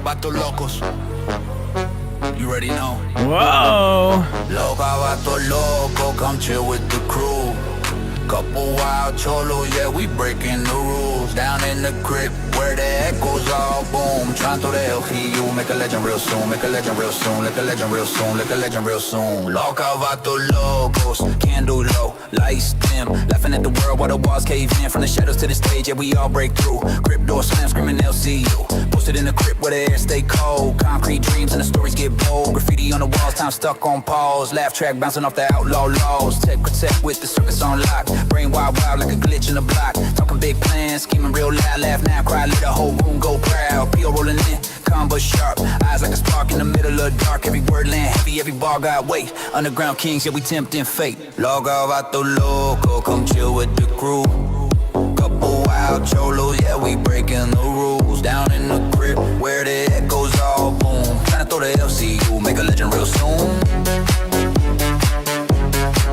Vatos locos. You already know. Whoa! Loca, vato loco, come chill with the crew. Couple wild cholos, yeah, we breaking the rules. Down in the crib where the echoes all boom. Trying through the LCU, make a legend real soon. Make a legend real soon, make a legend real soon, make a legend real soon. Loca, vato locos, candle low, lights dim. Laughing at the world while the walls cave in. From the shadows to the stage, yeah, we all break through. Crib door slam, screaming LCU. Posted in the crib where the air stay cold. Concrete dreams and the stories get bold. Graffiti on the walls, time stuck on pause. Laugh track bouncing off the outlaw laws. TechProtect with the circus on lock. Brain wild, wild like a glitch in the block. Talking big plans, scheming real loud. Laugh now, cry, let the whole room go proud. P.O. rolling in, combo sharp. Eyes like a spark in the middle of dark. Every word land heavy, every bar got weight. Underground kings, yeah, we tempting fate. Loca, vato loco, come chill with the crew. Couple wild cholos, yeah, we breaking the rules. Down in the crib where the echoes all boom. Tryna throw the LCU, make a legend real soon.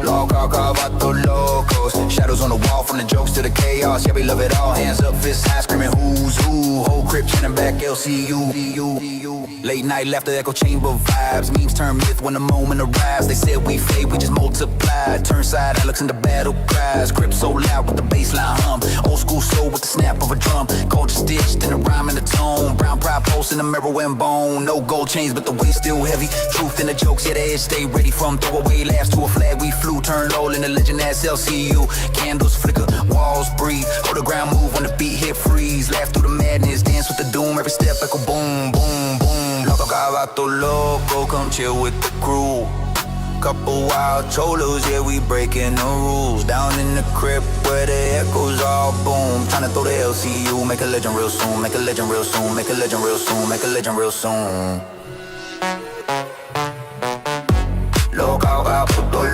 Loca, vato locos. Shadows on the wall from the jokes to the chaos. Yeah, we love it all. Hands up, fists high, screaming who's who. Whole crib chanting back LCU. Late night laughter, echo chamber vibes. Memes turn myth when the moment arrives. They said we fade, we just multiply. Turn side, Alex into battle cries. Crib so loud with the bassline hum. Old school soul with the snap of a drum. Culture stitched in a rhyme and a tone. Brown pride pulse in the mirror and bone. No gold chains, but the weight still heavy. Truth in the jokes, yeah, the edge stay ready. From throwaway laughs to a flag we flew. Turn low in the legend that's LCU. Candles flicker, walls breathe. Hold the ground move when the beat hit freeze. Laugh through the madness, dance with the doom. Every step echo boom, boom, boom. Loca, vato loco, come chill with the crew. Couple wild cholos, yeah, we breaking the rules. Down in the crib where the echoes all boom. Tryna throw the LCU, make a legend real soon. Make a legend real soon, make a legend real soon, make a legend real soon. Loca, vato loco.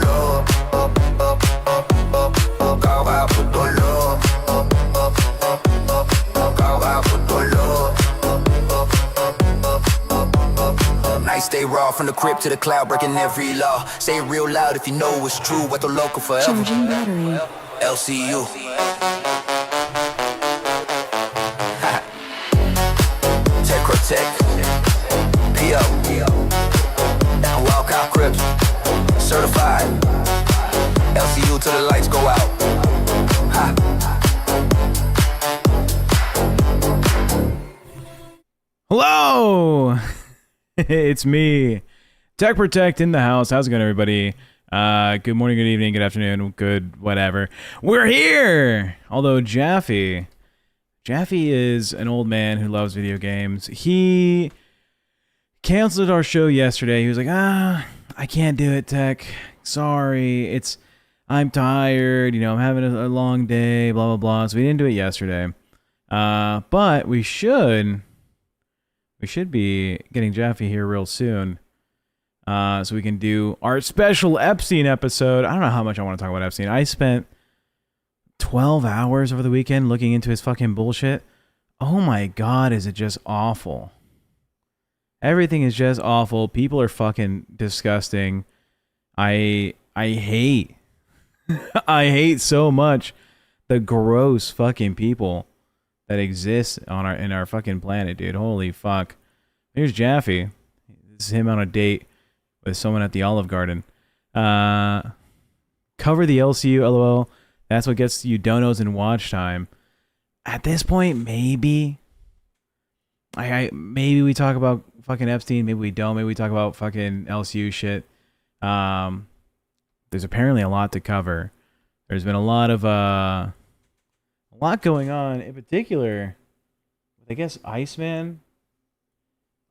Stay raw from the crib to the cloud, breaking every law. Say it real loud if you know it's true. What the local forever. Charging battery. LCU. TechProtect. P.O. And LolCow Crips. Certified. LCU till the lights go out. Ha. Hello! It's me, TechProtect in the house. How's it going, everybody? Good morning, good evening, good afternoon, good whatever. We're here! Although Jaffe is an old man who loves video games. He canceled our show yesterday. He was like, I can't do it, Tech. Sorry, I'm tired, I'm having a long day, blah, blah, blah. So we didn't do it yesterday. But we should be getting Jaffe here real soon, so we can do our special Epstein episode. I don't know how much I want to talk about Epstein. I spent 12 hours over the weekend looking into his fucking bullshit. Oh my god, is it just awful. Everything is just awful. People are fucking disgusting. I hate I hate so much the gross fucking people that exists in our fucking planet, dude. Holy fuck. Here's Jaffe. This is him on a date with someone at the Olive Garden. Cover the LCU, LOL. That's what gets you donos and watch time. At this point, maybe. Maybe we talk about fucking Epstein. Maybe we don't. Maybe we talk about fucking LCU shit. There's apparently a lot to cover. There's been a lot going on, in particular, I guess Iceman.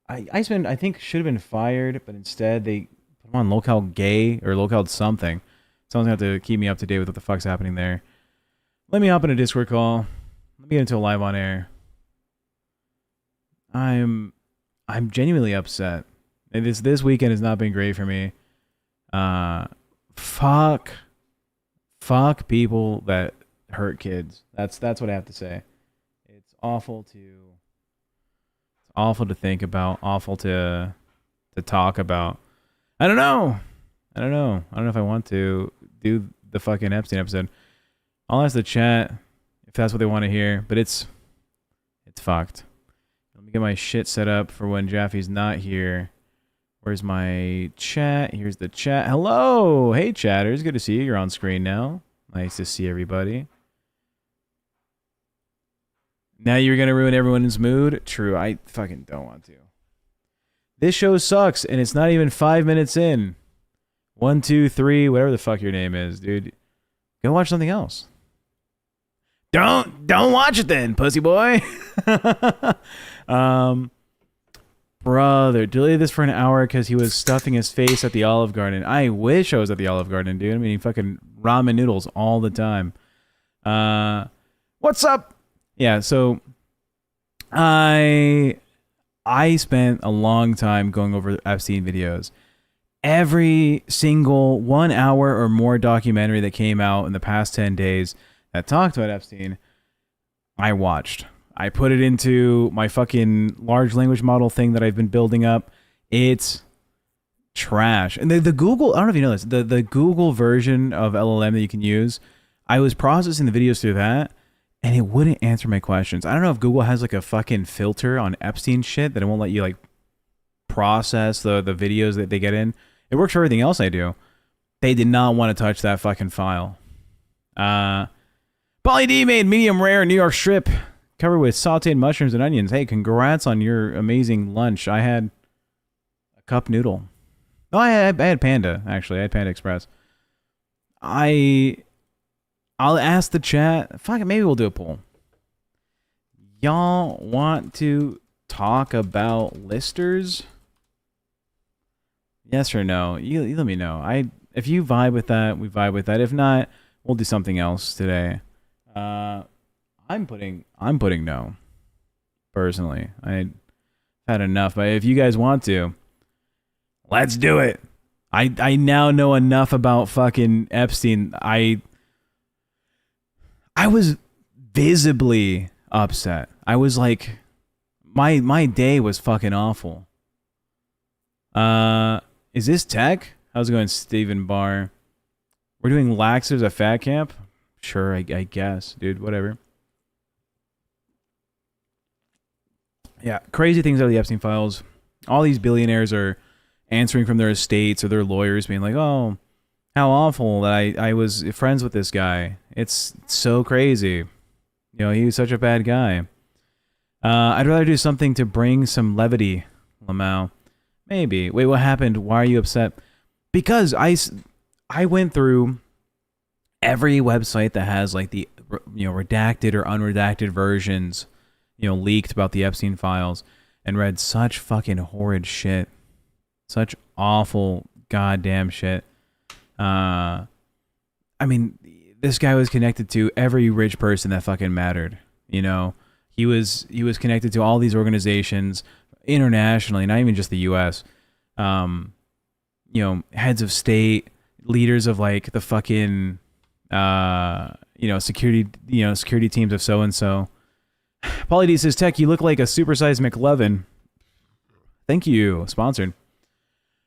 Iceman, I think, should have been fired, but instead they put him on LolCow Gay or LolCow something. Someone's going to have to keep me up to date with what the fuck's happening there. Let me hop in a Discord call. Let me get into a live on air. I'm genuinely upset. This weekend has not been great for me. Fuck people that hurt kids. That's what I have to say. It's awful to think about, awful to talk about. I don't know if I want to do the fucking Epstein episode. I'll ask the chat if that's what they want to hear, but it's fucked. me get my shit set up for when Jaffe's not here. Where's my chat? Here's the chat. Hello! Hey, chatters. Good to see you. You're on screen now. Nice to see everybody. Now you're going to ruin everyone's mood? True. I fucking don't want to. This show sucks, and it's not even 5 minutes in. 1, 2, 3, whatever the fuck your name is, dude. Go watch something else. Don't watch it then, pussy boy. Brother, delayed this for an hour because he was stuffing his face at the Olive Garden. I wish I was at the Olive Garden, dude. I'm eating fucking ramen noodles all the time. What's up? Yeah, so I spent a long time going over Epstein videos. Every single 1 hour or more documentary that came out in the past 10 days that talked about Epstein, I watched. I put it into my fucking large language model thing that I've been building up. It's trash. And the Google, I don't know if you know this, the Google version of LLM that you can use, I was processing the videos through that, and it wouldn't answer my questions. I don't know if Google has like a fucking filter on Epstein shit that it won't let you like process the videos that they get in. It works for everything else I do. They did not want to touch that fucking file. Pauly D made medium rare New York strip covered with sauteed mushrooms and onions. Hey, congrats on your amazing lunch. I had a cup noodle. No, I had Panda, actually. I had Panda Express. I'll ask the chat. Fuck it, maybe we'll do a poll. Y'all want to talk about listers? Yes or no? You let me know. If you vibe with that, we vibe with that. If not, we'll do something else today. I'm putting no. Personally, I had enough. But if you guys want to, let's do it. I now know enough about fucking Epstein. I was visibly upset. I was like, my day was fucking awful. Is this tech? How's it going, Steven Barr? We're doing laxatives at Fat Camp? Sure, I guess, dude. Whatever. Yeah, crazy things out of the Epstein files. All these billionaires are answering from their estates or their lawyers being like, oh, how awful that I was friends with this guy. It's so crazy. You know, he was such a bad guy. I'd rather do something to bring some levity, Lamau. Maybe. Wait, what happened? Why are you upset? Because I went through every website that has like the redacted or unredacted versions, leaked about the Epstein files, and read such fucking horrid shit. Such awful goddamn shit. I mean, this guy was connected to every rich person that fucking mattered. He was connected to all these organizations internationally, not even just the U.S. Heads of state, leaders of like the fucking security teams of so and so. Pauly D says, Tech, you look like a supersized McLovin. Thank you. Sponsored.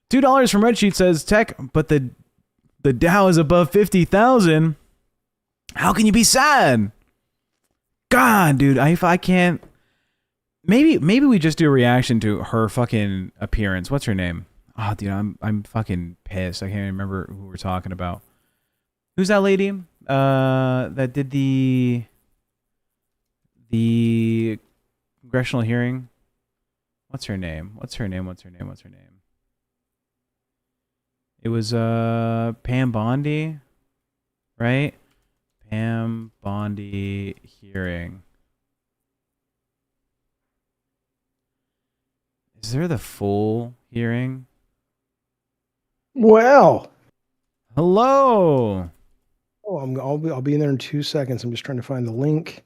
$2 from Redsheet says, Tech, but the Dow is above 50,000. How can you be sad? God, dude, I can't. Maybe we just do a reaction to her fucking appearance. What's her name? Oh, dude, I'm fucking pissed. I can't remember who we're talking about. Who's that lady? That did the congressional hearing. What's her name? It was Pam Bondi, right? Pam Bondi hearing. Is there the full hearing? Well, hello. Oh, I'll be in there in 2 seconds. I'm just trying to find the link.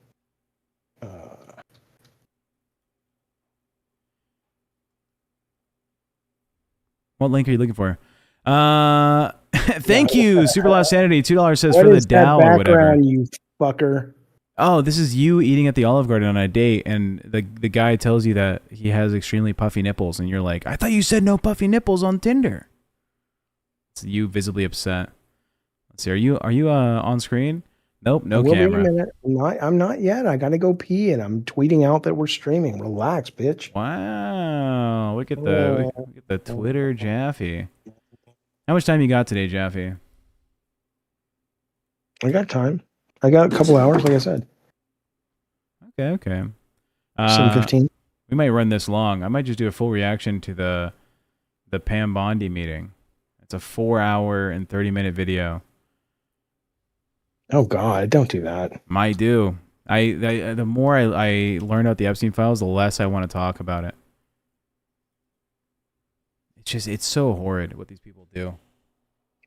What link are you looking for? Thank you, Super Loud Sanity. $2 says for the Dow or whatever. You fucker. Oh, this is you eating at the Olive Garden on a date, and the guy tells you that he has extremely puffy nipples, and you're like, I thought you said no puffy nipples on Tinder. It's you visibly upset. Let's see, are you on screen? Nope, I no will be in a camera. minute. I'm not yet. I gotta go pee, and I'm tweeting out that we're streaming. Relax, bitch. Wow, Oh, look at the Twitter Jaffe. How much time you got today, Jaffe? I got time. I got a couple hours, like I said. Okay. 7:15. We might run this long. I might just do a full reaction to the Pam Bondi meeting. It's a 4 hour and 30-minute video. Oh God, don't do that. Might do. The more I learn about the Epstein files, the less I want to talk about it. It's so horrid what these people do.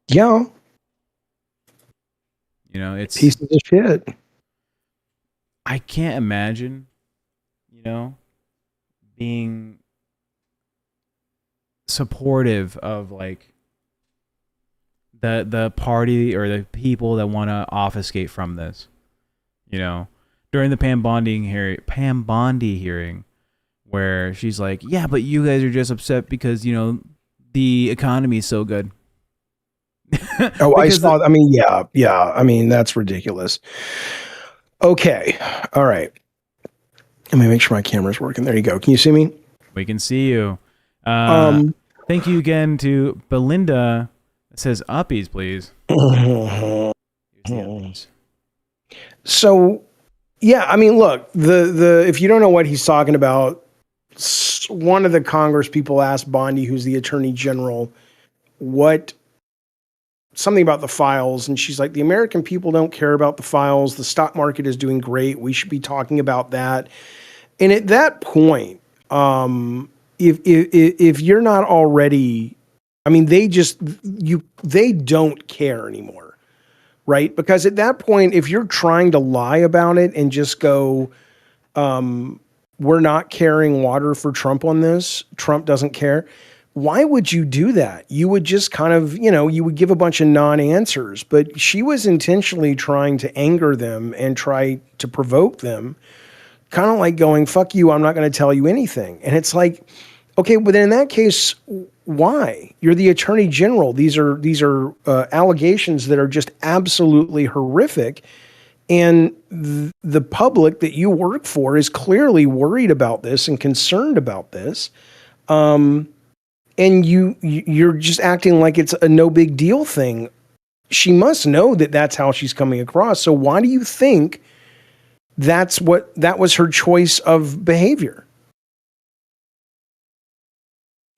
Yeah, You know, it's pieces of shit. I can't imagine, you know, being supportive of like the party or the people that want to obfuscate from this. You know, during the Pam Bondi hearing, where she's like, "Yeah, but you guys are just upset because you know the economy is so good." Oh, I saw. I mean, yeah. I mean, that's ridiculous. Okay, all right. Let me make sure my camera's working. There you go. Can you see me? We can see you. Thank you again to Belinda. It says uppies, please. Here's the uppies. So, yeah, I mean, look, the if you don't know what he's talking about, one of the Congress people asked Bondi, who's the Attorney General, something about the files, and she's like, the American people don't care about the files. The stock market is doing great. We should be talking about that. And at that point, if you're not already, I mean, they don't care anymore, right? Because at that point, if you're trying to lie about it and just go, we're not carrying water for Trump on this, Trump doesn't care. Why would you do that? You would just kind of, you would give a bunch of non-answers, but she was intentionally trying to anger them and try to provoke them, kind of like going, fuck you, I'm not going to tell you anything. And it's like, okay, but then in that case, why? You're the Attorney General. These are allegations that are just absolutely horrific. And the public that you work for is clearly worried about this and concerned about this. And you're just acting like it's a no big deal thing. She must know that that's how she's coming across. So why do you think that was her choice of behavior?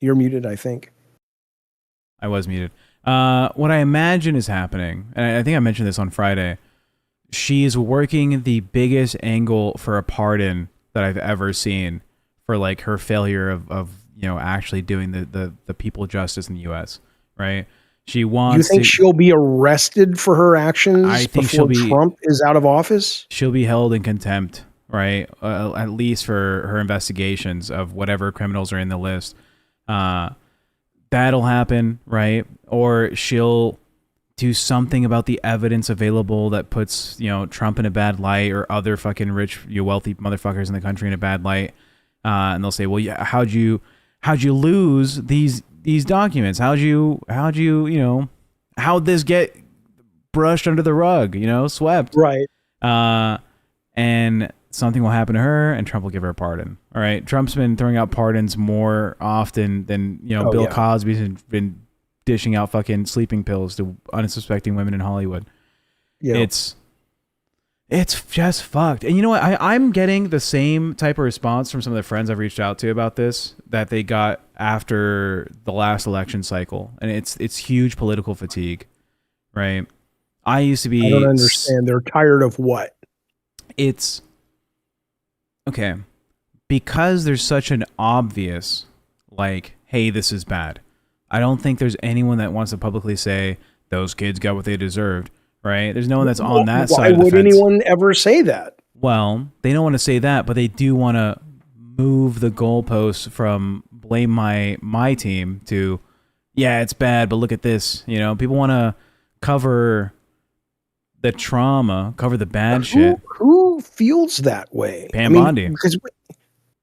You're muted, I think. I was muted. What I imagine is happening, and I think I mentioned this on Friday, she's working the biggest angle for a pardon that I've ever seen for like her failure of actually doing the people justice in the U.S., right? She wants. You think she'll be arrested for her actions before Trump is out of office? She'll be held in contempt, right? At least for her investigations of whatever criminals are in the list. That'll happen, right? Or she'll do something about the evidence available that puts Trump in a bad light, or other fucking rich, wealthy motherfuckers in the country in a bad light. And they'll say, well, yeah, how'd you lose these documents? How'd this get brushed under the rug, swept? Right. And something will happen to her and Trump will give her a pardon. All right. Trump's been throwing out pardons more often than, Bill Cosby's been dishing out fucking sleeping pills to unsuspecting women in Hollywood. Yeah. It's just fucked. And you know what? I'm getting the same type of response from some of the friends I've reached out to about this that they got after the last election cycle. And it's huge political fatigue, right? I used to be... I don't understand. They're tired of what? It's... Okay. Because there's such an obvious, like, hey, this is bad. I don't think there's anyone that wants to publicly say, those kids got what they deserved. Right? There's no one that's on that side of the fence. Why would anyone ever say that? Well, they don't want to say that, but they do want to move the goalposts from blame my team to, yeah, it's bad, but look at this. People want to cover the trauma, cover the bad shit. Who feels that way? Pam Bondi.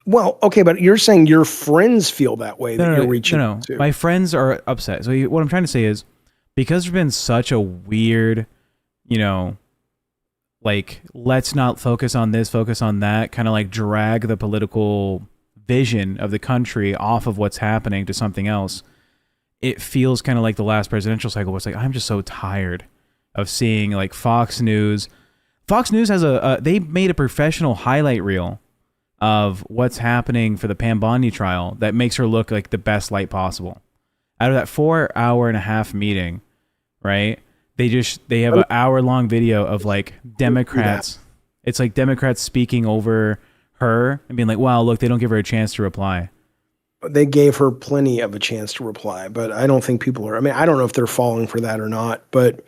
Well, okay, but you're saying your friends feel that way you're reaching out to. My friends are upset. So what I'm trying to say is, because there's been such a weird... like, let's not focus on this, focus on that, kind of like drag the political vision of the country off of what's happening to something else. It feels kind of like the last presidential cycle where it's like, I'm just so tired of seeing like Fox News. Fox News has they made a professional highlight reel of what's happening for the Pam Bondi trial that makes her look like the best light possible. Out of that 4.5 hour meeting, right? They have an hour-long video of like Democrats. It's like Democrats speaking over her and being like, wow, look, they don't give her a chance to reply. They gave her plenty of a chance to reply, but I don't think people are, I mean, I don't know if they're falling for that or not, but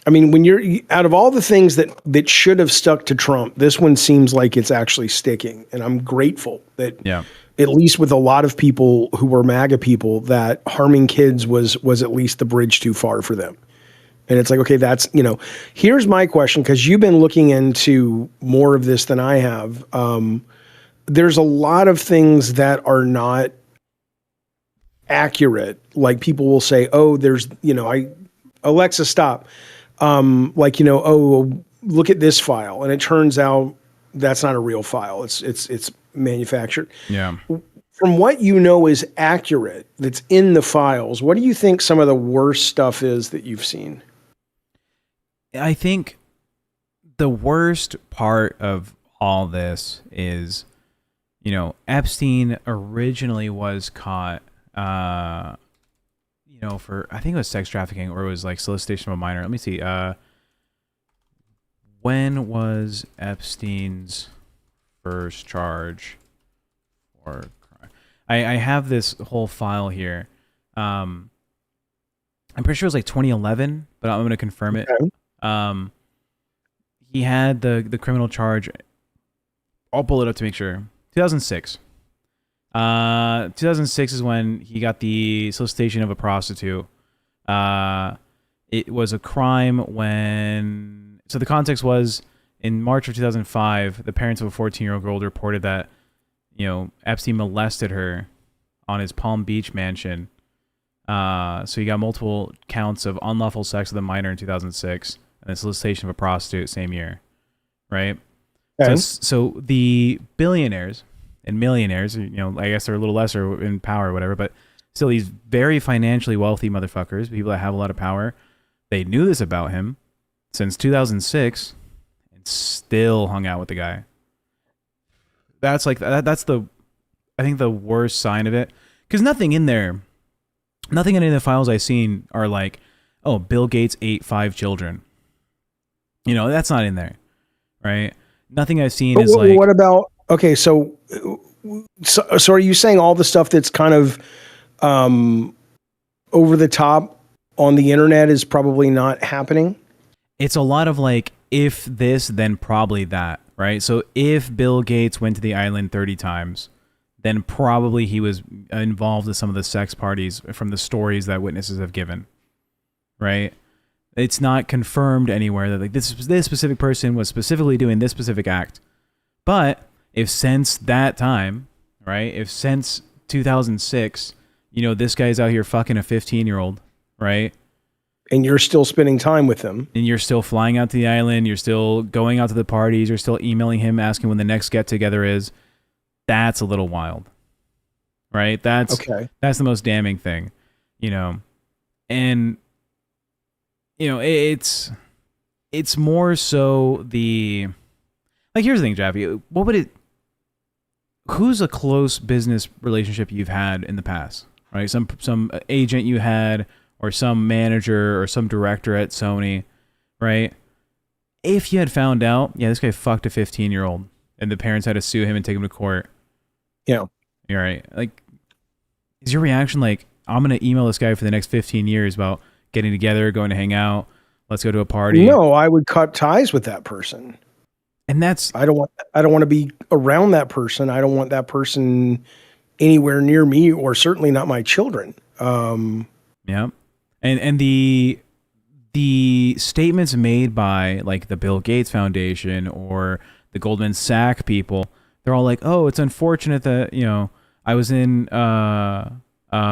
I mean, when you're out of all the things that should have stuck to Trump, this one seems like it's actually sticking. And I'm grateful that at least with a lot of people who were MAGA people, that harming kids was at least the bridge too far for them. And it's like, okay, that's, here's my question, because you've been looking into more of this than I have. There's a lot of things that are not accurate. Like people will say, oh, there's, Alexa, stop. Oh, look at this file. And it turns out that's not a real file. It's manufactured. Yeah. From what you know is accurate, that's in the files, what do you think some of the worst stuff is that you've seen? I think the worst part of all this is, Epstein originally was caught, for, I think it was sex trafficking or it was like solicitation of a minor. Let me see. When was Epstein's first charge for crime? I have this whole file here. I'm pretty sure it was like 2011, but I'm going to confirm it. Okay. He had the criminal charge. I'll pull it up to make sure. 2006. 2006 is when he got the solicitation of a prostitute. It was a crime when... So the context was, in March of 2005, the parents of a 14-year-old girl reported that, Epstein molested her on his Palm Beach mansion. So he got multiple counts of unlawful sex with a minor in 2006, and the solicitation of a prostitute same year, right? Okay. So the billionaires and millionaires, I guess they're a little lesser in power or whatever, but still these very financially wealthy motherfuckers, people that have a lot of power, they knew this about him since 2006 and still hung out with the guy. That's like, that's I think the worst sign of it. Because nothing in any of the files I've seen are like, oh, Bill Gates ate 5 children. That's not in there, right? Nothing I've seen is like... What about... Okay, so are you saying all the stuff that's kind of over the top on the internet is probably not happening? It's a lot of like, if this, then probably that, right? So if Bill Gates went to the island 30 times, then probably he was involved in some of the sex parties from the stories that witnesses have given, right? It's not confirmed anywhere that like this specific person was specifically doing this specific act. But if since that time, right, if since 2006, this guy's out here fucking a 15-year-old, right? And you're still spending time with him. And you're still flying out to the island, you're still going out to the parties, you're still emailing him asking when the next get-together is. That's a little wild, right? That's the most damning thing, and it's more so the, like, here's the thing, Jaffe, who's a close business relationship you've had in the past, right? Some agent you had, or some manager or some director at Sony, right? If you had found out, this guy fucked a 15-year-old and the parents had to sue him and take him to court. Yeah. You're right. Like, is your reaction like, I'm going to email this guy for the next 15 years about getting together, going to hang out, let's go to a party? No, I would cut ties with that person. And that's... I don't want to be around that person. I don't want that person anywhere near me, or certainly not my children. Yeah. And the statements made by like the Bill Gates Foundation or the Goldman Sachs people, they're all like, oh, it's unfortunate that, I was in a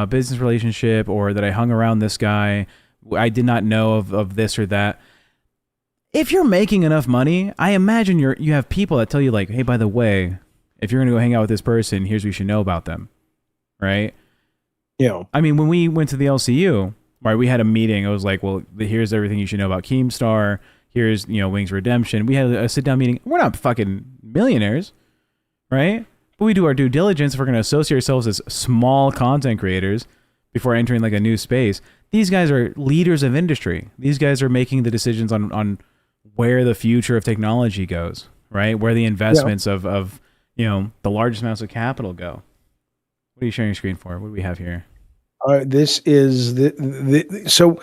business relationship, or that I hung around this guy. I did not know of this or that. if you're making enough money, I imagine you have people that tell you like, hey, by the way, if you're gonna go hang out with this person, here's what you should know about them, right? Yeah. I mean, when we went to the LCU, right, we had a meeting. It was like, well, here's everything you should know about Keemstar. Here's, Wings Redemption. We had a sit-down meeting. We're not fucking millionaires, right? But we do our due diligence if we're going to associate ourselves as small content creators before entering like a new space. These guys are leaders of industry. These guys are making the decisions on where the future of technology goes, right? Where the investments of the largest amounts of capital go. What are you sharing your screen for? What do we have here? This is so.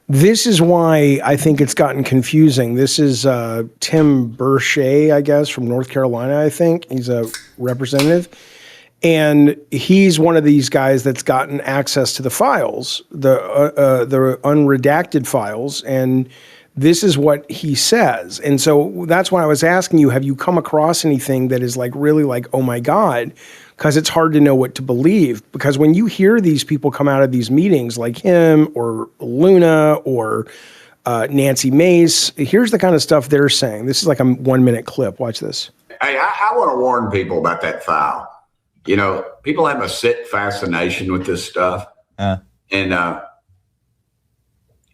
This is why I think it's gotten confusing. This is Tim Burchett, I guess, from North Carolina. I think he's a representative, and he's one of these guys that's gotten access to the files, the unredacted files, and this is what he says. And so that's why I was asking you: have you come across anything that is like really like, oh my God? Because it's hard to know what to believe. Because when you hear these people come out of these meetings, like him or Luna or Nancy Mace, here's the kind of stuff they're saying. This is like a 1-minute clip. Watch this. Hey, I want to warn people about that file. People have a sick fascination with this stuff. And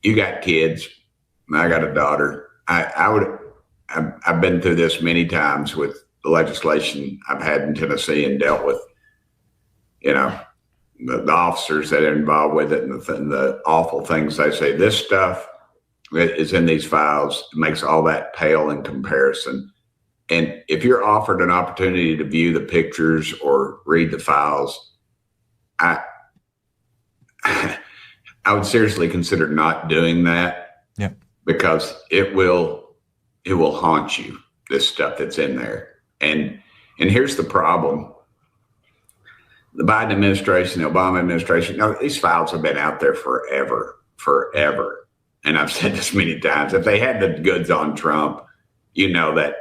you got kids. I got a daughter. I've been through this many times with the legislation I've had in Tennessee and dealt with, the officers that are involved with it and the awful things they say. This stuff that is in these files makes all that pale in comparison. And if you're offered an opportunity to view the pictures or read the files, I would seriously consider not doing that. Yeah. Because it will haunt you, this stuff that's in there. And here's the problem. The Biden administration, the Obama administration, these files have been out there forever. And I've said this many times. If they had the goods on Trump, that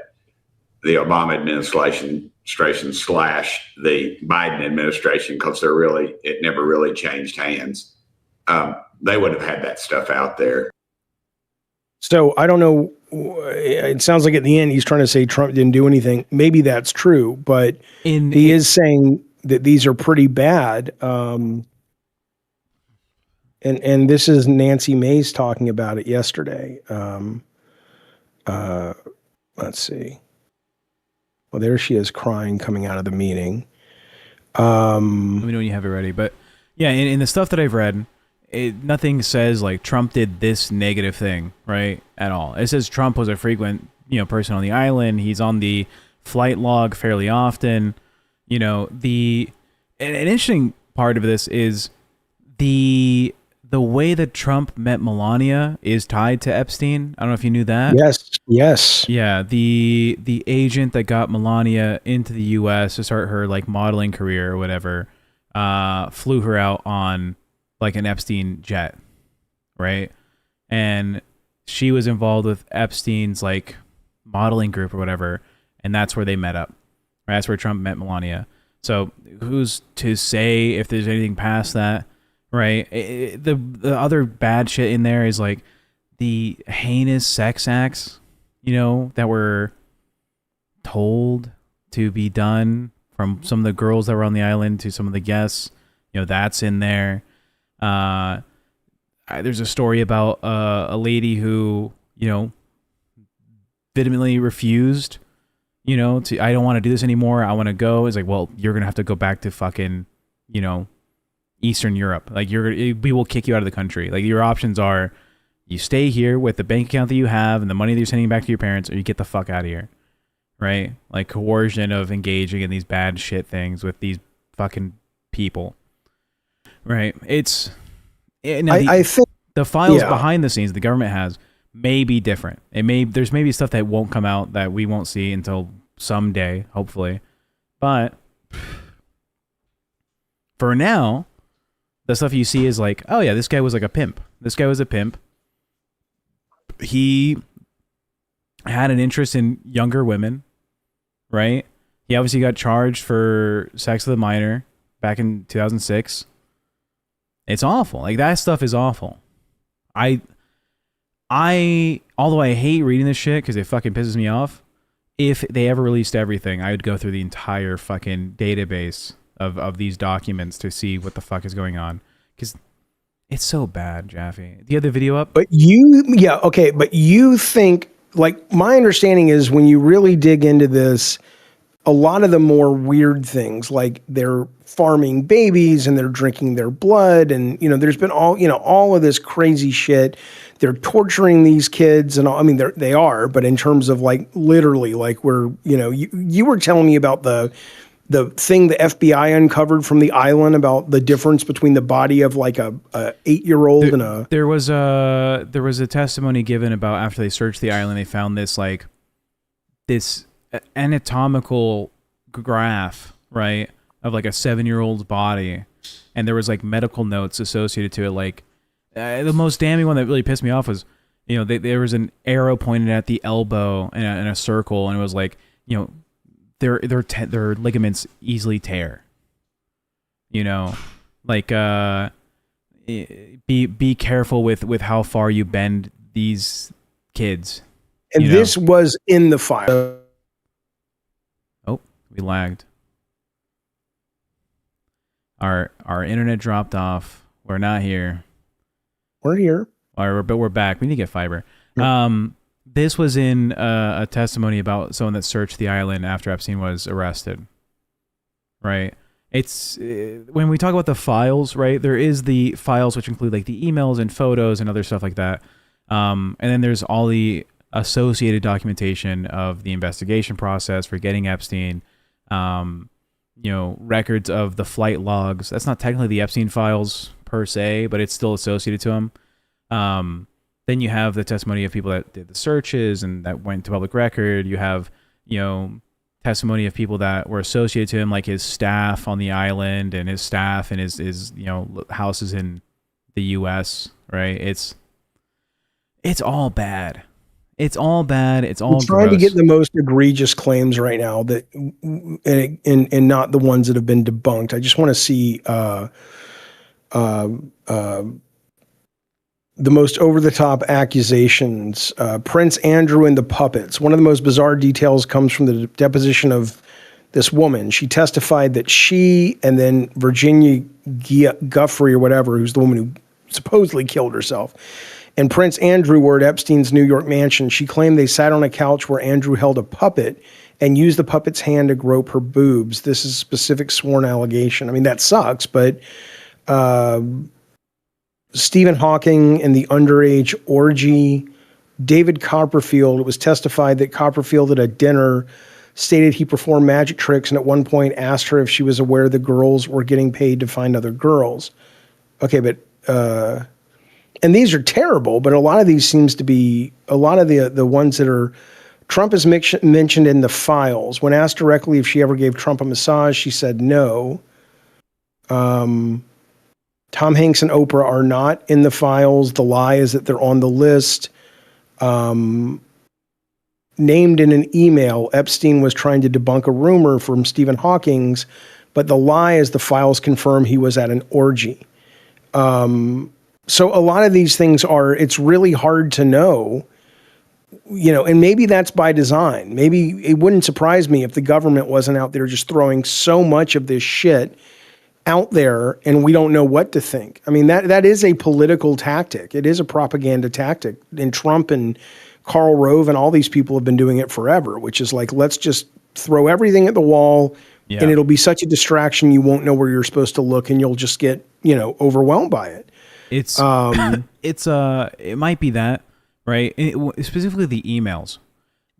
the Obama administration / the Biden administration, because it never really changed hands. They would have had that stuff out there. So I don't know. It sounds like at the end he's trying to say Trump didn't do anything. Maybe that's true, but he is saying that these are pretty bad. And this is Nancy Mace talking about it yesterday. Let's see. Well, there she is crying coming out of the meeting. Let me know when you have it ready. But yeah, in the stuff that I've read, nothing says like Trump did this negative thing, right? At all. It says Trump was a frequent, person on the island. He's on the flight log fairly often. An interesting part of this is the way that Trump met Melania is tied to Epstein. I don't know if you knew that. Yes. Yeah, the agent that got Melania into the U.S. to start her like modeling career or whatever, flew her out on like an Epstein jet, right? And she was involved with Epstein's like modeling group or whatever, and that's where they met up. Right? That's where Trump met Melania. So who's to say if there's anything past that, right? The other bad shit in there is like the heinous sex acts, that were told to be done from some of the girls that were on the island to some of the guests. That's in there. There's a story about a lady who, vehemently refused, to, I don't want to do this anymore. I want to go. It's like, well, you're going to have to go back to fucking, Eastern Europe. Like we will kick you out of the country. Like your options are you stay here with the bank account that you have and the money that you're sending back to your parents, or you get the fuck out of here. Right? Like coercion of engaging in these bad shit things with these fucking people. Right. I think the files behind the scenes the government has may be different. There's maybe stuff that won't come out that we won't see until someday, hopefully. But for now, the stuff you see is like, oh yeah, this guy was like a pimp. This guy was a pimp. He had an interest in younger women, right? He obviously got charged for sex with a minor back in 2006. It's awful. Like that stuff is awful. I Although I hate reading this shit because it fucking pisses me off, if they ever released everything, I would go through the entire fucking database of these documents to see what the fuck is going on. Because it's so bad, Jaffe. Do you have the video up? But but you think, like, my understanding is when you really dig into this, a lot of the more weird things, like they're farming babies and they're drinking their blood, and there's been all of this crazy shit. They're torturing these kids, and all. I mean, they are, but in terms of like literally, like you were telling me about the thing the FBI uncovered from the island about the difference between the body of like a 8-year-old and a. There was a testimony given about after they searched the island, they found this anatomical graph, right, of like a 7-year-old's body, and there was like medical notes associated to it. Like the most damning one that really pissed me off was, there was an arrow pointed at the elbow in a circle, and it was like, their ligaments easily tear. Like be careful with how far you bend these kids. And this was in the file. Oh, we lagged. Our internet dropped off. We're not here. We're here. But we're back. We need to get fiber. This was in a testimony about someone that searched the island after Epstein was arrested. Right? It's when we talk about the files, right? There is the files which include like the emails and photos and other stuff like that. And then there's all the associated documentation of the investigation process for getting Epstein, records of the flight logs. That's not technically the Epstein files per se, but it's still associated to him. Then you have the testimony of people that did the searches and that went to public record. You have, testimony of people that were associated to him, like his staff on the island and his staff and his houses in the U.S., right? It's all bad. It's all bad. It's all trying gross. to get the most egregious claims right now that, and not the ones that have been debunked. I just want to see the most over-the-top accusations. Prince Andrew and the puppets. One of the most bizarre details comes from the deposition of this woman. She testified that she and then Virginia Guffrey or whatever, who's the woman who supposedly killed herself, and Prince Andrew were at Epstein's New York mansion. She claimed they sat on a couch where Andrew held a puppet and used the puppet's hand to grope her boobs. This is a specific sworn allegation. I mean, that sucks, but Stephen Hawking and the underage orgy. David Copperfield, it was testified that Copperfield at a dinner stated he performed magic tricks and at one point asked her if she was aware the girls were getting paid to find other girls. Okay, but and these are terrible, but a lot of these seems to be a lot of the ones that are Trump is mentioned in the files. When asked directly if she ever gave Trump a massage, she said no. Tom Hanks and Oprah are not in the files. The lie is that they're on the list. Named in an email, Epstein was trying to debunk a rumor from Stephen Hawking's, but the lie is the files confirm he was at an orgy. So a lot of these things it's really hard to know, and maybe that's by design. Maybe it wouldn't surprise me if the government wasn't out there just throwing so much of this shit out there and we don't know what to think. I mean, that is a political tactic. It is a propaganda tactic. And Trump and Karl Rove and all these people have been doing it forever, which is like, let's just throw everything at the wall and it'll be such a distraction you won't know where you're supposed to look and you'll just get, overwhelmed by it. It might be that, right? Specifically the emails.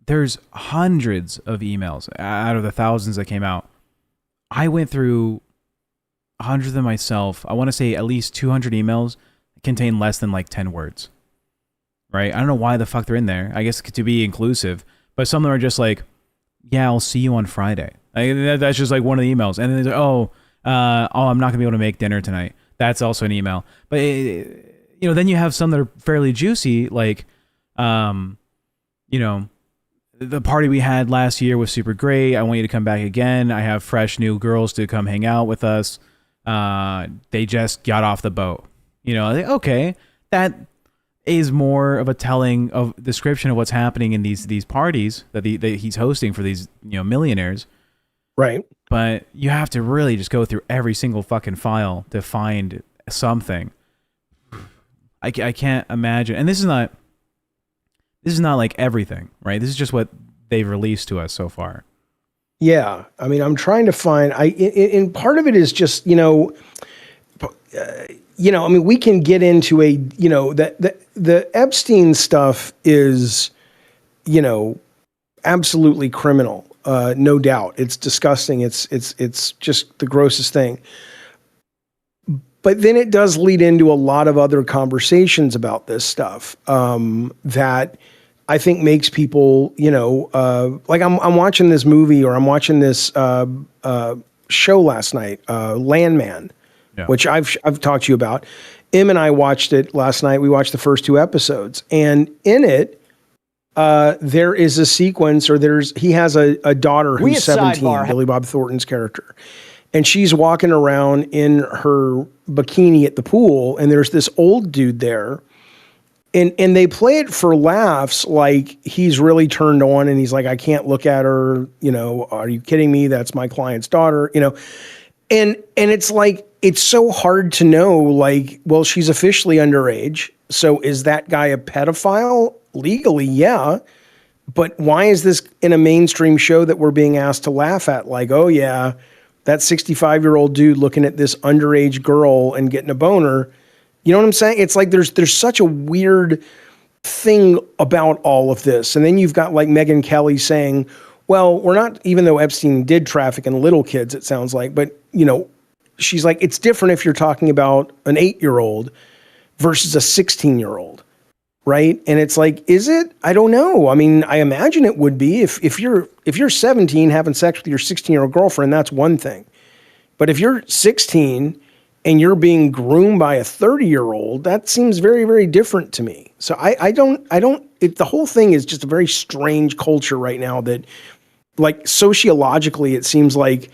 There's hundreds of emails out of the thousands that came out. I went through hundreds of them myself. I want to say at least 200 emails contain less than like 10 words, right? I don't know why the fuck they're in there. I guess to be inclusive, but some of them are just like, yeah, I'll see you on Friday. That's just like one of the emails. And then they're, I'm not gonna be able to make dinner tonight. That's also an email. But then you have some that are fairly juicy, like, the party we had last year was super great. I want you to come back again. I have fresh new girls to come hang out with us. They just got off the boat. Okay, that is more of a telling of description of what's happening in these parties that he's hosting for these millionaires. Right. But you have to really just go through every single fucking file to find something. I can't imagine. And this is not like everything, right? This is just what they've released to us so far. Yeah. I mean, I'm trying to find, and part of it is just, I mean, we can get into the Epstein stuff is, absolutely criminal. No doubt. It's disgusting. It's just the grossest thing. But then it does lead into a lot of other conversations about this stuff that I think makes people, like I'm watching this movie or I'm watching this show last night, Landman, which I've talked to you about. Em and I watched it last night. We watched the first 2 episodes, and in it, there is a sequence, or he has a daughter who's 17, Billy Bob Thornton's character. And she's walking around in her bikini at the pool, and there's this old dude there. And they play it for laughs, like he's really turned on, and he's like, I can't look at her, are you kidding me? That's my client's daughter, And it's like, it's so hard to know, like, well, she's officially underage. So is that guy a pedophile? Legally, yeah. But why is this in a mainstream show that we're being asked to laugh at? Like, oh yeah, that 65-year-old dude looking at this underage girl and getting a boner. You know what I'm saying? It's like there's such a weird thing about all of this. And then you've got like Megyn Kelly saying, well, we're not, even though Epstein did traffic in little kids, it sounds like, but she's like, it's different if you're talking about an 8-year-old versus a 16-year-old. Right. And it's like, is it? I don't know. I mean, I imagine it would be if you're 17 having sex with your 16-year-old girlfriend, that's one thing. But if you're 16 and you're being groomed by a 30-year-old, that seems very, very different to me. So the whole thing is just a very strange culture right now that, like, sociologically, it seems like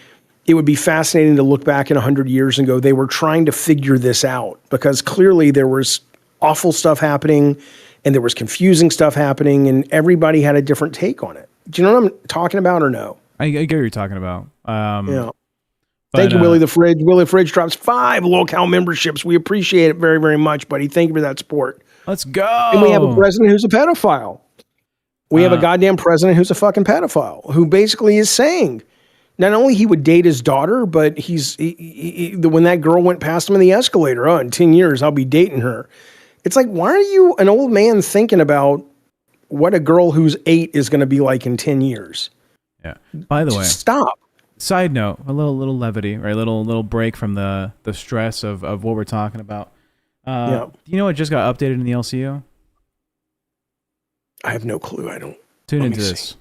it would be fascinating to look back in 100 years and go, they were trying to figure this out, because clearly there was awful stuff happening and there was confusing stuff happening and everybody had a different take on it. Do you know what I'm talking about or no? I get what you're talking about. Yeah. Thank you, Willie the Fridge. Willie the Fridge drops 5 LolCow memberships. We appreciate it very, very much, buddy. Thank you for that support. Let's go. And we have a president who's a pedophile. We have a goddamn president who's a fucking pedophile, who basically is saying not only he would date his daughter, but when that girl went past him in the escalator, in 10 years, I'll be dating her. It's like, why are you, an old man, thinking about what a girl who's 8 is going to be like in 10 years? Yeah. By the way, stop. Side note, a little levity, right? Little break from the stress of what we're talking about. Do you know what just got updated in the LCU? I have no clue. I don't. Tune into this.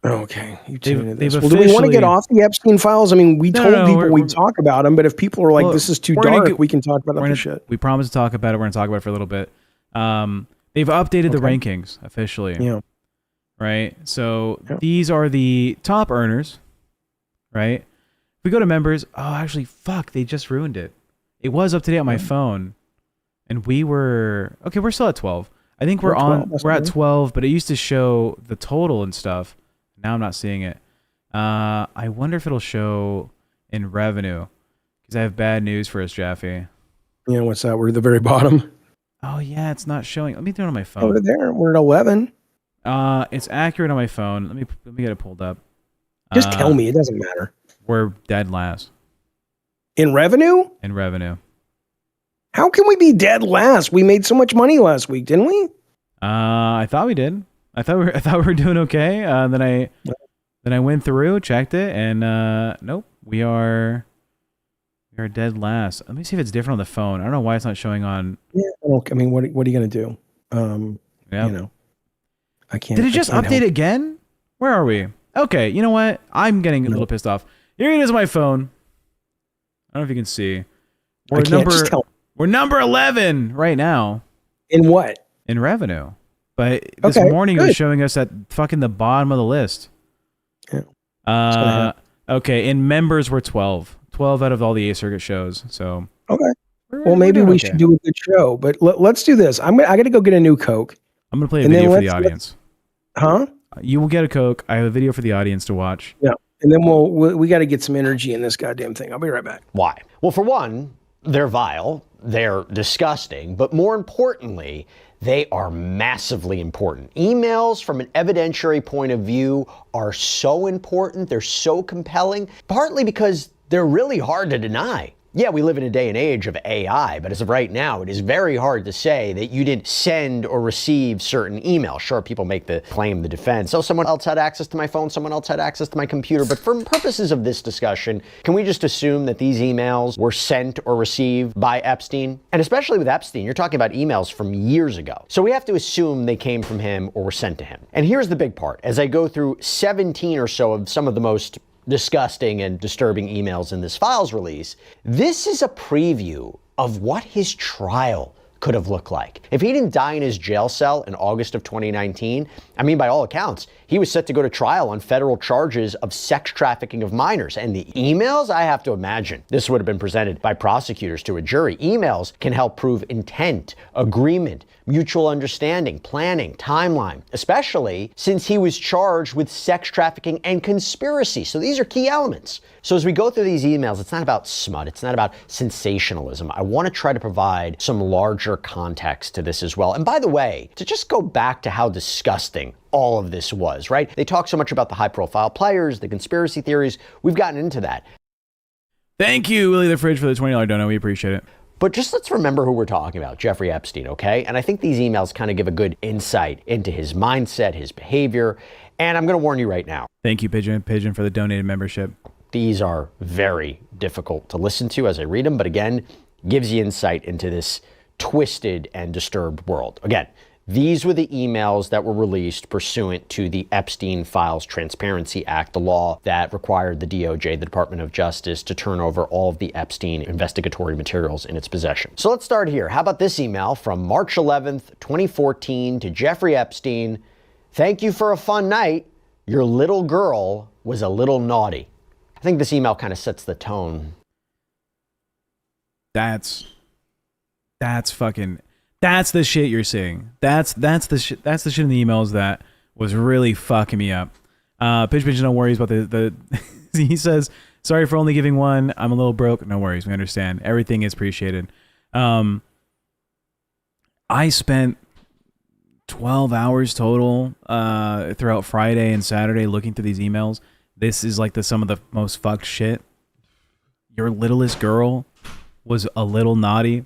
Okay, you tune into this. Well, do we want to get off the Epstein files? I mean, we told people we'd talk about them, but if people are like, this is too dark, we can talk about other shit. We promised to talk about it. We're going to talk about it for a little bit. They've updated the rankings officially. Yeah. Right? So these are the top earners, right? If we go to members, actually, fuck, they just ruined it. It was up to date on my phone, and we're still at 12. I think we're at 12, but it used to show the total and stuff. Now I'm not seeing it. I wonder if it'll show in revenue, because I have bad news for us, Jaffe. Yeah, what's that? We're at the very bottom. Oh yeah, it's not showing. Let me do it on my phone. Over there, we're at 11. It's accurate on my phone. Let me get it pulled up. Just tell me, it doesn't matter. We're dead last. In revenue? In revenue. How can we be dead last? We made so much money last week, didn't we? I thought we did. I thought we were doing okay. Then I went through, checked it, and nope, we are dead last. Let me see if it's different on the phone. I don't know why it's not showing on. Yeah, I mean, what are you gonna do? I can't. Did it just update again? Where are we? Okay, you know what? I'm getting a little pissed off. Here it is on my phone. I don't know if you can see. We're number 11 right now. In what? In revenue. But this morning it was showing us at fucking the bottom of the list. Yeah. Okay, in members we're 12. 12 out of all the A Circuit shows. So okay. We're Well, maybe we should do a good show, but let's do this. I got to go get a new Coke. I'm going to play a video for the audience. Huh? You will get a Coke. I have a video for the audience to watch. Yeah. And then we got to get some energy in this goddamn thing. I'll be right back. Why? Well, for one, they're vile. They're disgusting. But more importantly, they are massively important. Emails from an evidentiary point of view are so important. They're so compelling, partly because they're really hard to deny. Yeah, we live in a day and age of AI, but as of right now, it is very hard to say that you didn't send or receive certain emails. Sure, people make the claim, the defense, oh, someone else had access to my phone, someone else had access to my computer. But for purposes of this discussion, can we just assume that these emails were sent or received by Epstein? And especially with Epstein, you're talking about emails from years ago. So we have to assume they came from him or were sent to him. And here's the big part. As I go through 17 or so of some of the most disgusting and disturbing emails in this files release, this is a preview of what his trial could have looked like. If he didn't die in his jail cell in August of 2019, I mean, by all accounts, he was set to go to trial on federal charges of sex trafficking of minors. And the emails, I have to imagine, this would have been presented by prosecutors to a jury. Emails can help prove intent, agreement, mutual understanding, planning, timeline, especially since he was charged with sex trafficking and conspiracy. So these are key elements. So as we go through these emails, it's not about smut. It's not about sensationalism. I want to try to provide some larger context to this as well. And by the way, to just go back to how disgusting all of this was, right? They talk so much about the high profile players, the conspiracy theories. We've gotten into that. Thank you, Willie the Fridge, for the $20 dono. We appreciate it. But just let's remember who we're talking about, Jeffrey Epstein, okay? And I think these emails kind of give a good insight into his mindset, his behavior. And I'm going to warn you right now. Thank you, Pigeon, for the donated membership. These are very difficult to listen to as I read them, but again, gives you insight into this twisted and disturbed world. Again, these were the emails that were released pursuant to the Epstein Files Transparency Act, the law that required the DOJ, the Department of Justice, to turn over all of the Epstein investigatory materials in its possession. So let's start here. How about this email from March 11th, 2014 to Jeffrey Epstein? Thank you for a fun night. Your little girl was a little naughty. I think this email kind of sets the tone. That's the shit you're seeing. That's the shit in the emails that was really fucking me up. Pigeon, no worries about the he says, sorry for only giving one. I'm a little broke. No worries. We understand. Everything is appreciated. I spent 12 hours total throughout Friday and Saturday looking through these emails. This is like some of the most fucked shit. Your littlest girl was a little naughty.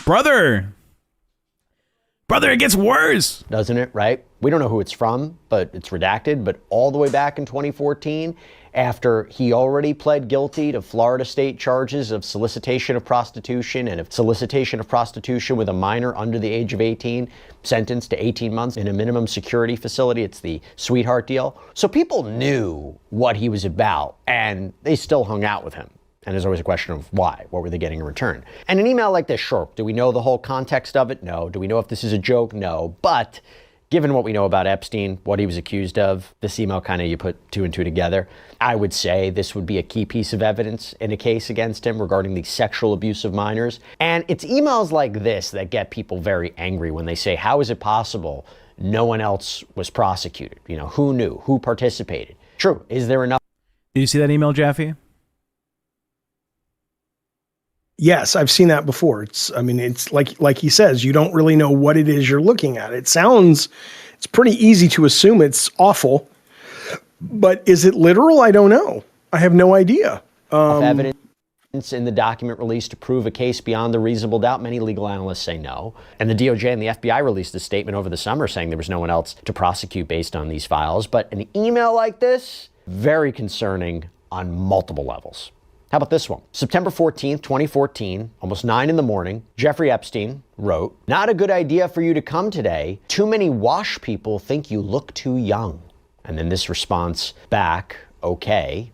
Brother, it gets worse. Doesn't it, right? We don't know who it's from, but it's redacted. But all the way back in 2014, after he already pled guilty to Florida state charges of solicitation of prostitution and of solicitation of prostitution with a minor under the age of 18, sentenced to 18 months in a minimum security facility. It's the sweetheart deal. So people knew what he was about, and they still hung out with him. And there's always a question of why. What were they getting in return? And an email like this, sure. Do we know the whole context of it? No. Do we know if this is a joke? No. But given what we know about Epstein, what he was accused of, this email kind of, you put two and two together. I would say this would be a key piece of evidence in a case against him regarding the sexual abuse of minors. And it's emails like this that get people very angry when they say, how is it possible no one else was prosecuted? You know, who knew? Who participated? True. Is there enough? Did you see that email, Jaffe? Yes, I've seen that before. It's like he says, you don't really know what it is you're looking at. It's pretty easy to assume it's awful, but is it literal? I don't know. I have no idea. Evidence in the document released to prove a case beyond the reasonable doubt. Many legal analysts say no. And the DOJ and the FBI released a statement over the summer saying there was no one else to prosecute based on these files. But an email like this, very concerning on multiple levels. How about this one? September 14th, 2014, almost 9 in the morning, Jeffrey Epstein wrote, not a good idea for you to come today. Too many wash people think you look too young. And then this response back, okay.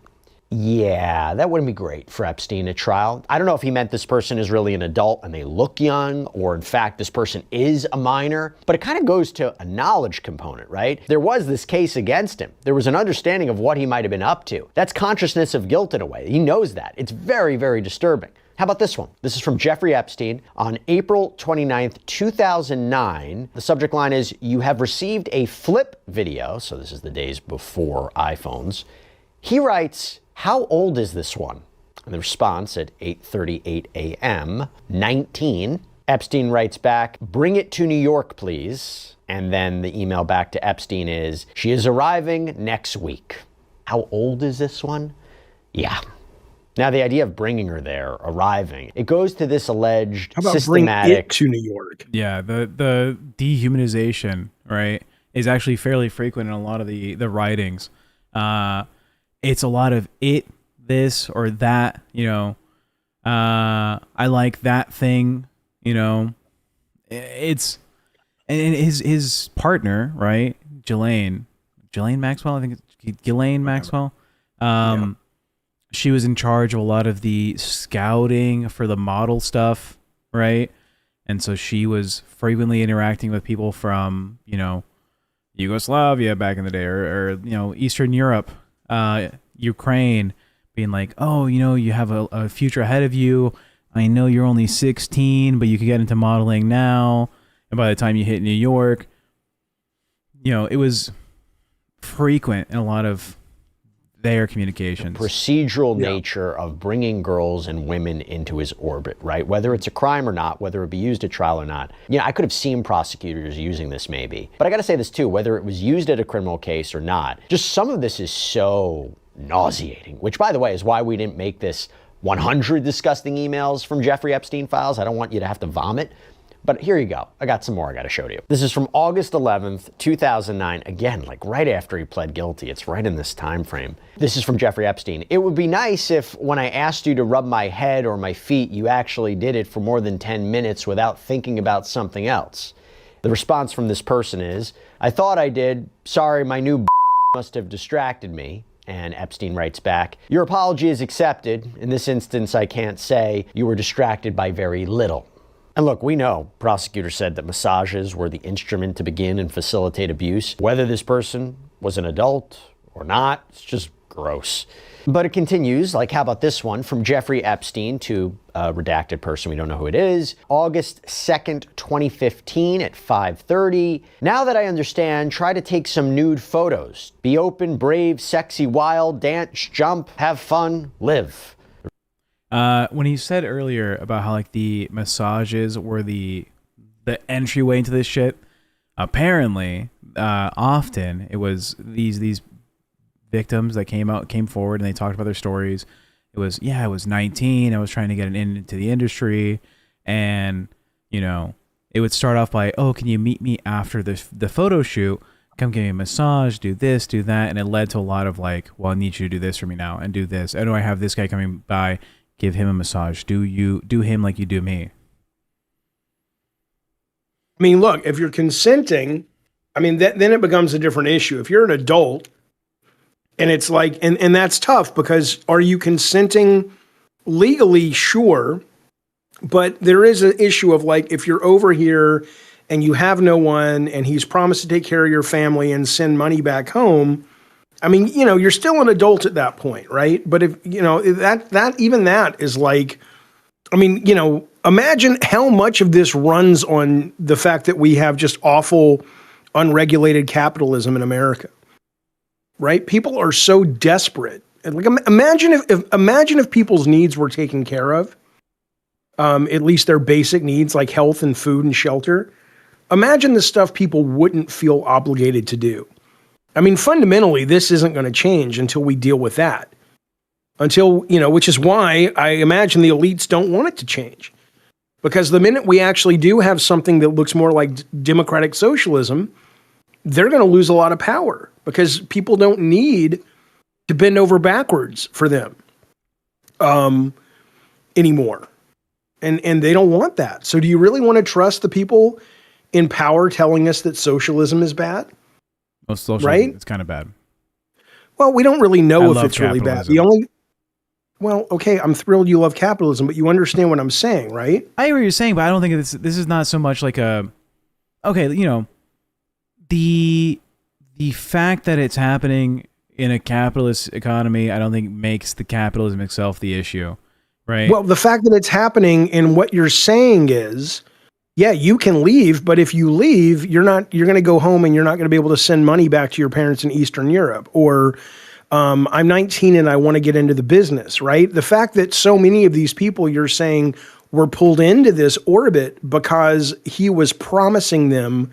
Yeah, that wouldn't be great for Epstein at trial. I don't know if he meant this person is really an adult and they look young, or in fact, this person is a minor, but it kind of goes to a knowledge component, right? There was this case against him. There was an understanding of what he might have been up to. That's consciousness of guilt in a way. He knows that. It's very, very disturbing. How about this one? This is from Jeffrey Epstein on April 29th, 2009. The subject line is, "You have received a flip video." So this is the days before iPhones. He writes, "How old is this one?" And the response at 8:38 a.m., 19. Epstein writes back, "Bring it to New York, please." And then the email back to Epstein is, "She is arriving next week." How old is this one? Yeah. Now, the idea of bringing her there, arriving, it goes to this alleged How about systematic... bring it to New York? Yeah, the dehumanization, right, is actually fairly frequent in a lot of the writings. It's a lot of it, this, or that, you know. I like that thing, you know. It's... And his partner, right, Ghislaine Maxwell, I think it's Ghislaine Maxwell. She was in charge of a lot of the scouting for the model stuff, right? And so she was frequently interacting with people from, you know, Yugoslavia back in the day, or you know, Eastern Europe, Ukraine, being like, oh, you know, you have a future ahead of you. I know you're only 16, but you could get into modeling now. And by the time you hit New York, you know, it was frequent in a lot of their communications. The procedural nature of bringing girls and women into his orbit, right? Whether it's a crime or not, whether it be used at trial or not. You know, I could have seen prosecutors using this maybe. But I got to say this too, whether it was used at a criminal case or not, just some of this is so nauseating, which by the way is why we didn't make this 100 disgusting emails from Jeffrey Epstein files. I don't want you to have to vomit. But here you go. I got some more I got to show to you. This is from August 11th, 2009. Again, like right after he pled guilty. It's right in this time frame. This is from Jeffrey Epstein. "It would be nice if when I asked you to rub my head or my feet, you actually did it for more than 10 minutes without thinking about something else." The response from this person is, "I thought I did. Sorry, my new must have distracted me." And Epstein writes back, "Your apology is accepted. In this instance, I can't say you were distracted by very little." And look, we know prosecutors said that massages were the instrument to begin and facilitate abuse. Whether this person was an adult or not, it's just gross. But it continues, like how about this one from Jeffrey Epstein to a redacted person, we don't know who it is. August 2nd, 2015 at 5:30. "Now that I understand, try to take some nude photos. Be open, brave, sexy, wild, dance, jump, have fun, live." When he said earlier about how like the massages were the entryway into this shit, apparently, often it was these victims that came forward and they talked about their stories. It was, I was 19, I was trying to get into the industry, and you know, it would start off by, oh, can you meet me after the photo shoot? Come give me a massage, do this, do that, and it led to a lot of like, well, I need you to do this for me now and do this. And do I have this guy coming by? Give him a massage. Do him like you do me. I mean, look, if you're consenting, I mean, then it becomes a different issue. If you're an adult, and it's like, and that's tough because are you consenting legally? Sure. But there is an issue of like, if you're over here and you have no one and he's promised to take care of your family and send money back home, I mean, you know, you're still an adult at that point, right? But if, you know, that is like, I mean, you know, imagine how much of this runs on the fact that we have just awful, unregulated capitalism in America, right? People are so desperate. Like, imagine if people's needs were taken care of, at least their basic needs like health and food and shelter. Imagine the stuff people wouldn't feel obligated to do. I mean, fundamentally, this isn't going to change until we deal with that. Until, you know, which is why I imagine the elites don't want it to change. Because the minute we actually do have something that looks more like democratic socialism, they're going to lose a lot of power because people don't need to bend over backwards for them anymore. And they don't want that. So do you really want to trust the people in power telling us that socialism is bad? Well, socialism, right? It's kind of bad. Well, we don't really know if it's really bad. Well, okay, I'm thrilled you love capitalism, but you understand what I'm saying, right? I hear what you're saying, but I don't think this is not so much like a, okay, you know, the fact that it's happening in a capitalist economy, I don't think makes the capitalism itself the issue, right? Well, the fact that it's happening and what you're saying is, yeah, you can leave, but if you leave, you're going to go home and you're not going to be able to send money back to your parents in Eastern Europe. Or I'm 19 and I want to get into the business, right? The fact that so many of these people you're saying were pulled into this orbit because he was promising them.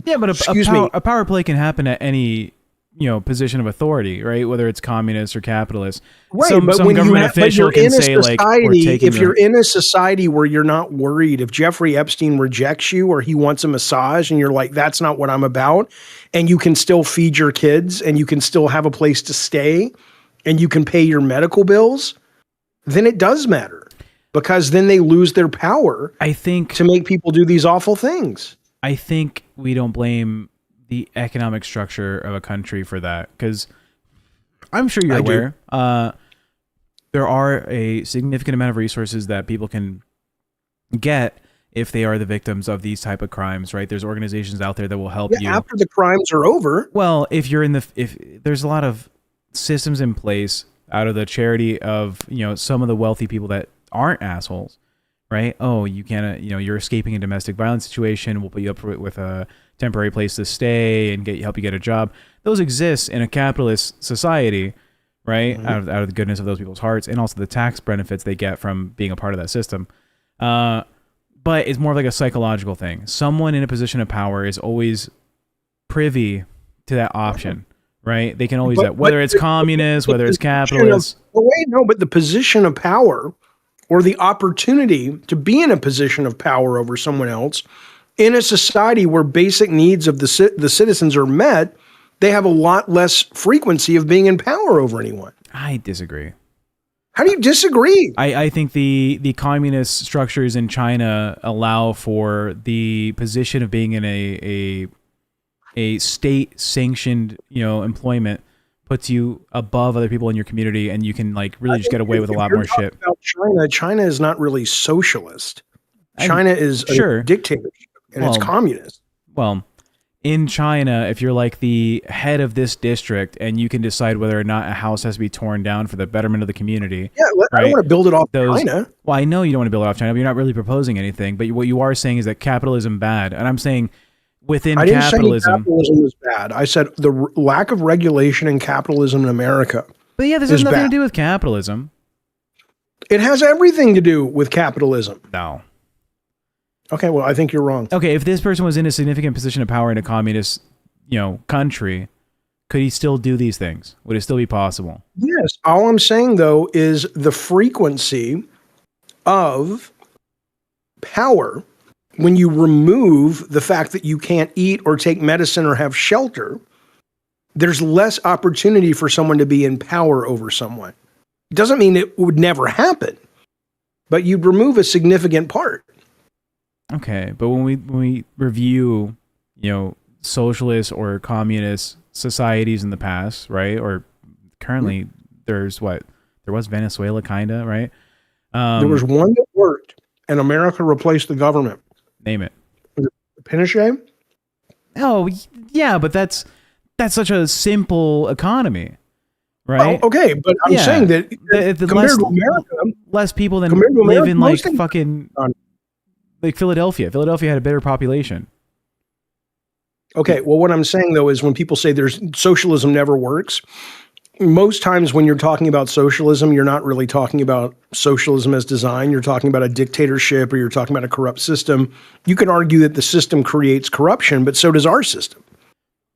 Yeah, but a power play can happen at any, you know, position of authority, right? Whether it's communist or capitalist. Right, some government official can say, like, if you're in a society where you're not worried, if Jeffrey Epstein rejects you or he wants a massage and you're like, that's not what I'm about, and you can still feed your kids and you can still have a place to stay and you can pay your medical bills, then it does matter, because then they lose their power, I think, to make people do these awful things. I think we don't blame the economic structure of a country for that, because I'm sure you're aware there are a significant amount of resources that people can get if they are the victims of these type of crimes, right? There's organizations out there that will help you after the crimes are over. Well, if there's a lot of systems in place out of the charity of, you know, some of the wealthy people that aren't assholes, right? Oh, you can't, you know, you're escaping a domestic violence situation. We'll put you up with a temporary place to stay and help you get a job. Those exist in a capitalist society, right? Mm-hmm. Out of the goodness of those people's hearts, and also the tax benefits they get from being a part of that system. But it's more of like a psychological thing. Someone in a position of power is always privy to that option, right? They can always, whether it's communist, whether it's capitalist. But the position of power, or the opportunity to be in a position of power over someone else, in a society where basic needs of the citizens are met, they have a lot less frequency of being in power over anyone. I disagree. How do you disagree? I think the communist structures in China allow for the position of being in a state-sanctioned, you know, employment puts you above other people in your community, and you can like really just get away with a lot more shit. About China is not really socialist. China is a dictatorship, and it's communist. Well, in China, if you're like the head of this district and you can decide whether or not a house has to be torn down for the betterment of the community. Yeah, I don't want to build it off China. Well, I know you don't want to build it off China, but you're not really proposing anything. But what you are saying is that capitalism bad. And I'm saying within capitalism. I didn't say capitalism was bad. I said the lack of regulation in capitalism in America. But yeah, this has nothing to do with capitalism. It has everything to do with capitalism. No. Okay, well, I think you're wrong. Okay, if this person was in a significant position of power in a communist, you know, country, could he still do these things? Would it still be possible? Yes. All I'm saying, though, is the frequency of power, when you remove the fact that you can't eat or take medicine or have shelter, there's less opportunity for someone to be in power over someone. It doesn't mean it would never happen, but you'd remove a significant part. Okay, but when we review, you know, socialist or communist societies in the past, right, or currently, there was Venezuela, kinda, right? There was one that worked, and America replaced the government. Name it. Pinochet? Oh yeah, but that's such a simple economy, right? Oh, okay, but I'm saying that compared to America, less people than live in like fucking. Like Philadelphia. Philadelphia had a better population. Okay, well, what I'm saying, though, is when people say socialism never works, most times when you're talking about socialism, you're not really talking about socialism as design. You're talking about a dictatorship, or you're talking about a corrupt system. You can argue that the system creates corruption, but so does our system.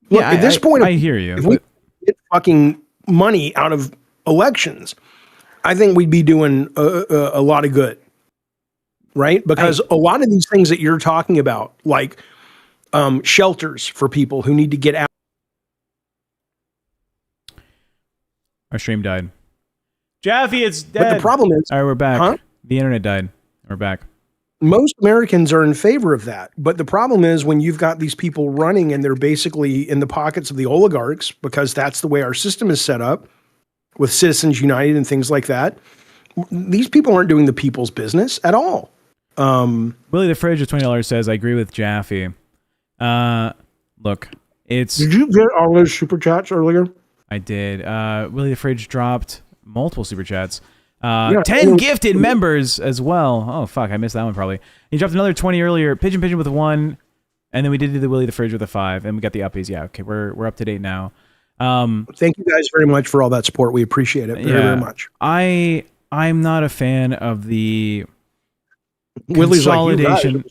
Look, yeah, at this point, I hear you. If we get fucking money out of elections, I think we'd be doing a lot of good. Right? Because a lot of these things that you're talking about, like shelters for people who need to get out. Our stream died. Jaffe, it's dead. But the problem is... All right, we're back. Huh? The internet died. We're back. Most Americans are in favor of that. But the problem is when you've got these people running and they're basically in the pockets of the oligarchs, because that's the way our system is set up, with Citizens United and things like that. These people aren't doing the people's business at all. Willie the Fridge with $20 says, I agree with Jaffe. Look, it's... Did you get all those super chats earlier? I did. Willie the Fridge dropped multiple super chats. 10 gifted members as well. Oh, fuck. I missed that one probably. He dropped another 20 earlier. Pigeon with a 1. And then we did the Willie the Fridge with a 5. And we got the uppies. Yeah, okay. We're up to date now. Thank you guys very much for all that support. We appreciate it very much. I'm not a fan of the Willie's consolidation. Like,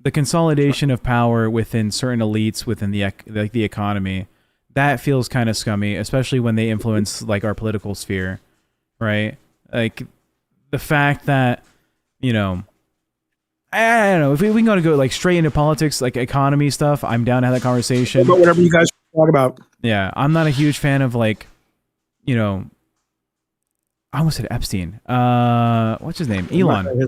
the consolidation of power within certain elites within the economy. That feels kind of scummy, especially when they influence like our political sphere, right? Like the fact that, you know, I don't know, if we can go like straight into politics, like economy stuff, I'm down to have that conversation. But whatever you guys talk about. Yeah, I'm not a huge fan of like, you know, I almost said Epstein. What's his name? Elon.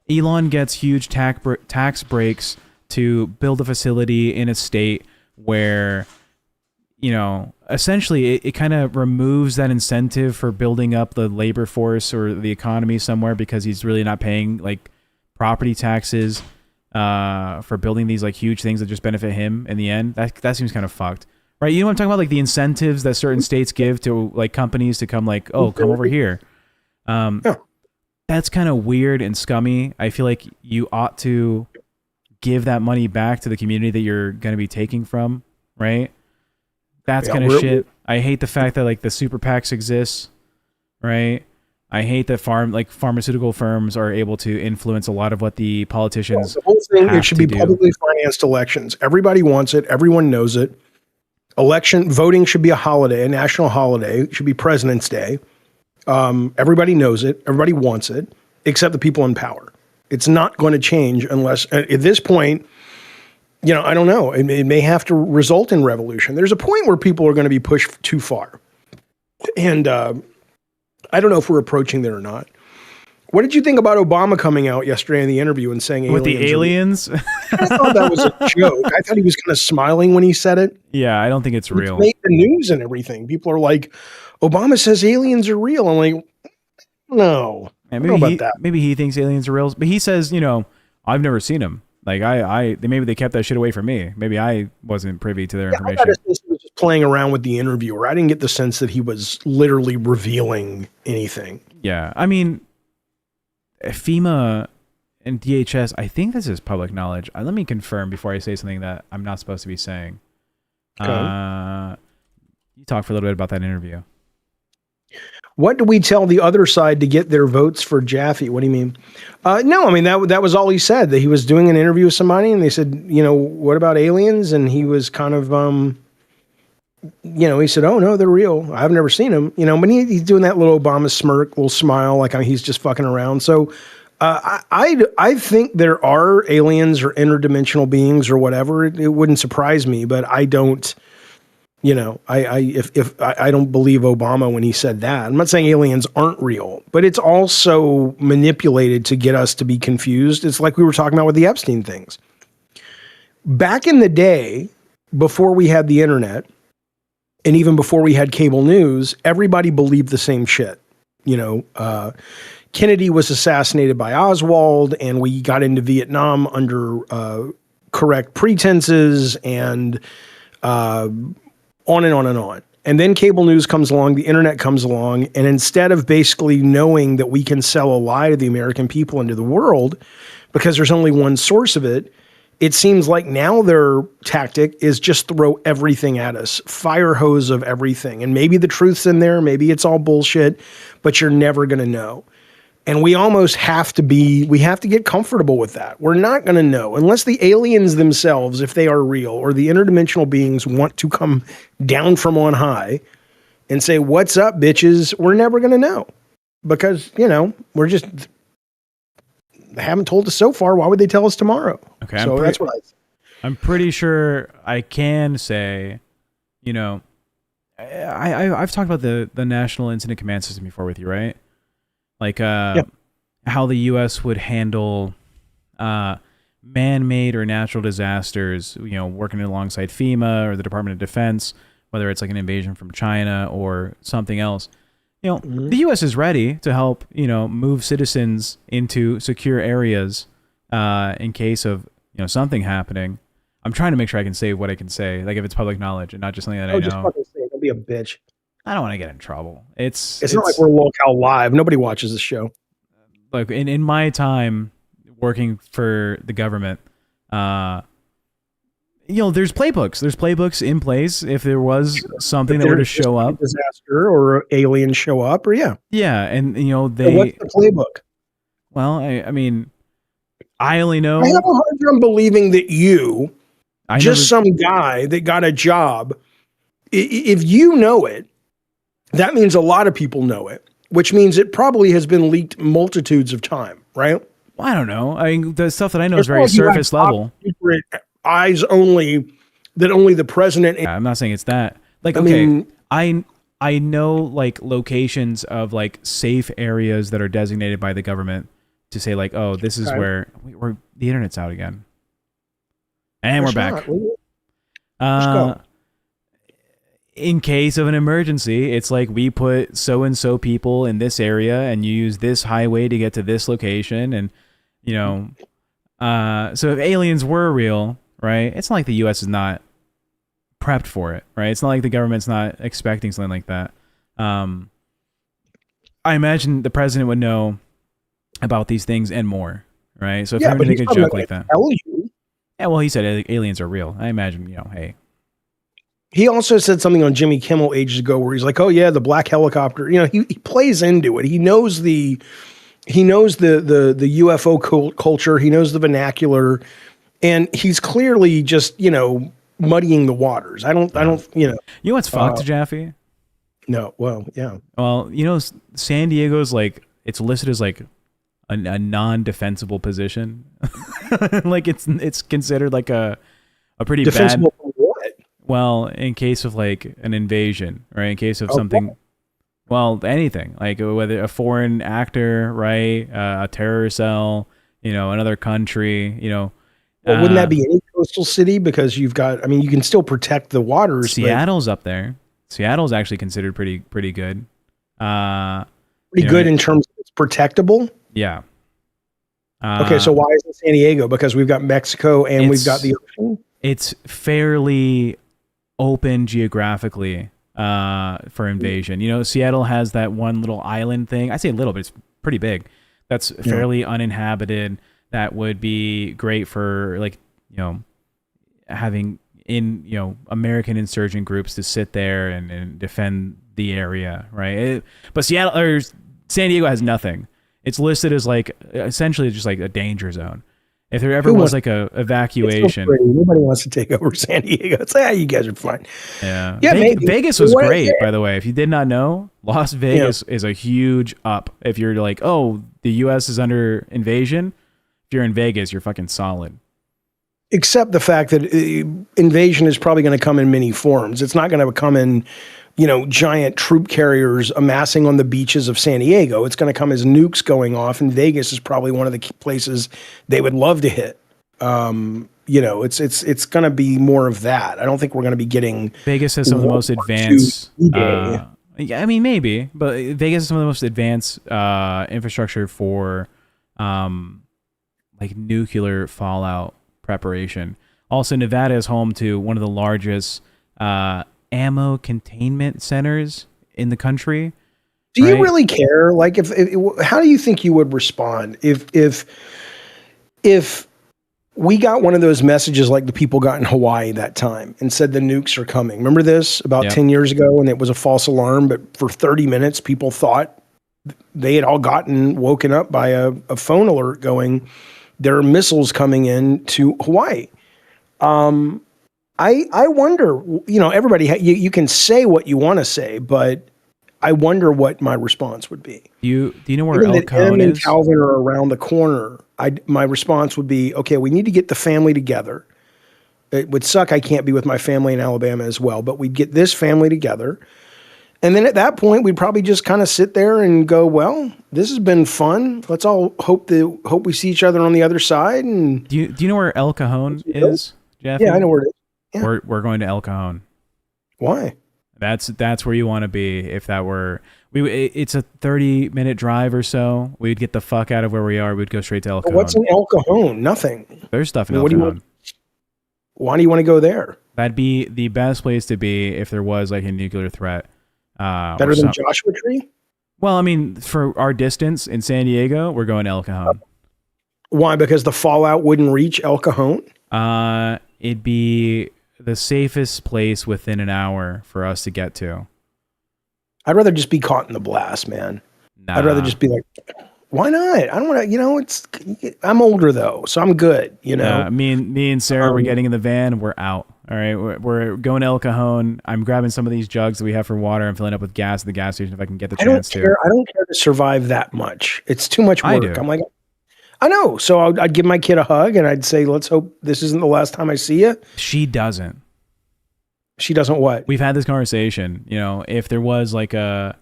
Elon gets huge tax breaks to build a facility in a state where, you know, essentially it kind of removes that incentive for building up the labor force or the economy somewhere because he's really not paying like property taxes for building these like huge things that just benefit him in the end. That seems kind of fucked. Right? You know what I'm talking about? Like the incentives that certain states give to like companies to come like, oh, come over here. Yeah. That's kind of weird and scummy. I feel like you ought to give that money back to the community that you're going to be taking from, right? That's kind of shit. I hate the fact that like the super PACs exist, right? I hate that pharmaceutical firms are able to influence a lot of what the politicians. The whole thing, have it should to be do. publicly financed elections. Everybody wants it. Everyone knows it. Voting should be a holiday, a national holiday. It should be President's Day. Everybody knows it. Everybody wants it, except the people in power. It's not going to change unless, at this point, you know, I don't know. It may have to result in revolution. There's a point where people are going to be pushed too far. And I don't know if we're approaching there or not. What did you think about Obama coming out yesterday in the interview and saying With the aliens? I thought that was a joke. I thought he was kind of smiling when he said it. Yeah, I don't think it's real. It made the news and everything. People are like, Obama says aliens are real. I'm like, no. Yeah, I don't know about that. Maybe he thinks aliens are real, but he says, you know, I've never seen them. Like maybe they kept that shit away from me. Maybe I wasn't privy to their information. I got a sense he was just playing around with the interviewer. I didn't get the sense that he was literally revealing anything. Yeah, I mean, FEMA and DHS, I think this is public knowledge. Let me confirm before I say something that I'm not supposed to be saying. Okay. You talk for a little bit about that interview. What do we tell the other side to get their votes for Jaffe? What do you mean? No, I mean, that was all he said, that he was doing an interview with somebody and they said, you know, what about aliens? And he was kind of, you know, he said, oh no, they're real. I've never seen them, you know, but he's doing that little Obama smirk, little smile, like he's just fucking around. So I think there are aliens or interdimensional beings or whatever. It wouldn't surprise me, but I don't. You know, if I don't believe Obama when he said that. I'm not saying aliens aren't real, but it's also manipulated to get us to be confused. It's like we were talking about with the Epstein things. Back in the day, before we had the internet, and even before we had cable news, everybody believed the same shit. You know, Kennedy was assassinated by Oswald, and we got into Vietnam under correct pretenses, and on and on and on. And then cable news comes along, the internet comes along, and instead of basically knowing that we can sell a lie to the American people and to the world, because there's only one source of it, it seems like now their tactic is just throw everything at us, fire hose of everything. And maybe the truth's in there, maybe it's all bullshit, but you're never going to know. And we almost have to get comfortable with that. We're not going to know unless the aliens themselves, if they are real, or the interdimensional beings want to come down from on high and say, what's up, bitches? We're never going to know because, you know, they haven't told us so far. Why would they tell us tomorrow? Okay. So that's what I'm pretty sure I can say, you know, I've talked about the National Incident Command System before with you, right? Like how the U.S. would handle man-made or natural disasters, you know, working alongside FEMA or the Department of Defense, whether it's like an invasion from China or something else. the U.S. is ready to help, move citizens into secure areas in case of, something happening. I'm trying to make sure I can say what I can say, like if it's public knowledge and not just something that I know. Just fucking say it. Don't be a bitch. I don't want to get in trouble. It's not like we're LolCow Live. Nobody watches this show. Like in my time working for the government, there's playbooks. There's playbooks in place if there was something that were to show up, disaster or aliens show up, or yeah, and what's the playbook? Well, I mean, I only know. I have a hard time believing that some guy that got a job. If you know it, that means a lot of people know it, which means it probably has been leaked multitudes of time, right? Well, I don't know. I mean, the stuff that I know is very surface level. Eyes only, that only the president. I'm not saying it's that. Like, okay, I know like locations of like safe areas that are designated by the government to say like, oh, this is where the internet's out again, and we're back. In case of an emergency, it's like we put so and so people in this area, and you use this highway to get to this location, and so if aliens were real. Right? It's not like the U.S. is not prepped for it, right? It's not like the government's not expecting something like that. I imagine the president would know about these things and more, right? So if you're going to make a joke like that. Yeah, well, he said aliens are real. I imagine, hey. He also said something on Jimmy Kimmel ages ago where he's like, oh, yeah, the black helicopter. He plays into it. He knows the UFO culture. He knows the vernacular. And he's clearly just, muddying the waters. I don't. You know what's fucked, Jaffe? No. Well, yeah. Well, San Diego's like, it's listed as like a non-defensible position. Like it's considered like a pretty defensible bad. From what? Well, in case of like an invasion, right? In case of something. What? Well, anything, like whether a foreign actor, right? A terror cell, another country, Well, wouldn't that be any coastal city? Because you can still protect the waters. Seattle's up there. Seattle's actually considered pretty good. Pretty good in terms of it's protectable? Yeah. Okay, so why isn't San Diego? Because we've got Mexico and we've got the ocean? It's fairly open geographically for invasion. Seattle has that one little island thing. I say little, but it's pretty big. That's fairly uninhabited. That would be great for having American insurgent groups to sit there and defend the area, right? But Seattle or San Diego has nothing. It's listed as like essentially just like a danger zone. If there ever was like a evacuation, nobody wants to take over San Diego. It's like, you guys are fine. Yeah, maybe. Vegas was great, by the way. If you did not know, Las Vegas is a huge up. If you're like, oh, the U.S. is under invasion. If you're in Vegas, you're fucking solid. Except the fact that invasion is probably going to come in many forms. It's not going to come in, giant troop carriers amassing on the beaches of San Diego. It's going to come as nukes going off, and Vegas is probably one of the places they would love to hit. It's going to be more of that. I don't think we're going to be getting Vegas has some of the most advanced. Yeah, I mean maybe, but Vegas has some of the most advanced infrastructure for like nuclear fallout preparation. Also, Nevada is home to one of the largest ammo containment centers in the country. Do you really care? Like, if how do you think you would respond if we got one of those messages like the people got in Hawaii that time and said the nukes are coming? Remember this about 10 years ago, and it was a false alarm, but for 30 minutes, people thought they had all woken up by a phone alert going, there are missiles coming in to Hawaii. I wonder, everybody, you can say what you want to say, but I wonder what my response would be. Do you know where LolCow is? And Calvin are around the corner. My response would be, okay, we need to get the family together. It would suck I can't be with my family in Alabama as well, but we'd get this family together. And then at that point, we'd probably just kind of sit there and go, well, this has been fun. Let's all hope we see each other on the other side. And do you know where El Cajon is, Jeff? Yeah, I know where it is. Yeah. We're going to El Cajon. Why? That's where you want to be if that were It's a 30-minute drive or so. We'd get the fuck out of where we are. We'd go straight to El Cajon. What's in El Cajon? Nothing. There's stuff in I El mean, Cajon. Why do you want to go there? That'd be the best place to be if there was like a nuclear threat. Better than Joshua Tree? Well, I mean, for our distance in San Diego, we're going to El Cajon. Why? Because the fallout wouldn't reach El Cajon? It'd be the safest place within an hour for us to get to. I'd rather just be caught in the blast, man. Nah. I'd rather just be like, why not? I don't want to, I'm older though, so I'm good, Me and Sarah, we're getting in the van, we're out. All right, we're going to El Cajon. I'm grabbing some of these jugs that we have for water. I'm filling up with gas at the gas station if I can get the chance to. I don't care to survive that much. It's too much work. I do. I'm like, I know. So I'd give my kid a hug and I'd say, let's hope this isn't the last time I see you. She doesn't. She doesn't what? We've had this conversation. If there was oh,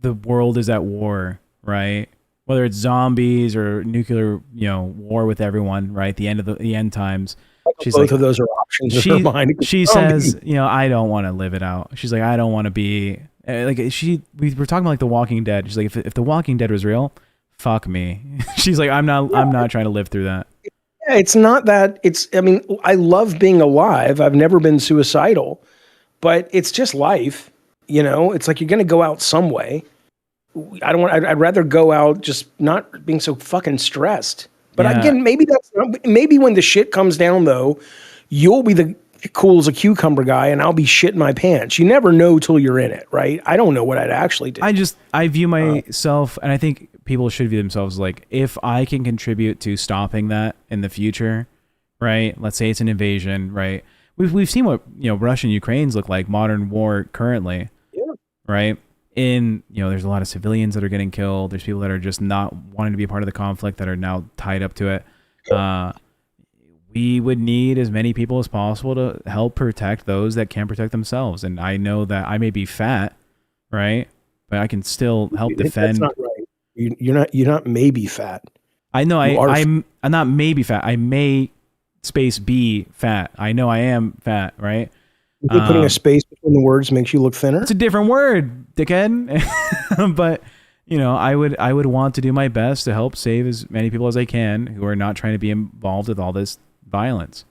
the world is at war, right? Whether it's zombies or nuclear, war with everyone, right? The end times. She's both of those are options in her mind. She says, I don't want to live it out. She's like, I don't want to be we were talking about like The Walking Dead. She's like, if The Walking Dead was real, fuck me. She's like, I'm not trying to live through that. Yeah, it's not that. I love being alive. I've never been suicidal, but it's just life. It's like you're going to go out some way. I'd rather go out just not being so fucking stressed. But again, maybe when the shit comes down though, you'll be the cool as a cucumber guy and I'll be shitting my pants. You never know till you're in it, right? I don't know what I'd actually do. I view myself, and I think people should view themselves like, if I can contribute to stopping that in the future, right? Let's say it's an invasion, right? We've seen what Russia and Ukraine's look like, modern war currently, right? There's a lot of civilians that are getting killed. There's people that are just not wanting to be a part of the conflict that are now tied up to it. We would need as many people as possible to help protect those that can't protect themselves. And I know that I may be fat, right? But I can still help defend. That's not right. You're not maybe fat. I know I'm not maybe fat. I may be fat. I know I am fat, right? You think putting a space between the words makes you look thinner? It's a different word, dickhead. But I would want to do my best to help save as many people as I can who are not trying to be involved with all this violence.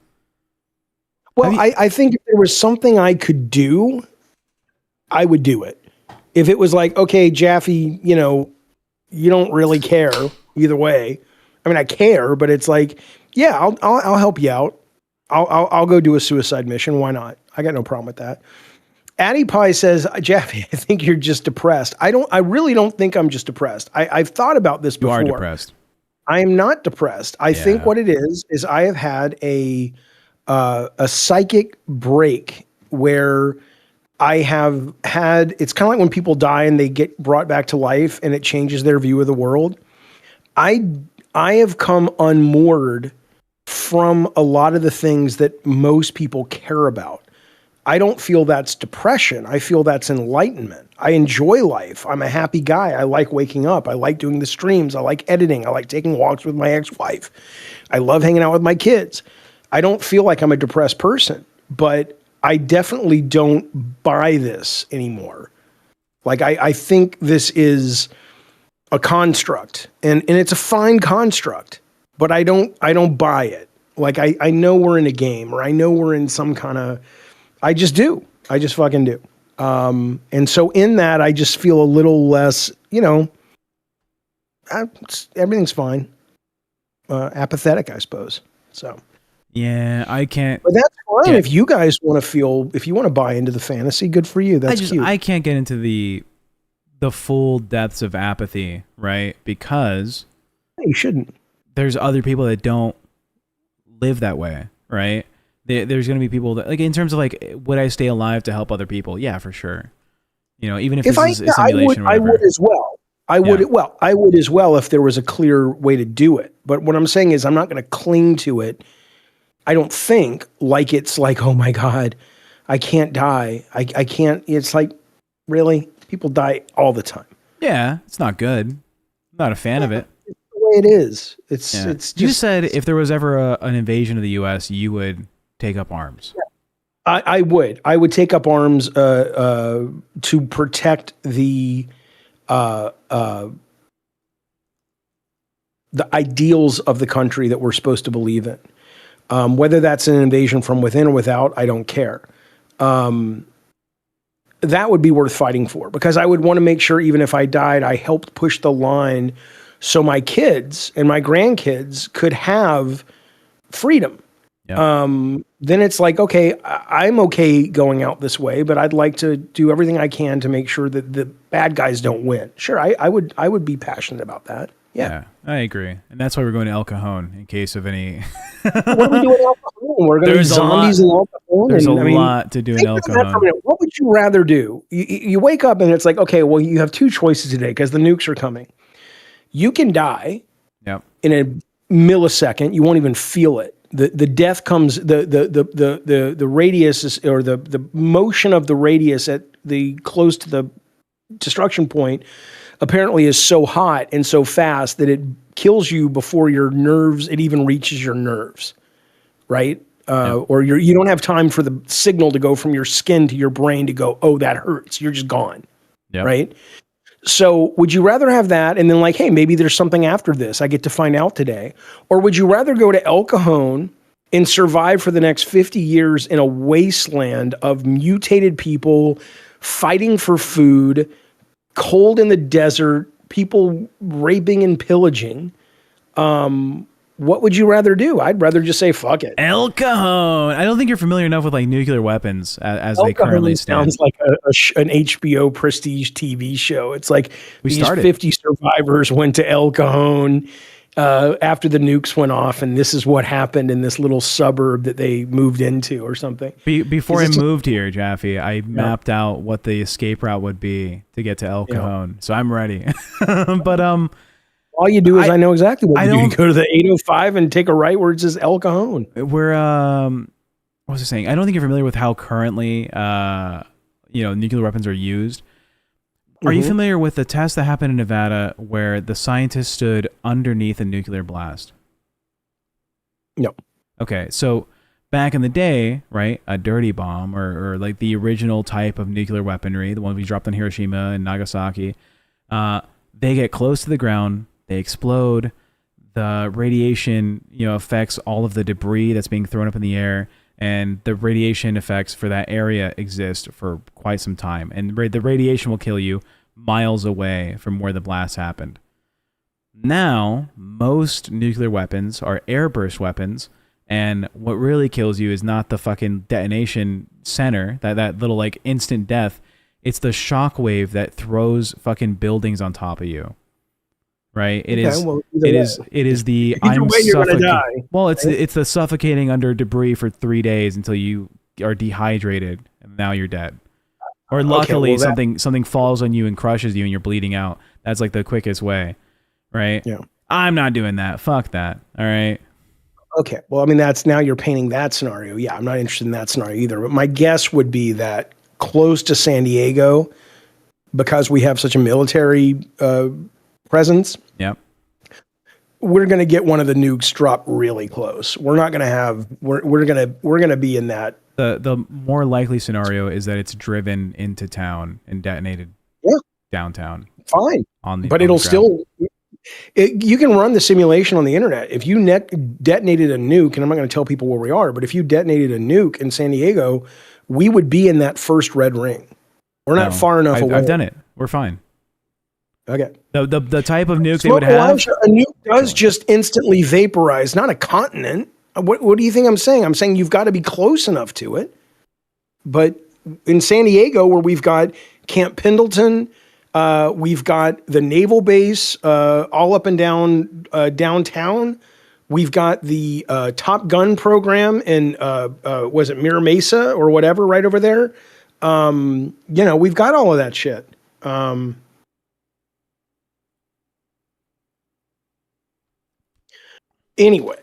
Well, I think if there was something I could do, I would do it. If it was like, okay, Jaffe, you don't really care either way. I mean, I care, but it's like, yeah, I'll help you out. I'll go do a suicide mission. Why not? I got no problem with that. Addie Pie says, Jaffe, I think you're just depressed. I really don't think I'm just depressed. I've thought about this before. You are depressed. I am not depressed. I think what it is I have had a psychic break where I have had, it's kind of like when people die and they get brought back to life and it changes their view of the world. I have come unmoored from a lot of the things that most people care about. I don't feel that's depression. I feel that's enlightenment. I enjoy life. I'm a happy guy. I like waking up. I like doing the streams. I like editing. I like taking walks with my ex-wife. I love hanging out with my kids. I don't feel like I'm a depressed person, but I definitely don't buy this anymore. Like I think this is a construct and it's a fine construct, but I don't buy it. Like I know we're in a game or I know we're in some kind of, I just do. I just fucking do. And so in that, I just feel a little less, everything's fine. Apathetic, I suppose. So. Yeah, I can't. But that's fine if you guys want to if you want to buy into the fantasy, good for you. That's cute. I can't get into the full depths of apathy, right? Because you shouldn't. There's other people that don't live that way, right? There's going to be people that, like, in terms of like, would I stay alive to help other people? Yeah, for sure. Even if this is a simulation, I would as well. I would as well if there was a clear way to do it. But what I'm saying is, I'm not going to cling to it. I don't think like it's like, oh my God, I can't die. I can't. It's like, really, people die all the time. Yeah, it's not good. I'm not a fan of it. It's the way it is. It's just. You said if there was ever an invasion of the U.S., you would take up arms. Yeah. I would. I would take up arms to protect the ideals of the country that we're supposed to believe in. Whether that's an invasion from within or without, I don't care. That would be worth fighting for, because I would want to make sure, even if I died, I helped push the line so my kids and my grandkids could have freedom. Yeah. Then it's like, okay, I'm okay going out this way, but I'd like to do everything I can to make sure that the bad guys don't win. Sure, I would be passionate about that. Yeah. I agree. And that's why we're going to El Cajon, in case of any... What are we doing in El Cajon? We're going to be zombies in El Cajon. There's a lot to do in El Cajon. What would you rather do? You wake up and it's like, okay, well, you have two choices today because the nukes are coming. You can die in a millisecond. You won't even feel it. The death comes, the radius is, or the motion of the radius at the close to the destruction point apparently is so hot and so fast that it kills you before your nerves, it even reaches your nerves, right? Or you don't have time for the signal to go from your skin to your brain to go, oh, that hurts. You're just gone, right? So would you rather have that and then like, hey, maybe there's something after this I get to find out today? Or would you rather go to El Cajon and survive for the next 50 years in a wasteland of mutated people fighting for food, cold in the desert, people raping and pillaging? What would you rather do? I'd rather just say, fuck it. El Cajon. I don't think you're familiar enough with like nuclear weapons as they currently stand. Sounds like an HBO prestige TV show. It's like these 50 survivors went to El Cajon after the nukes went off, and this is what happened in this little suburb that they moved into or something. Before I moved here, Jaffe, I mapped out what the escape route would be to get to El Cajon. So I'm ready. But all you do is I know exactly what you do. You go to the 805 and take a right where it says El Cajon. We're what was I saying? I don't think you're familiar with how currently nuclear weapons are used. Are you familiar with the test that happened in Nevada where the scientists stood underneath a nuclear blast? No. Okay, so back in the day, right, a dirty bomb or like the original type of nuclear weaponry, the one we dropped on Hiroshima and Nagasaki, they get close to the ground, they explode, the radiation, affects all of the debris that's being thrown up in the air, and the radiation effects for that area exist for quite some time. And the radiation will kill you miles away from where the blast happened. Now, most nuclear weapons are airburst weapons, and what really kills you is not the fucking detonation center, that little like instant death. It's the shockwave that throws fucking buildings on top of you. Right? It is the I'm suffocating. Well, it's the suffocating under debris for 3 days until you are dehydrated and now you're dead. Or luckily something falls on you and crushes you and you're bleeding out. That's like the quickest way. Right? Yeah. I'm not doing that. Fuck that. All right. Okay. Well, I mean, now you're painting that scenario. Yeah, I'm not interested in that scenario either. But my guess would be that close to San Diego, because we have such a military presence. Yep. We're going to get one of the nukes drop really close. We're not going to have. We're going to be in that. The more likely scenario is that it's driven into town and detonated. Downtown. Fine. But it'll still. You can run the simulation on the internet. If you detonated a nuke, and I'm not going to tell people where we are, but if you detonated a nuke in San Diego, we would be in that first red ring. We're not far enough away. I've done it. We're fine. Okay. The type of nuke they would have. A nuke does just instantly vaporize, not a continent. What do you think I'm saying? I'm saying you've got to be close enough to it. But in San Diego, where we've got Camp Pendleton, we've got the naval base all up and down downtown. We've got the Top Gun program in was it Mira Mesa or whatever right over there. We've got all of that shit. Anyway.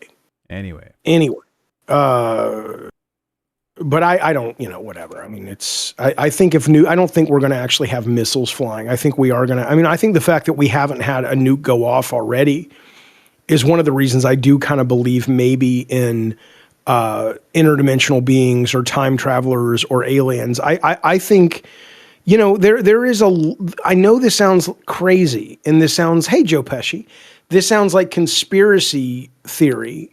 But I don't, whatever. I mean, I think I don't think we're going to actually have missiles flying. I think we are going to, I think the fact that we haven't had a nuke go off already is one of the reasons I do kind of believe maybe in interdimensional beings or time travelers or aliens. I think, there is I know this sounds crazy, and this sounds, hey, Joe Pesci, this sounds like conspiracy theory,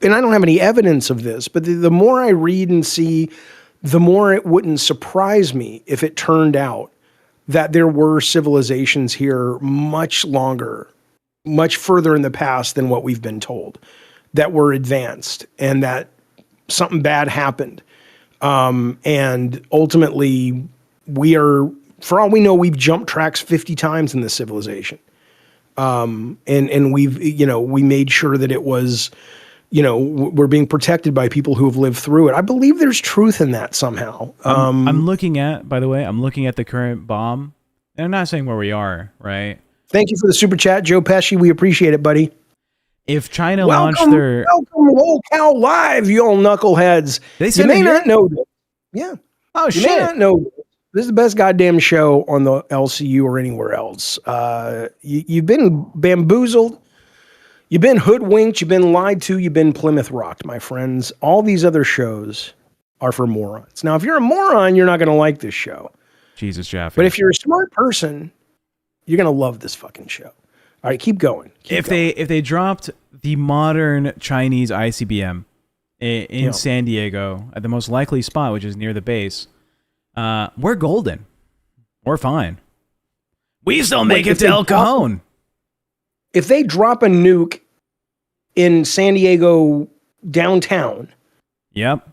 and I don't have any evidence of this, but the more I read and see, the more it wouldn't surprise me if it turned out that there were civilizations here much longer, much further in the past than what we've been told, that were advanced, and that something bad happened. And ultimately, we are, for all we know, we've jumped tracks 50 times in this civilization. And we've, we made sure that it was, we're being protected by people who have lived through it. I believe there's truth in that somehow. I'm looking at, by the way, the current bomb, and I'm not saying where we are, right? Thank you for the super chat, Joe Pesci. We appreciate it, buddy. If China launched their... Welcome to LolCow Live, you old knuckleheads. You may not know this. Yeah. Oh, shit. You may not know this. This is the best goddamn show on the LCU or anywhere else. You've been bamboozled. You've been hoodwinked. You've been lied to. You've been Plymouth Rocked, my friends. All these other shows are for morons. Now, if you're a moron, you're not going to like this show. Jesus, Jaffe. But if you're a smart person, you're going to love this fucking show. All right, keep going. If they dropped the modern Chinese ICBM in San Diego at the most likely spot, which is near the base, we're golden. We're fine. We still make it to El Cajon. If they drop a nuke in San Diego downtown, yep.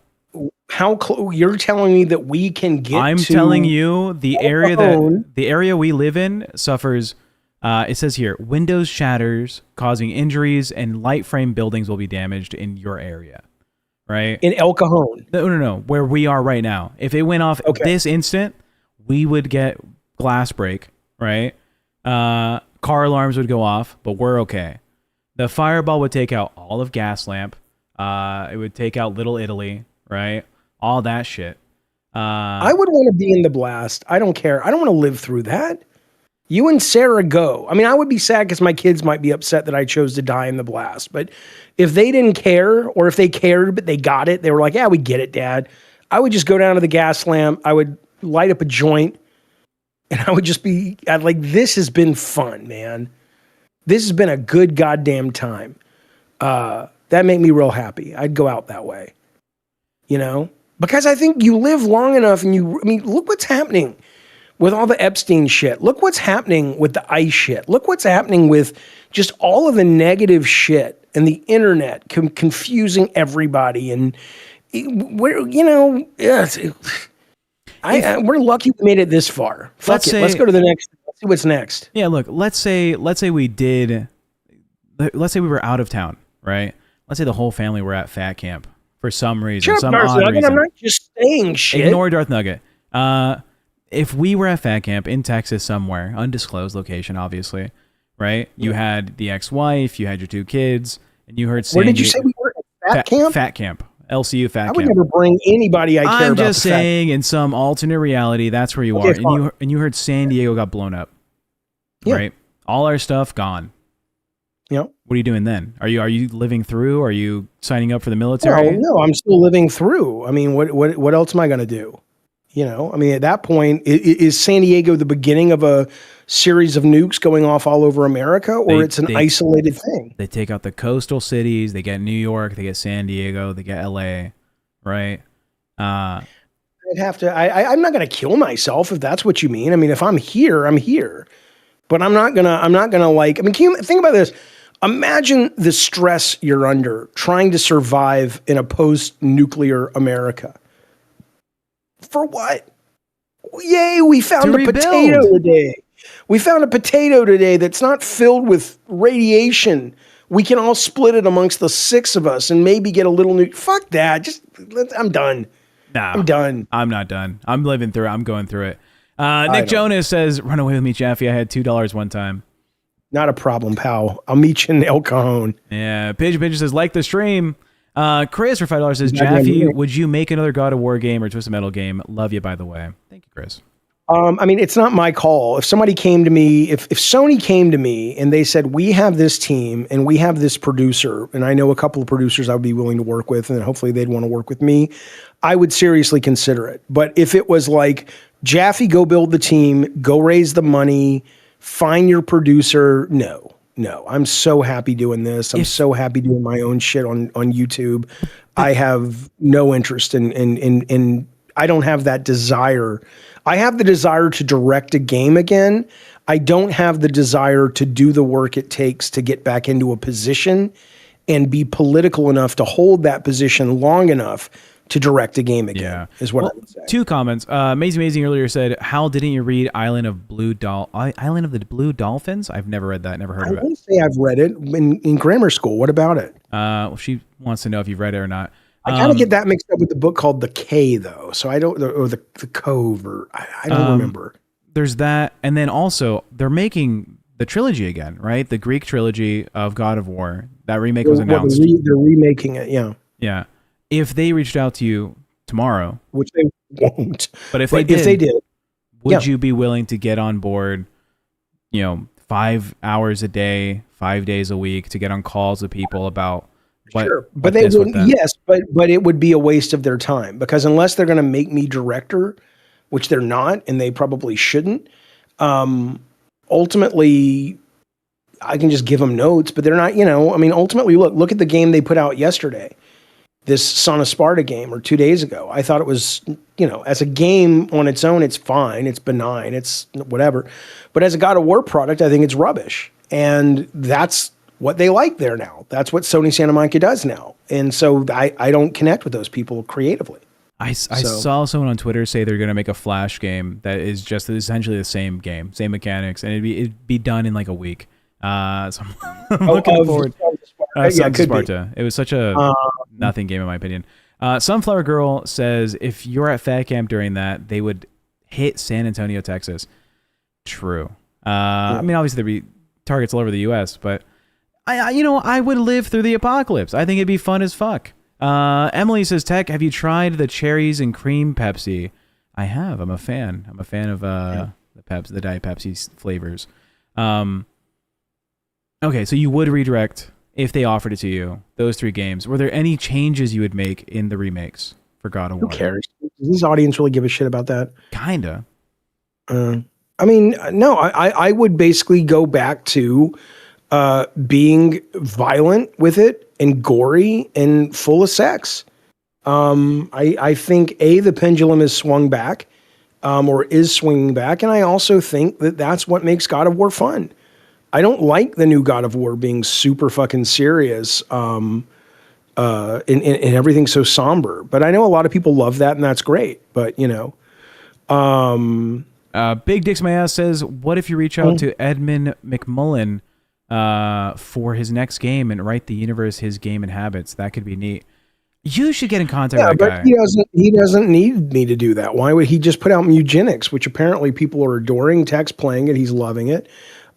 How close? You're telling me that we can get? I'm telling you, the area we live in suffers. It says here, windows shatters, causing injuries, and light frame buildings will be damaged in your area. Right? In El Cajon. No. Where we are right now. If it went off this instant, we would get glass break, right? Car alarms would go off, but we're okay. The fireball would take out all of Gaslamp. It would take out Little Italy, right? All that shit. I would want to be in the blast. I don't care. I don't want to live through that. You and Sarah go. I mean, I would be sad because my kids might be upset that I chose to die in the blast. But if they didn't care, or if they cared but they got it, they were like, yeah, we get it, Dad. I would just go down to the gas lamp. I would light up a joint. And I would just be like, this has been fun, man. This has been a good goddamn time. That made me real happy. I'd go out that way. Because I think you live long enough and look what's happening with all the Epstein shit. Look what's happening with the ICE shit. Look what's happening with just all of the negative shit and the internet confusing everybody. And we're lucky we made it this far. Let's go to the next. Let's see what's next. Yeah, look. Let's say we did. Let's say we were out of town, right? Let's say the whole family were at Fat Camp for some reason. Some odd reason. I'm not just saying shit. Ignore Darth Nugget. If we were at Fat Camp in Texas somewhere, undisclosed location, obviously, right? You had the ex-wife, you had your two kids, and you heard. Where did you say we were at Fat Camp? Fat Camp. LCU Fat Camp. I would never bring anybody I care about. I'm just saying, in some alternate reality, that's where you are. And you heard San Diego got blown up. Yeah. Right? All our stuff gone. Yep. What are you doing then? Are you living through? Are you signing up for the military? No, I'm still living through. I mean, what else am I going to do? At that point, is San Diego the beginning of a series of nukes going off all over America, or it's an isolated thing? They take out the coastal cities. They get New York. They get San Diego. They get LA, right? I'd have to. I'm not going to kill myself if that's what you mean. I mean, if I'm here, I'm here, but I'm not gonna like. I mean, can you think about this? Imagine the stress you're under trying to survive in a post-nuclear America. For what? Yay, we found a potato today. We found a potato today that's not filled with radiation. We can all split it amongst the six of us and maybe get a little new. Fuck that. I'm done. Nah, I'm done. I'm not done. I'm living through it. I'm going through it. Nick Jonas says, run away with me, Jaffe. I had $2 one time. Not a problem, pal. I'll meet you in El Cajon. Yeah. Pigeon says, like the stream. Chris for $5 says, Jaffe, would you make another God of War game or Twisted Metal game? Love you, by the way. Thank you, Chris. I mean, it's not my call. If somebody came to me, if Sony came to me and they said, we have this team and we have this producer, and I know a couple of producers I would be willing to work with, and hopefully they'd want to work with me, I would seriously consider it. But if it was like, Jaffe, go build the team, go raise the money, find your producer, no. I'm so happy doing this. I'm so happy doing my own shit on YouTube. I have no interest in I don't have that desire. I have the desire to direct a game again. I don't have the desire to do the work it takes to get back into a position and be political enough to hold that position long enough to direct a game again, is what I would say. 2 comments. Amazing earlier said, how didn't you read Island of the Blue Dolphins? I've never read that, never heard of it. I won't say I've read it in grammar school. What about it? Well, she wants to know if you've read it or not. I kind of get that mixed up with the book called The K, though. So I don't, or the Cove, or I don't remember. There's that, and then also they're making the trilogy again, right? The Greek trilogy of God of War. That remake was announced. They're remaking it, yeah. Yeah. If they reached out to you tomorrow, which they won't, but if they did, would yeah. you be willing to get on board? 5 hours a day, 5 days a week to get on calls with people about. Sure, but they would. Yes, but it would be a waste of their time, because unless they're going to make me director, which they're not, and they probably shouldn't. Ultimately, I can just give them notes, but they're not. I mean, ultimately, look at the game they put out yesterday. This Son of Sparta game, or 2 days ago. I thought it was, as a game on its own, it's fine, it's benign, it's whatever. But as a God of War product, I think it's rubbish, and that's what they like there now. That's what Sony Santa Monica does now. And so I don't connect with those people creatively. I saw someone on Twitter say they're going to make a Flash game that is just essentially the same game, same mechanics, and it'd be done in like a week. So I'm looking forward. Sparta. It was such a nothing game in my opinion. Sunflower Girl says if you're at Fat Camp during that, they would hit San Antonio, Texas. True. I mean, obviously there'd be targets all over the U.S., but I would live through the apocalypse. I think it'd be fun as fuck. Emily says, Tech, have you tried the cherries and cream Pepsi? I have. I'm a fan. I'm a fan of the Diet Pepsi flavors. Okay, so you would redirect if they offered it to you, those 3 games. Were there any changes you would make in the remakes for God of War? Who cares? Does this audience really give a shit about that? Kinda. I mean, no, I would basically go back to being violent with it and gory and full of sex. I think the pendulum is swung back, or is swinging back, and I also think that that's what makes God of War fun. I don't like the new God of War being super fucking serious, and everything so somber. But I know a lot of people love that, and that's great. But Big Dicks My Ass says, what if you reach out to Edmund McMullen for his next game and write the universe his game inhabits? That could be neat. You should get in contact with that guy. He doesn't need me to do that. Why would he just put out Eugenics, which apparently people are adoring? Tech's playing it. He's loving it.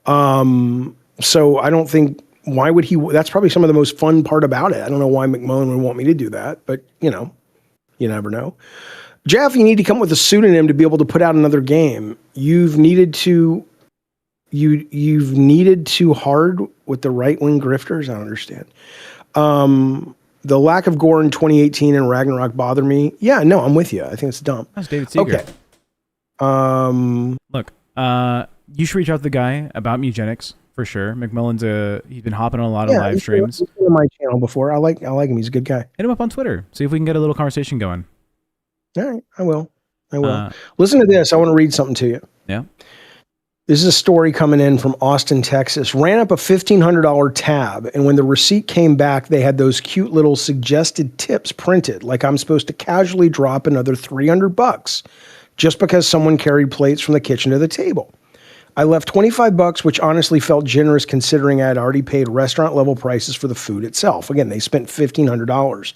So I don't think, why would he? That's probably some of the most fun part about it. I don't know why McMullen would want me to do that, but you never know. Jeff, you need to come up with a pseudonym to be able to put out another game. You've needed to hard with the right-wing grifters. I don't understand. The lack of gore in 2018 and Ragnarok bother me. Yeah, no, I'm with you. I think it's dumb. That's David Seeger. Okay. Look, you should reach out to the guy about Eugenics for sure. McMillan's he's been hopping on a lot of live streams. He's been on my channel before. I like him. He's a good guy. Hit him up on Twitter. See if we can get a little conversation going. All right, I will. Listen to this. I want to read something to you. Yeah. This is a story coming in from Austin, Texas. Ran up a $1,500 tab, and when the receipt came back, they had those cute little suggested tips printed, like I'm supposed to casually drop another $300 just because someone carried plates from the kitchen to the table. I left $25, which honestly felt generous considering I had already paid restaurant level prices for the food itself. Again, they spent $1,500.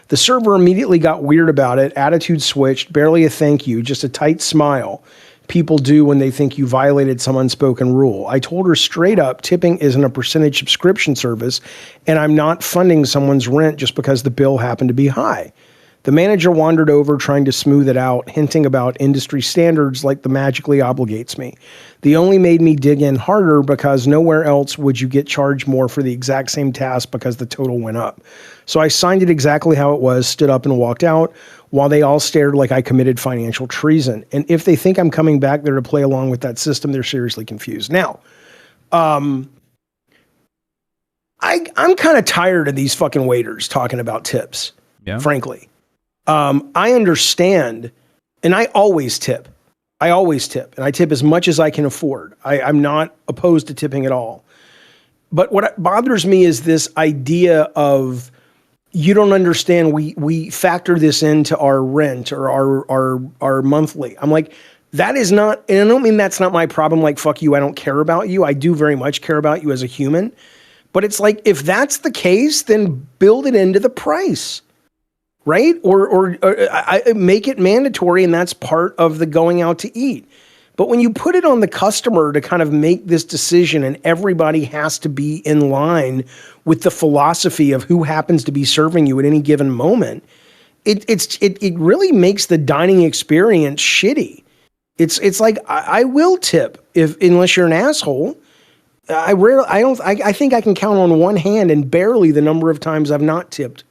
The server immediately got weird about it. Attitude switched, barely a thank you, just a tight smile people do when they think you violated some unspoken rule. I told her straight up, tipping isn't a percentage subscription service, and I'm not funding someone's rent just because the bill happened to be high. The manager wandered over, trying to smooth it out, hinting about industry standards like the magically obligates me. The only made me dig in harder because nowhere else would you get charged more for the exact same task because the total went up. So I signed it exactly how it was, stood up and walked out while they all stared like I committed financial treason. And if they think I'm coming back there to play along with that system, they're seriously confused. Now, I'm kind of tired of these fucking waiters talking about tips, frankly. I understand, and I always tip. And I tip as much as I can afford. I'm not opposed to tipping at all. But what bothers me is this idea of you don't understand. We factor this into our rent or our monthly. I'm like, that is not, and I don't mean that's not my problem. Like, fuck you, I don't care about you. I do very much care about you as a human. But it's like, if that's the case, then build it into the price. Right? Or I make it mandatory, and that's part of the going out to eat. But when you put it on the customer to kind of make this decision and everybody has to be in line with the philosophy of who happens to be serving you at any given moment, it really makes the dining experience shitty. It's like I will tip unless you're an asshole. I think I can count on one hand and barely the number of times I've not tipped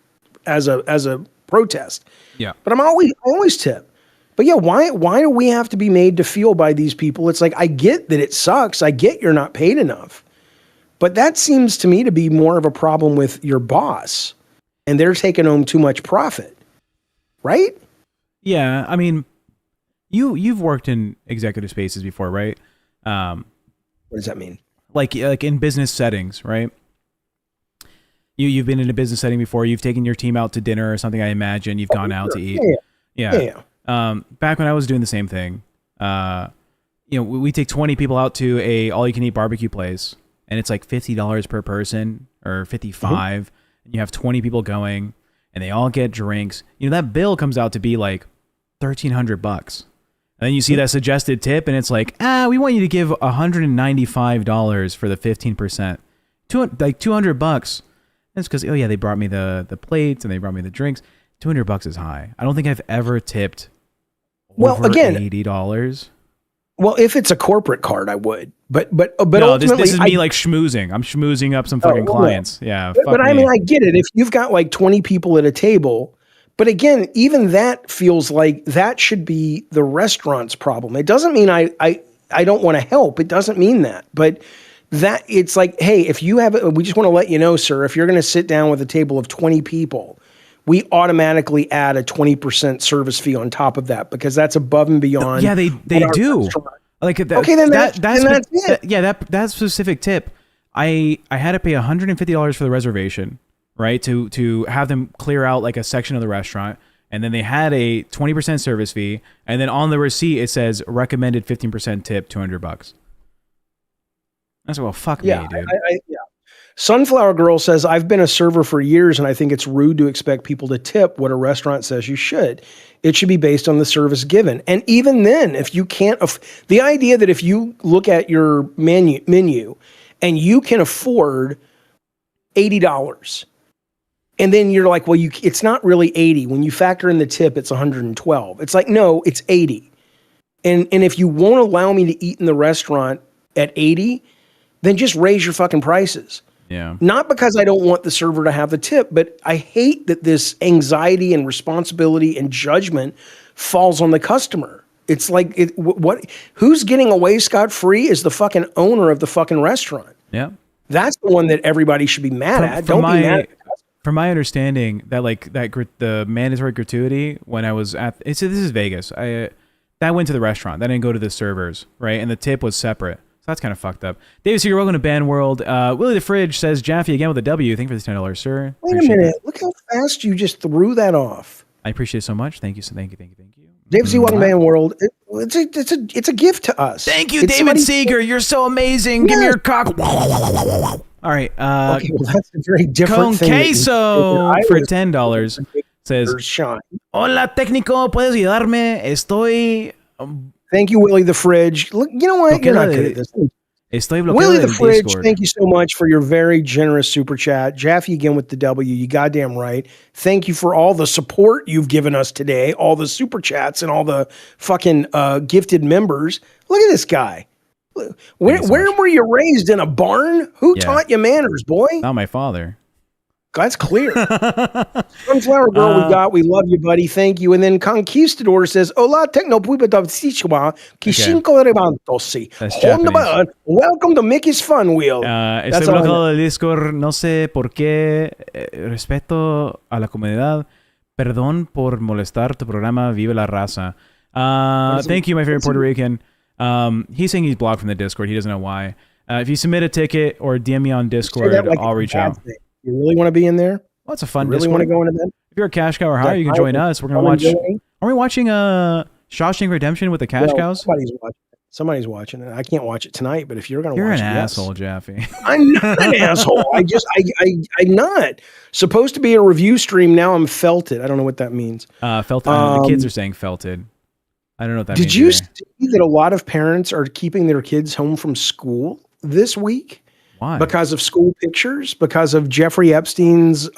as a protest. Yeah. But I always tip. But yeah, why do we have to be made to feel by these people? It's like, I get that it sucks. I get you're not paid enough. But that seems to me to be more of a problem with your boss, and they're taking home too much profit. Right? Yeah, I mean, you've worked in executive spaces before, right? What does that mean? Like in business settings, right? You've been in a business setting before. You've taken your team out to dinner or something, I imagine. You've gone out to eat. Yeah. Back when I was doing the same thing, we take 20 people out to a all-you-can-eat barbecue place, and it's like $50 per person or $55. And you have 20 people going, and they all get drinks. That bill comes out to be like $1,300. And then you see that suggested tip, and it's like, we want you to give $195 for the 15%, like $200. It's because, they brought me the plates and they brought me the drinks. $200 is high. I don't think I've ever tipped over $80. Well, if it's a corporate card, I would. But no, this is me like schmoozing. I'm schmoozing up some fucking clients. Yeah. But I mean, I get it. If you've got like 20 people at a table, but again, even that feels like that should be the restaurant's problem. It doesn't mean I don't want to help. It doesn't mean that. But that it's like, hey, if you have, we just want to let you know, sir, if you're going to sit down with a table of 20 people, we automatically add a 20% service fee on top of that because that's above and beyond. Yeah, they do. Like that. Okay, then that's it. That specific tip, I had to pay $150 for the reservation, right? To have them clear out like a section of the restaurant, and then they had a 20% service fee, and then on the receipt it says recommended 15% tip, $200. I said, well, fuck me, dude. Sunflower Girl says, I've been a server for years, and I think it's rude to expect people to tip what a restaurant says you should. It should be based on the service given. And even then, if you can't, the idea that if you look at your menu and you can afford $80, and then you're like, well, it's not really 80. When you factor in the tip, it's 112. It's like, no, it's 80. And if you won't allow me to eat in the restaurant at 80, then just raise your fucking prices. Yeah. Not because I don't want the server to have the tip, but I hate that this anxiety and responsibility and judgment falls on the customer. It's like, who's getting away scot-free is the fucking owner of the fucking restaurant. Yeah. That's the one that everybody should be mad at. Don't be mad at the customer. From my understanding, that the mandatory gratuity when I was this is Vegas. That went to the restaurant. That didn't go to the servers, right? And the tip was separate. That's kind of fucked up. David, so you're welcome to Band World. Willie the Fridge says, Jaffe again with a W. Thank you for the $10, sir. Wait a minute. Look how fast you just threw that off. I appreciate it so much. Thank you. Thank you. David C. Welcome to Band World. It's a gift to us. Thank you, David Seeger. You're so amazing. Yes. Give me your cock. All right. Okay, well, that's a very different thing. Con queso for $10 says, Hola, técnico. ¿Puedes ayudarme? Estoy... Thank you, Willie the Fridge. Look, you know what? You're not good at this. Estoy bloqueado Willie the del Fridge, Discord. thank you so much for your very generous super chat. Jaffe again with the W. You goddamn right. Thank you for all the support you've given us today, all the super chats and all the fucking gifted members. Look at this guy. Where were you raised, in a barn? Who taught you manners, boy? Not my father. That's clear. Sunflower Girl, we love you, buddy. Thank you. And then Conquistador says, Hola, That's Japanese. welcome to Mickey's Fun Wheel. Estoy bloqueado del Discord. No sé por qué. Respeto a la comunidad. Perdón por molestar tu programa. Vive la raza. Thank you, my favorite Puerto Rican. He's saying he's blocked from the Discord. He doesn't know why. If you submit a ticket or DM me on Discord, I'll reach out. You really want to be in there? Well, it's a fun really Discord. want to go into that? If you're a cash cow or higher, you can join us. We're gonna watch. Are we watching Shawshank Redemption with the cash cows? Somebody's watching it. I can't watch it tonight, but if you're gonna watch it, you're an asshole, Jaffe. I'm not an asshole. I'm not supposed to be a review stream. Now I'm felted. I don't know what that means. Felted. The kids are saying felted. I don't know what that means. Did you see that a lot of parents are keeping their kids home from school this week? Why? Because of school pictures, because of Jeffrey Epstein's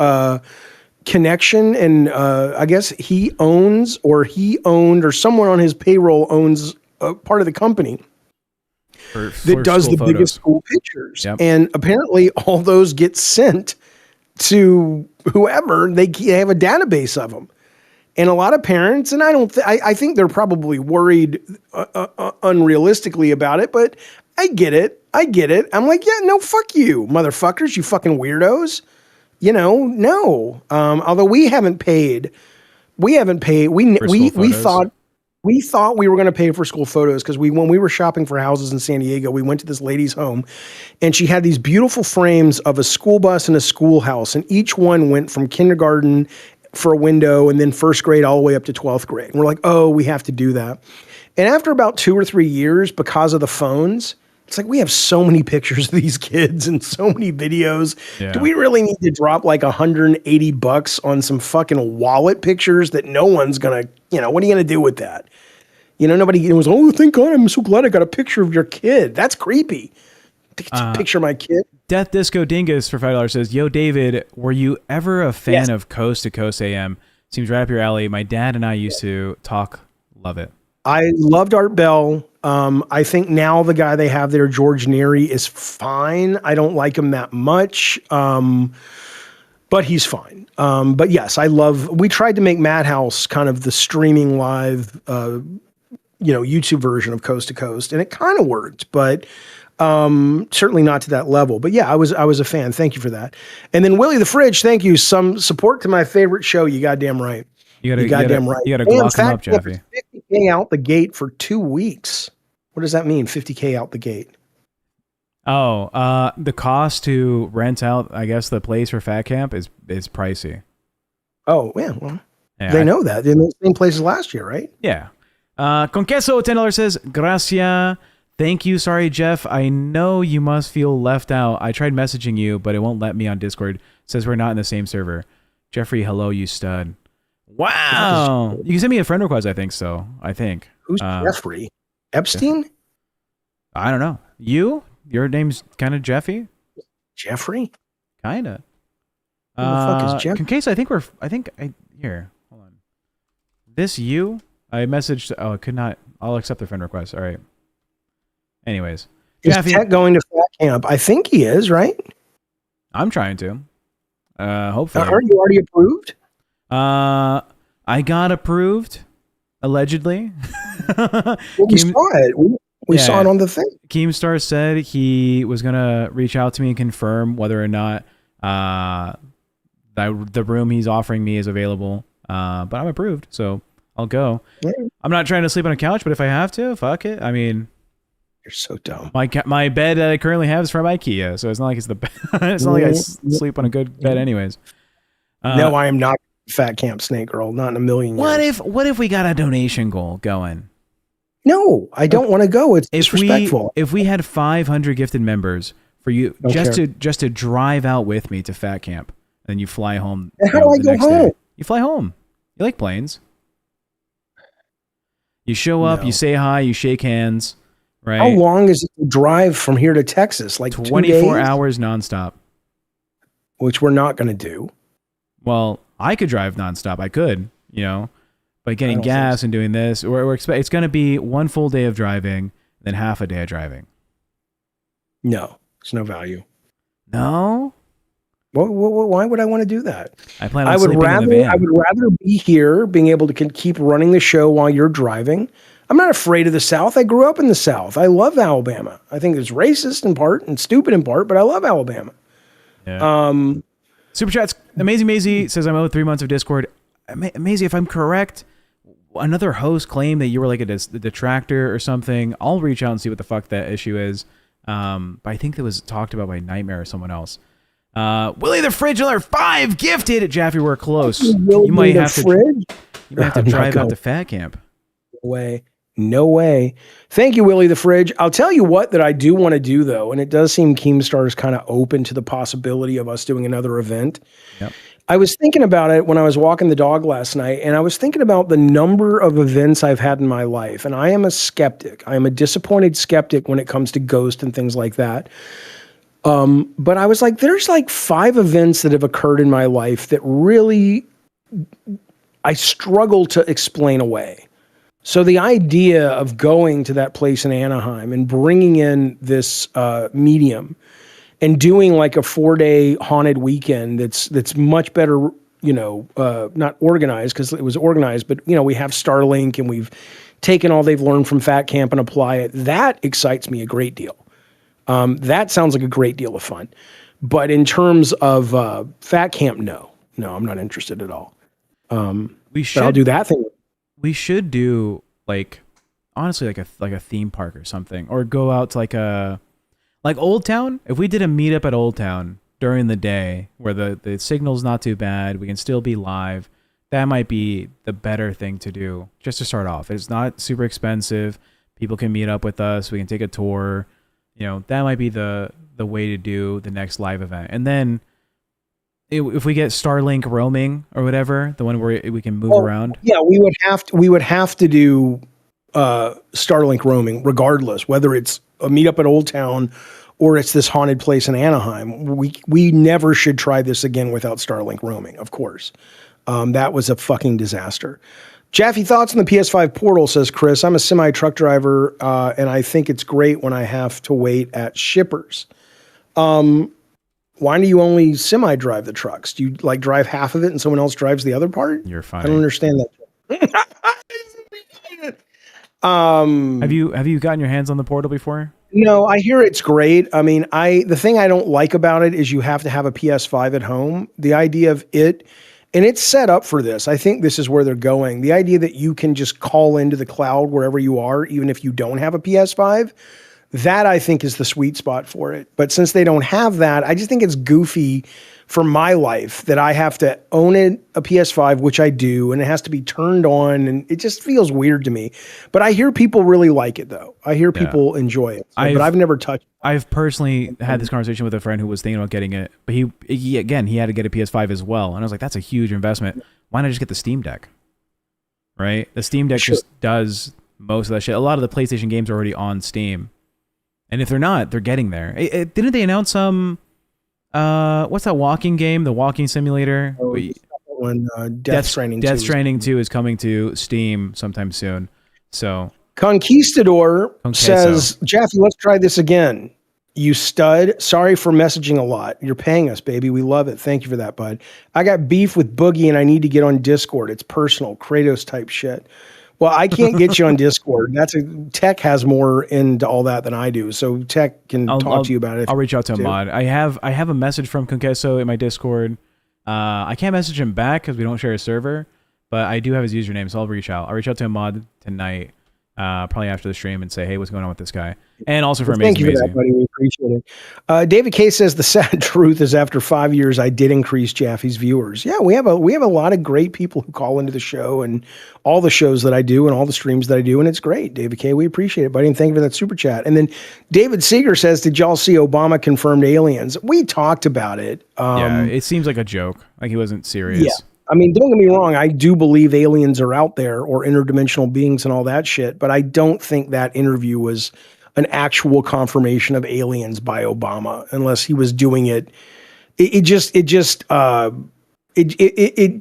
connection. And I guess he owned, or someone on his payroll owns part of the company that does the biggest school pictures. Yep. And apparently all those get sent to whoever. They have a database of them. And a lot of parents, and I think they're probably worried unrealistically about it, but I get it. I'm like, yeah, no, fuck you, motherfuckers, you fucking weirdos. No. Although we haven't paid. We thought we were going to pay for school photos because when we were shopping for houses in San Diego, we went to this lady's home, and she had these beautiful frames of a school bus and a schoolhouse, and each one went from kindergarten for a window and then first grade all the way up to 12th grade. And we're like, oh, we have to do that. And after about 2 or 3 years, because of the phones, it's like we have so many pictures of these kids and so many videos. Yeah. Do we really need to drop like $180 on some fucking wallet pictures that no one's gonna, what are you gonna do with that? Nobody was, oh, thank God, I'm so glad I got a picture of your kid. That's creepy. Picture of my kid. Death Disco Dingus for $5 says, yo, David, were you ever a fan of Coast to Coast AM? Seems right up your alley. My dad and I used to talk. Love it. I loved Art Bell. I think now the guy they have there, George Neary, is fine. I don't like him that much, but he's fine. But yes, we tried to make Madhouse kind of the streaming live, YouTube version of Coast to Coast, and it kind of worked, but certainly not to that level. But yeah, I was a fan. Thank you for that. And then Willie the Fridge, thank you. Some support to my favorite show. You goddamn right. You goddamn right. You got to glock him up, Jeffy. $50K out the gate for 2 weeks. What does that mean? $50K out the gate. Oh, the cost to rent out, I guess, the place for Fat Camp is pricey. Oh, yeah. Well, they know that. They're in the same places last year, right? Yeah. Con queso, $10 says, gracias. Thank you. Sorry, Jeff. I know you must feel left out. I tried messaging you, but it won't let me on Discord. It says we're not in the same server. Jeffrey, hello, you stud. Wow. You can send me a friend request, I think so. Who's Jeffrey? Epstein? I don't know. Your name's kind of Jeffy? Jeffrey? Kind of. Who the fuck is Jeff? In case here, hold on. This I messaged, it could not, I'll accept the friend request. All right. Anyways. Is Tech going to Fat Camp? I think he is, right? I'm trying to. Hopefully. Are you already approved? I got approved, allegedly. Well, we saw it. We saw it on the thing. Keemstar said he was gonna reach out to me and confirm whether or not the room he's offering me is available. But I'm approved, so I'll go. Yeah. I'm not trying to sleep on a couch, but if I have to, fuck it. I mean, you're so dumb. My bed that I currently have is from IKEA, so it's not like it's the it's not like I sleep on a good bed, anyways. No, I am not Fat Camp Snake Girl, not in a million years. What if we got a donation goal going? No, I don't want to go. It's disrespectful. If we had 500 gifted members for you just to drive out with me to Fat Camp, then you fly home. And how do I go home? Day. You fly home. You like planes. You show up, you say hi, you shake hands, right? How long is it to drive from here to Texas? Like 24 2 days? hours nonstop. Which we're not going to do. Well, I could drive nonstop. I could, but getting don't think gas so. and doing this, it's going to be one full day of driving, then half a day of driving. No, there's no value. No? Why would I want to do that? I plan on sleeping in the van. I would rather be here, being able to keep running the show while you're driving. I'm not afraid of the South. I grew up in the South. I love Alabama. I think it's racist in part and stupid in part, but I love Alabama. Yeah. Super chats. Amazing Maisie says I'm owed 3 months of Discord. Maisie, if I'm correct, another host claimed that you were like a detractor or something. I'll reach out and see what the fuck that issue is. But I think that was talked about by Nightmare or someone else. Willie the Fridge, another 5 gifted. Jaffe, we're close. You might have to drive out to Fat Camp. No way. Thank you, Willie the Fridge. I'll tell you what that I do want to do, though, and it does seem Keemstar is kind of open to the possibility of us doing another event. Yep. I was thinking about it when I was walking the dog last night, and I was thinking about the number of events I've had in my life, and I am a skeptic. I am a disappointed skeptic when it comes to ghosts and things like that. But I was like, there's like 5 events that have occurred in my life that really I struggle to explain away. So the idea of going to that place in Anaheim and bringing in this medium and doing like a 4-day haunted weekend that's much better, not organized because it was organized, but we have Starlink and we've taken all they've learned from Fat Camp and apply it. That excites me a great deal. That sounds like a great deal of fun. But in terms of Fat Camp, no, I'm not interested at all. But I'll do that thing. We should do honestly like a theme park or something, or go out to like Old Town. If we did a meetup at Old Town during the day where the signal's not too bad, we can still be live. That might be the better thing to do just to start off. It's not super expensive. People can meet up with us. We can take a tour. That might be the way to do the next live event. And then if we get Starlink roaming or whatever, the one where we can move around. Yeah, we would have to do Starlink roaming regardless, whether it's a meetup at Old Town or it's this haunted place in Anaheim. We never should try this again without Starlink roaming, of course. That was a fucking disaster. Jaffe, thoughts on the PS5 Portal, says Chris. I'm a semi-truck driver, and I think it's great when I have to wait at shippers. Why do you only semi-drive the trucks? Do you drive half of it and someone else drives the other part? You're fine. I don't understand that. Have you gotten your hands on the Portal before? No, I hear it's great. I mean, the thing I don't like about it is you have to have a PS5 at home. The idea of it, and it's set up for this. I think this is where they're going. The idea that you can just call into the cloud wherever you are, even if you don't have a PS5, that I think is the sweet spot for it. But since they don't have that, I just think it's goofy for my life that I have to own a PS5, which I do, and it has to be turned on, and it just feels weird to me. But I hear people really like it, though. I hear people enjoy it, but I've never touched it. I've personally had this conversation with a friend who was thinking about getting it, but he had to get a PS5 as well, and I was like, that's a huge investment. Why not just get the Steam Deck? Right? The Steam Deck just does most of that shit. A lot of the PlayStation games are already on Steam. And if they're not, they're getting there. Didn't they announce some? What's that walking game? The walking simulator. Death Stranding. Death Stranding 2 is coming to Steam sometime soon. So Conquistador says, Jaffe, let's try this again. You stud. Sorry for messaging a lot. You're paying us, baby. We love it. Thank you for that, bud. I got beef with Boogie and I need to get on Discord. It's personal, Kratos type shit. Well, I can't get you on Discord. Tech has more into all that than I do, so Tech can talk to you about it. I'll reach out to Ahmad. I have a message from Conquesto in my Discord. I can't message him back because we don't share a server, but I do have his username, so I'll reach out. I'll reach out to Ahmad tonight, probably after the stream, and say, hey, what's going on with this guy? And also for Thank you for that, buddy. We appreciate it. David K says the sad truth is after 5 years, I did increase Jaffe's viewers. Yeah, we have a lot of great people who call into the show and all the shows that I do and all the streams that I do, and it's great. David K, we appreciate it, buddy, and thank you for that super chat. And then David Seeger says, did y'all see Obama confirmed aliens? We talked about it. Yeah, it seems like a joke. Like he wasn't serious. Yeah. I mean, don't get me wrong. I do believe aliens are out there or interdimensional beings and all that shit, but I don't think that interview was an actual confirmation of aliens by Obama, unless he was doing it. It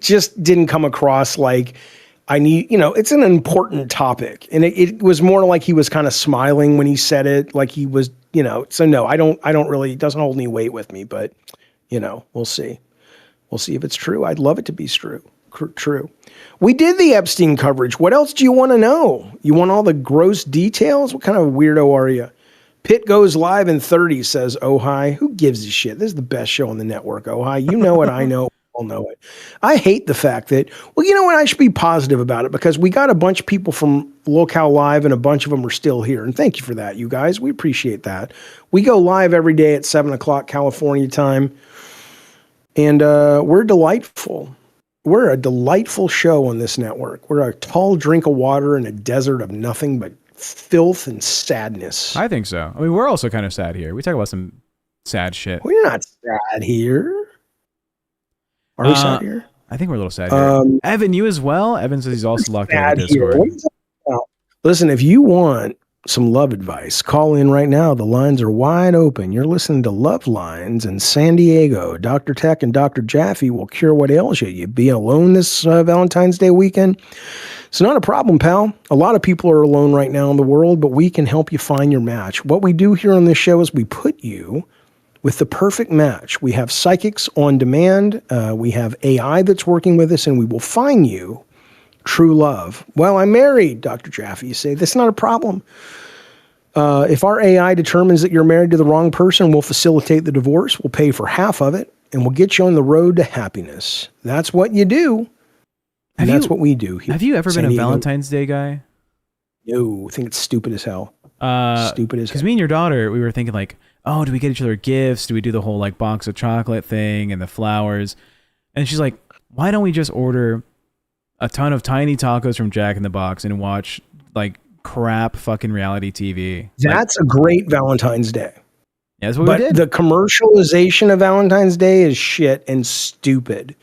just didn't come across like I need, it's an important topic. And it was more like he was kind of smiling when he said it, like he was, so no, I don't really, it doesn't hold any weight with me, but we'll see. We'll see if it's true. I'd love it to be true. We did the Epstein coverage. What else do you want to know? You want all the gross details? What kind of weirdo are you? Pitt goes live in 30, says Oh Hi. Who gives a shit? This is the best show on the network, Oh Hi. You know it, I know. All know it. I hate the fact that, well, you know what? I should be positive about it because we got a bunch of people from LolCow Live and a bunch of them are still here. And thank you for that, you guys. We appreciate that. We go live every day at 7 o'clock California time. And we're delightful. We're a delightful show on this network. We're a tall drink of water in a desert of nothing but filth and sadness. I think so. I mean, we're also kind of sad here. We talk about some sad shit. We're not sad here. Are we sad here? I think we're a little sad here. Evan, you as well? Evan says he's also locked out of Discord. Listen, if you want some love advice, call in right now. The lines are wide open. You're listening to Love Lines in San Diego. Dr. Tech and Dr. Jaffe will cure what ails you. You be alone this Valentine's Day weekend? It's not a problem, pal. A lot of people are alone right now in the world, but we can help you find your match. What we do here on this show is we put you with the perfect match. We have psychics on demand. We have AI that's working with us, and we will find you true love. Well, I'm married, Dr. Jaffe. You say, that's not a problem. If our AI determines that you're married to the wrong person, we'll facilitate the divorce. We'll pay for half of it, and we'll get you on the road to happiness. That's what you do. And that's what we do here. Have you ever been a Valentine's Day guy? No, I think it's stupid as hell. Stupid as hell. Because me and your daughter, we were thinking like, oh, do we get each other gifts? Do we do the whole like box of chocolate thing and the flowers? And she's like, why don't we just order a ton of tiny tacos from Jack in the Box and watch like crap fucking reality TV? That's a great Valentine's Day. Yeah, that's what we did. The commercialization of Valentine's Day is shit and stupid.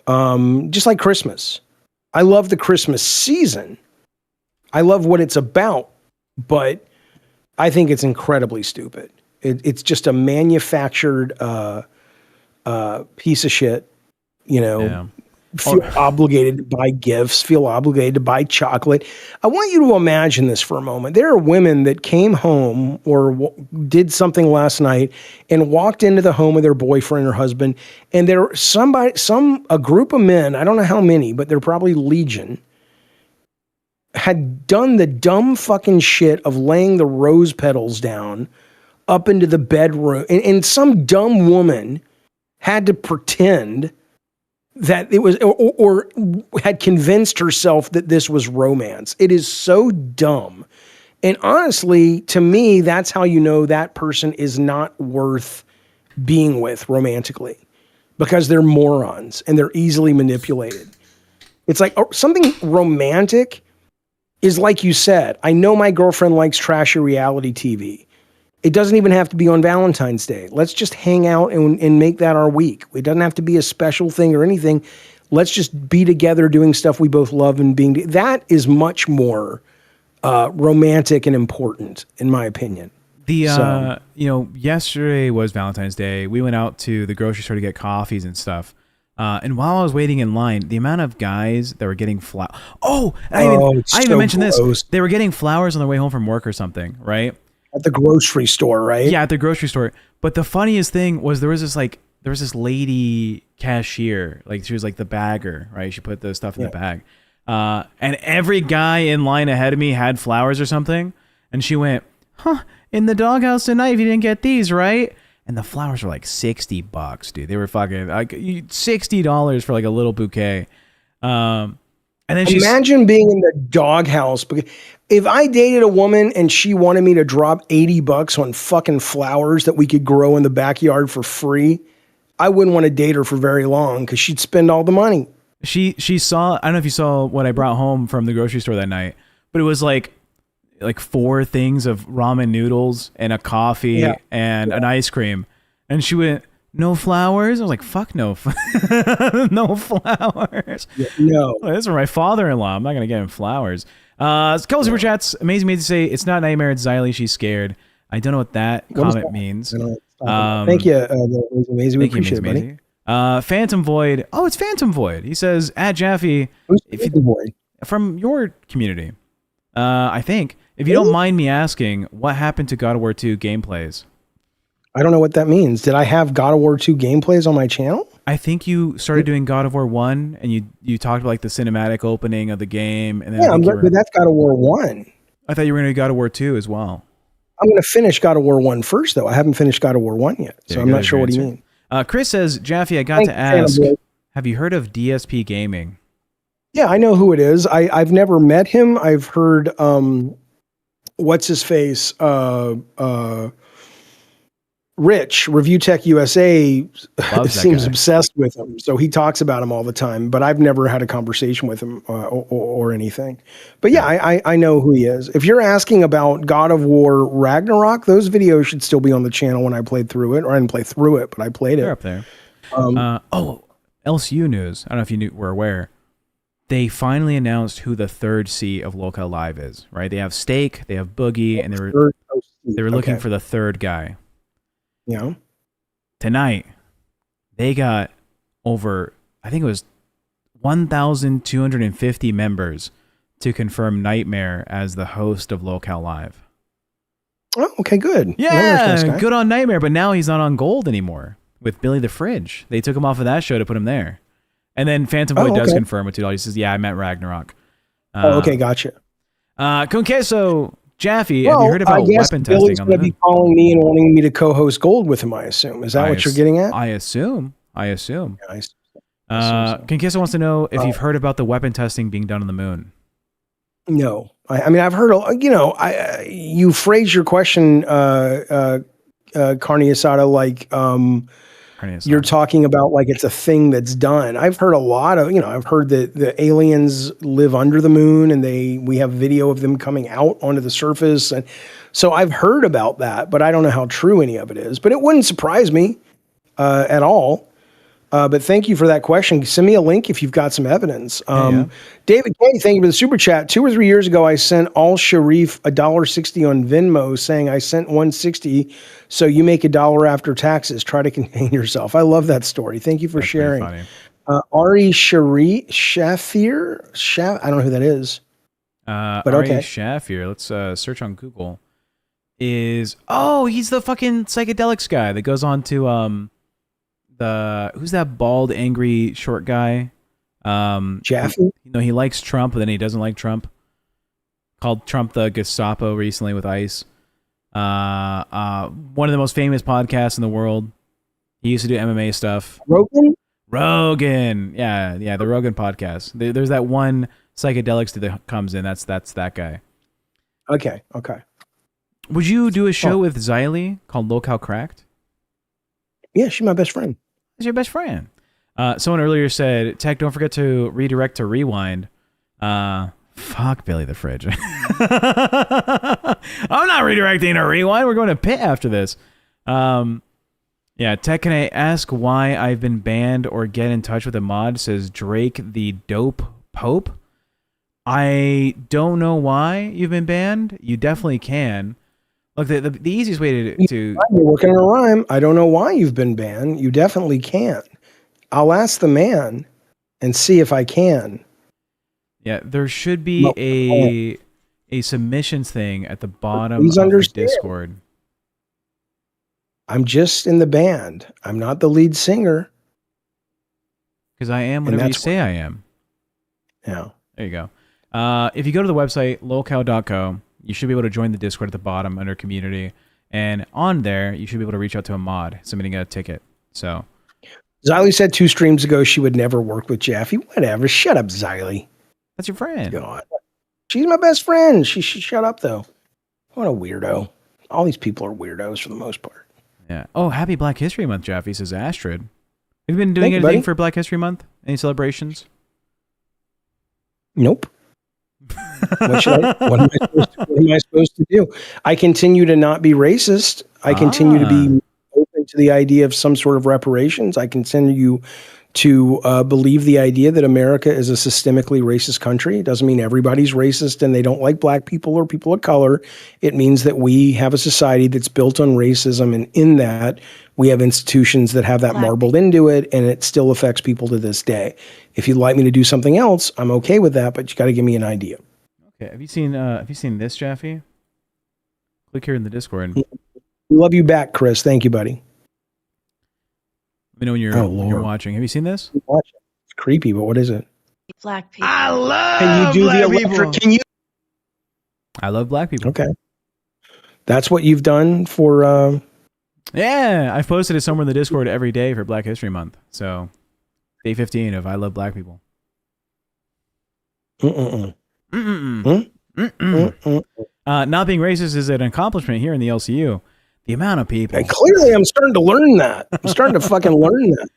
Just like Christmas. I love the Christmas season. I love what it's about, but I think it's incredibly stupid. It's just a manufactured piece of shit, Yeah. Feel obligated to buy gifts, feel obligated to buy chocolate. I want you to imagine this for a moment. There are women that came home or did something last night and walked into the home of their boyfriend or husband, and there a group of men, I don't know how many, but they're probably legion, had done the dumb fucking shit of laying the rose petals down up into the bedroom, and some dumb woman had to pretend that it was, or had convinced herself that this was romance. It is so dumb. And honestly, to me, that's how you know that person is not worth being with romantically, because they're morons and they're easily manipulated. It's like something romantic is like you said, I know my girlfriend likes trashy reality TV. It doesn't even have to be on Valentine's Day. Let's just hang out and make that our week. It doesn't have to be a special thing or anything. Let's just be together doing stuff we both love and being. That is much more romantic and important, in my opinion. Yesterday was Valentine's Day. We went out to the grocery store to get coffees and stuff. And while I was waiting in line, the amount of guys that were getting flowers. I even mentioned this. They were getting flowers on their way home from work or something, right? At the grocery store, right? Yeah, at the grocery store. But the funniest thing was there was this lady cashier, like she was like the bagger, right? She put the stuff in the bag. And every guy in line ahead of me had flowers or something. And she went, in the doghouse tonight if you didn't get these, right? And the flowers were like $60, dude. They were fucking like $60 for like a little bouquet. And then imagine being in the doghouse. If I dated a woman and she wanted me to drop $80 on fucking flowers that we could grow in the backyard for free, I wouldn't want to date her for very long because she'd spend all the money. She saw, I don't know if you saw what I brought home from the grocery store that night, but it was like 4 things of ramen noodles and a coffee and an ice cream. And she went, no flowers? I was like, fuck no. No flowers. Yeah, no. This is my father-in-law. I'm not going to get him flowers. A couple super chats. Amazing to say it's not Nightmare, it's Xylee. She's scared. I don't know what that comment means. Thank you, amazing. We appreciate it, buddy. Phantom Void. Oh, it's Phantom Void. He says, at Jaffe, Who's Phantom Void? From your community, I think. If you don't mind me asking, what happened to God of War 2 gameplays? I don't know what that means. Did I have God of War 2 gameplays on my channel? I think you started doing God of War 1, and you talked about like the cinematic opening of the game. And then but that's God of War 1. I thought you were going to do God of War 2 as well. I'm going to finish God of War 1 first, though. I haven't finished God of War 1 yet, so I'm not sure what you mean. Chris says, Jaffe, I got to ask, have you heard of DSP Gaming? Yeah, I know who it is. I've never met him. I've heard, what's his face? Rich, Review Tech USA, seems obsessed with him. So he talks about him all the time, but I've never had a conversation with him or anything. But yeah, I know who he is. If you're asking about God of War Ragnarok, those videos should still be on the channel when I played through it. Or I didn't play through it, but I played it. They're up there. LCU news. I don't know if you were aware. They finally announced who the third C of LolCow Live is, right? They have Steak, they have Boogie, and they were looking for the third guy. Yeah. Tonight, they got over, I think it was 1,250 members to confirm Nightmare as the host of LolCow Live. Oh, okay, good. Yeah, nice, good on Nightmare, but now he's not on Gold anymore with Billy the Fridge. They took him off of that show to put him there. And then Phantom Void does confirm it too. He says, yeah, I meant Ragnarok. Okay, gotcha. Conqueso, Jaffe, have you heard about weapon Billy's testing? Going to be calling me and wanting me to co-host Gold with him, I assume. Is that what you're getting at? I assume. Yeah, Conqueso wants to know if you've heard about the weapon testing being done on the moon. No. I mean, I've heard, you phrase your question, Carne Asada, like, you're talking about like it's a thing that's done. I've heard a lot of, I've heard that the aliens live under the moon and we have video of them coming out onto the surface. And so I've heard about that, but I don't know how true any of it is. But it wouldn't surprise me at all. But thank you for that question. Send me a link if you've got some evidence. David K, thank you for the super chat. 2 or 3 years ago, I sent Al Sharif $1.60 on Venmo saying I sent $1.60, so you make $1 after taxes. Try to contain yourself. I love that story. Thank you for sharing. Ari Shafir? I don't know who that is. But Ari okay. Shafir, let's search on Google. He's the fucking psychedelics guy that goes on to who's that bald, angry, short guy? Jaffe? He likes Trump, but then he doesn't like Trump. Called Trump the Gestapo recently with ICE. One of the most famous podcasts in the world. He used to do MMA stuff. Rogan. Yeah, the Rogan podcast. There's that one psychedelics that comes in. That's that guy. Okay. Would you do a show with Xylee called LolCow Cracked? Yeah, she's my best friend. She's your best friend. Someone earlier said, Tech, don't forget to redirect to rewind. Fuck Billy the Fridge. I'm not redirecting to rewind. We're going to pit after this. Yeah, Tech, can I ask why I've been banned or get in touch with a mod? Says Drake the Dope Pope. I don't know why you've been banned. You definitely can. Look, the easiest way to You're working on a rhyme. I don't know why you've been banned. You definitely can. I'll ask the man and see if I can. Yeah, there should be a submissions thing at the bottom of the Discord. I'm just in the band. I'm not the lead singer. Because I am whatever you say I am. Yeah. There you go. If you go to the website, lolcow.co, you should be able to join the Discord at the bottom under community. And on there, you should be able to reach out to a mod submitting a ticket. So Xylee said 2 streams ago she would never work with Jaffe. Whatever. Shut up, Xylee. That's your friend. God. She's my best friend. She should shut up, though. What a weirdo. All these people are weirdos for the most part. Yeah. Oh, happy Black History Month, Jaffe, says Astrid. Have you been doing anything for Black History Month? Any celebrations? Nope. What am I supposed to do? I continue to not be racist. I continue to be open to the idea of some sort of reparations. I continue to believe the idea that America is a systemically racist country. It doesn't mean everybody's racist and they don't like black people or people of color. It means that we have a society that's built on racism, and in that we have institutions that have that marbled into it, and it still affects people to this day. If you'd like me to do something else, I'm okay with that, but you got to give me an idea. Okay, have you seen this, Jaffe? Click here in the Discord. We love you back, Chris. Thank you, buddy. Let me know when you're watching. Have you seen this? It's creepy, but what is it? Black people. I love Can you do the black electric? people. Can you? I love black people. Okay. That's what you've done for. Yeah, I've posted it somewhere in the Discord every day for Black History Month. So, day 15 of I love black people. Not being racist is an accomplishment here in the LCU. The amount of people. And clearly, I'm starting to learn that. I'm starting to fucking learn that,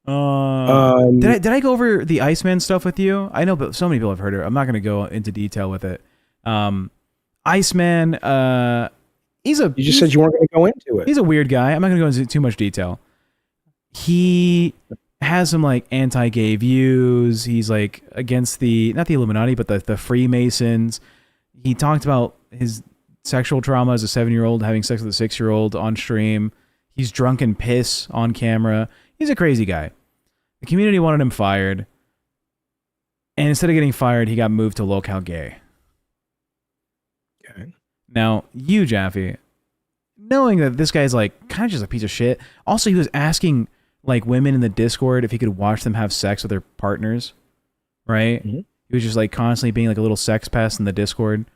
man. Did I go over the Iceman stuff with you? I know, but so many people have heard it. I'm not going to go into detail with it. Iceman, you just said you weren't going to go into it. He's a weird guy. I'm not going to go into too much detail. He has some like anti-gay views. He's like against not the Illuminati, but the Freemasons. He talked about his sexual trauma as a 7-year-old, having sex with a 6-year-old on stream. He's drunk and piss on camera. He's a crazy guy. The community wanted him fired. And instead of getting fired, he got moved to LolCow Gay. Okay. Now, you, Jaffe, knowing that this guy's like kind of just a piece of shit. Also, he was asking like women in the Discord if he could watch them have sex with their partners. Right? Mm-hmm. He was just like constantly being like a little sex pest in the Discord.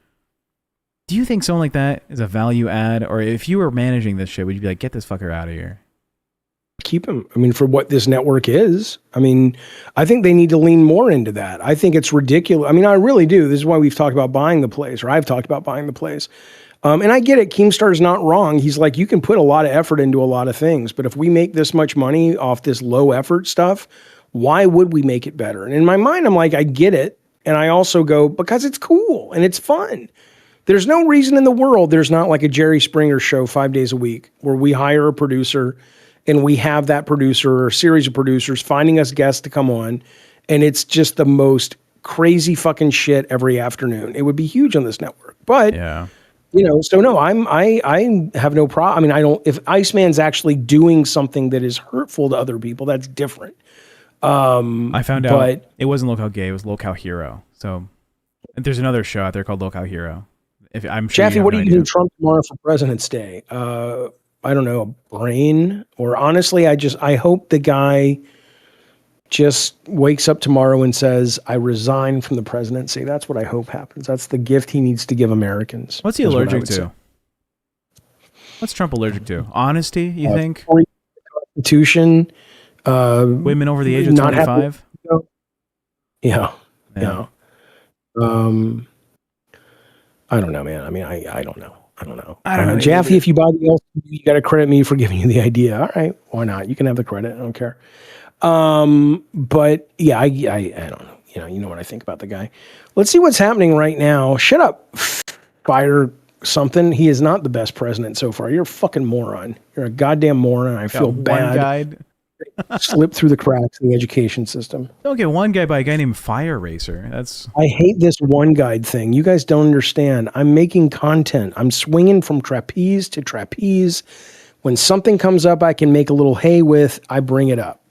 Do you think someone like that is a value add? Or if you were managing this shit, would you be like, get this fucker out of here? Keep him. I mean, for what this network is. I mean, I think they need to lean more into that. I think it's ridiculous. I mean, I really do. This is why we've talked about buying the place, or I've talked about buying the place. And I get it. Keemstar's not wrong. He's like, you can put a lot of effort into a lot of things, but if we make this much money off this low effort stuff, why would we make it better? And in my mind, I'm like, I get it. And I also go, because it's cool and it's fun. There's no reason in the world there's not like a Jerry Springer show 5 days a week where we hire a producer and we have that producer or a series of producers finding us guests to come on. And it's just the most crazy fucking shit every afternoon. It would be huge on this network. But, yeah. You know, so no, I have no problem. I mean, if Iceman's actually doing something that is hurtful to other people, that's different. I found out it wasn't LolCow Gay, it was LolCow Hero. So there's another show out there called LolCow Hero. If I'm sure Jaffe, what are you doing Trump tomorrow for President's Day? I don't know, a brain? Or honestly, I hope the guy just wakes up tomorrow and says, I resign from the presidency. That's what I hope happens. That's the gift he needs to give Americans. What's he allergic to? What's Trump allergic to? Honesty, you think? Constitution. Women over the age of 25? Yeah. I don't know, man. I mean, I don't know. I don't know. Jaffe, if you buy the LCD, you got to credit me for giving you the idea. All right. Why not? You can have the credit. I don't care. But yeah, I don't know. You know what I think about the guy. Let's see what's happening right now. Shut up. Fire something. He is not the best president so far. You're a fucking moron. You're a goddamn moron. I feel bad. One guide. Slip through the cracks in the education system. Don't get one guy by a guy named Fire Racer. I hate this one guide thing. You guys don't understand. I'm making content. I'm swinging from trapeze to trapeze. When something comes up I can make a little hay with, I bring it up.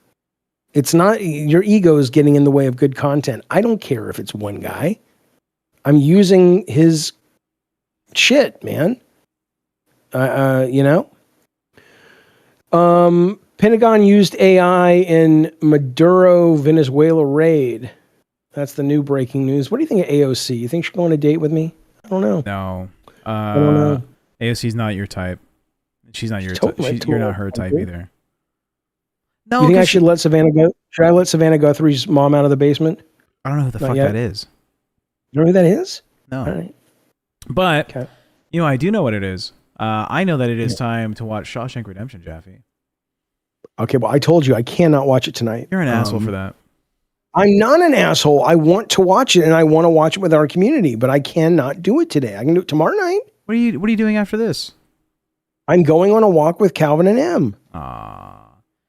It's not your ego is getting in the way of good content. I don't care if it's one guy. I'm using his shit, man. You know? Pentagon used AI in Maduro Venezuela raid. That's the new breaking news. What do you think of AOC? You think she'll go on a date with me? I don't know. No. I don't know. AOC's not your type. She's not your type. You're not her type either. No. You think I should let Savannah go? Should I let Savannah Guthrie's mom out of the basement? I don't know who the fuck that is. You know who that is? No. All right. But, you know, I do know what it is. I know that it is time to watch Shawshank Redemption, Jaffe. Okay, well, I told you I cannot watch it tonight. You're an asshole for that. I'm not an asshole. I want to watch it, and I want to watch it with our community, but I cannot do it today. I can do it tomorrow night. What are you doing after this? I'm going on a walk with Calvin and M. Ah.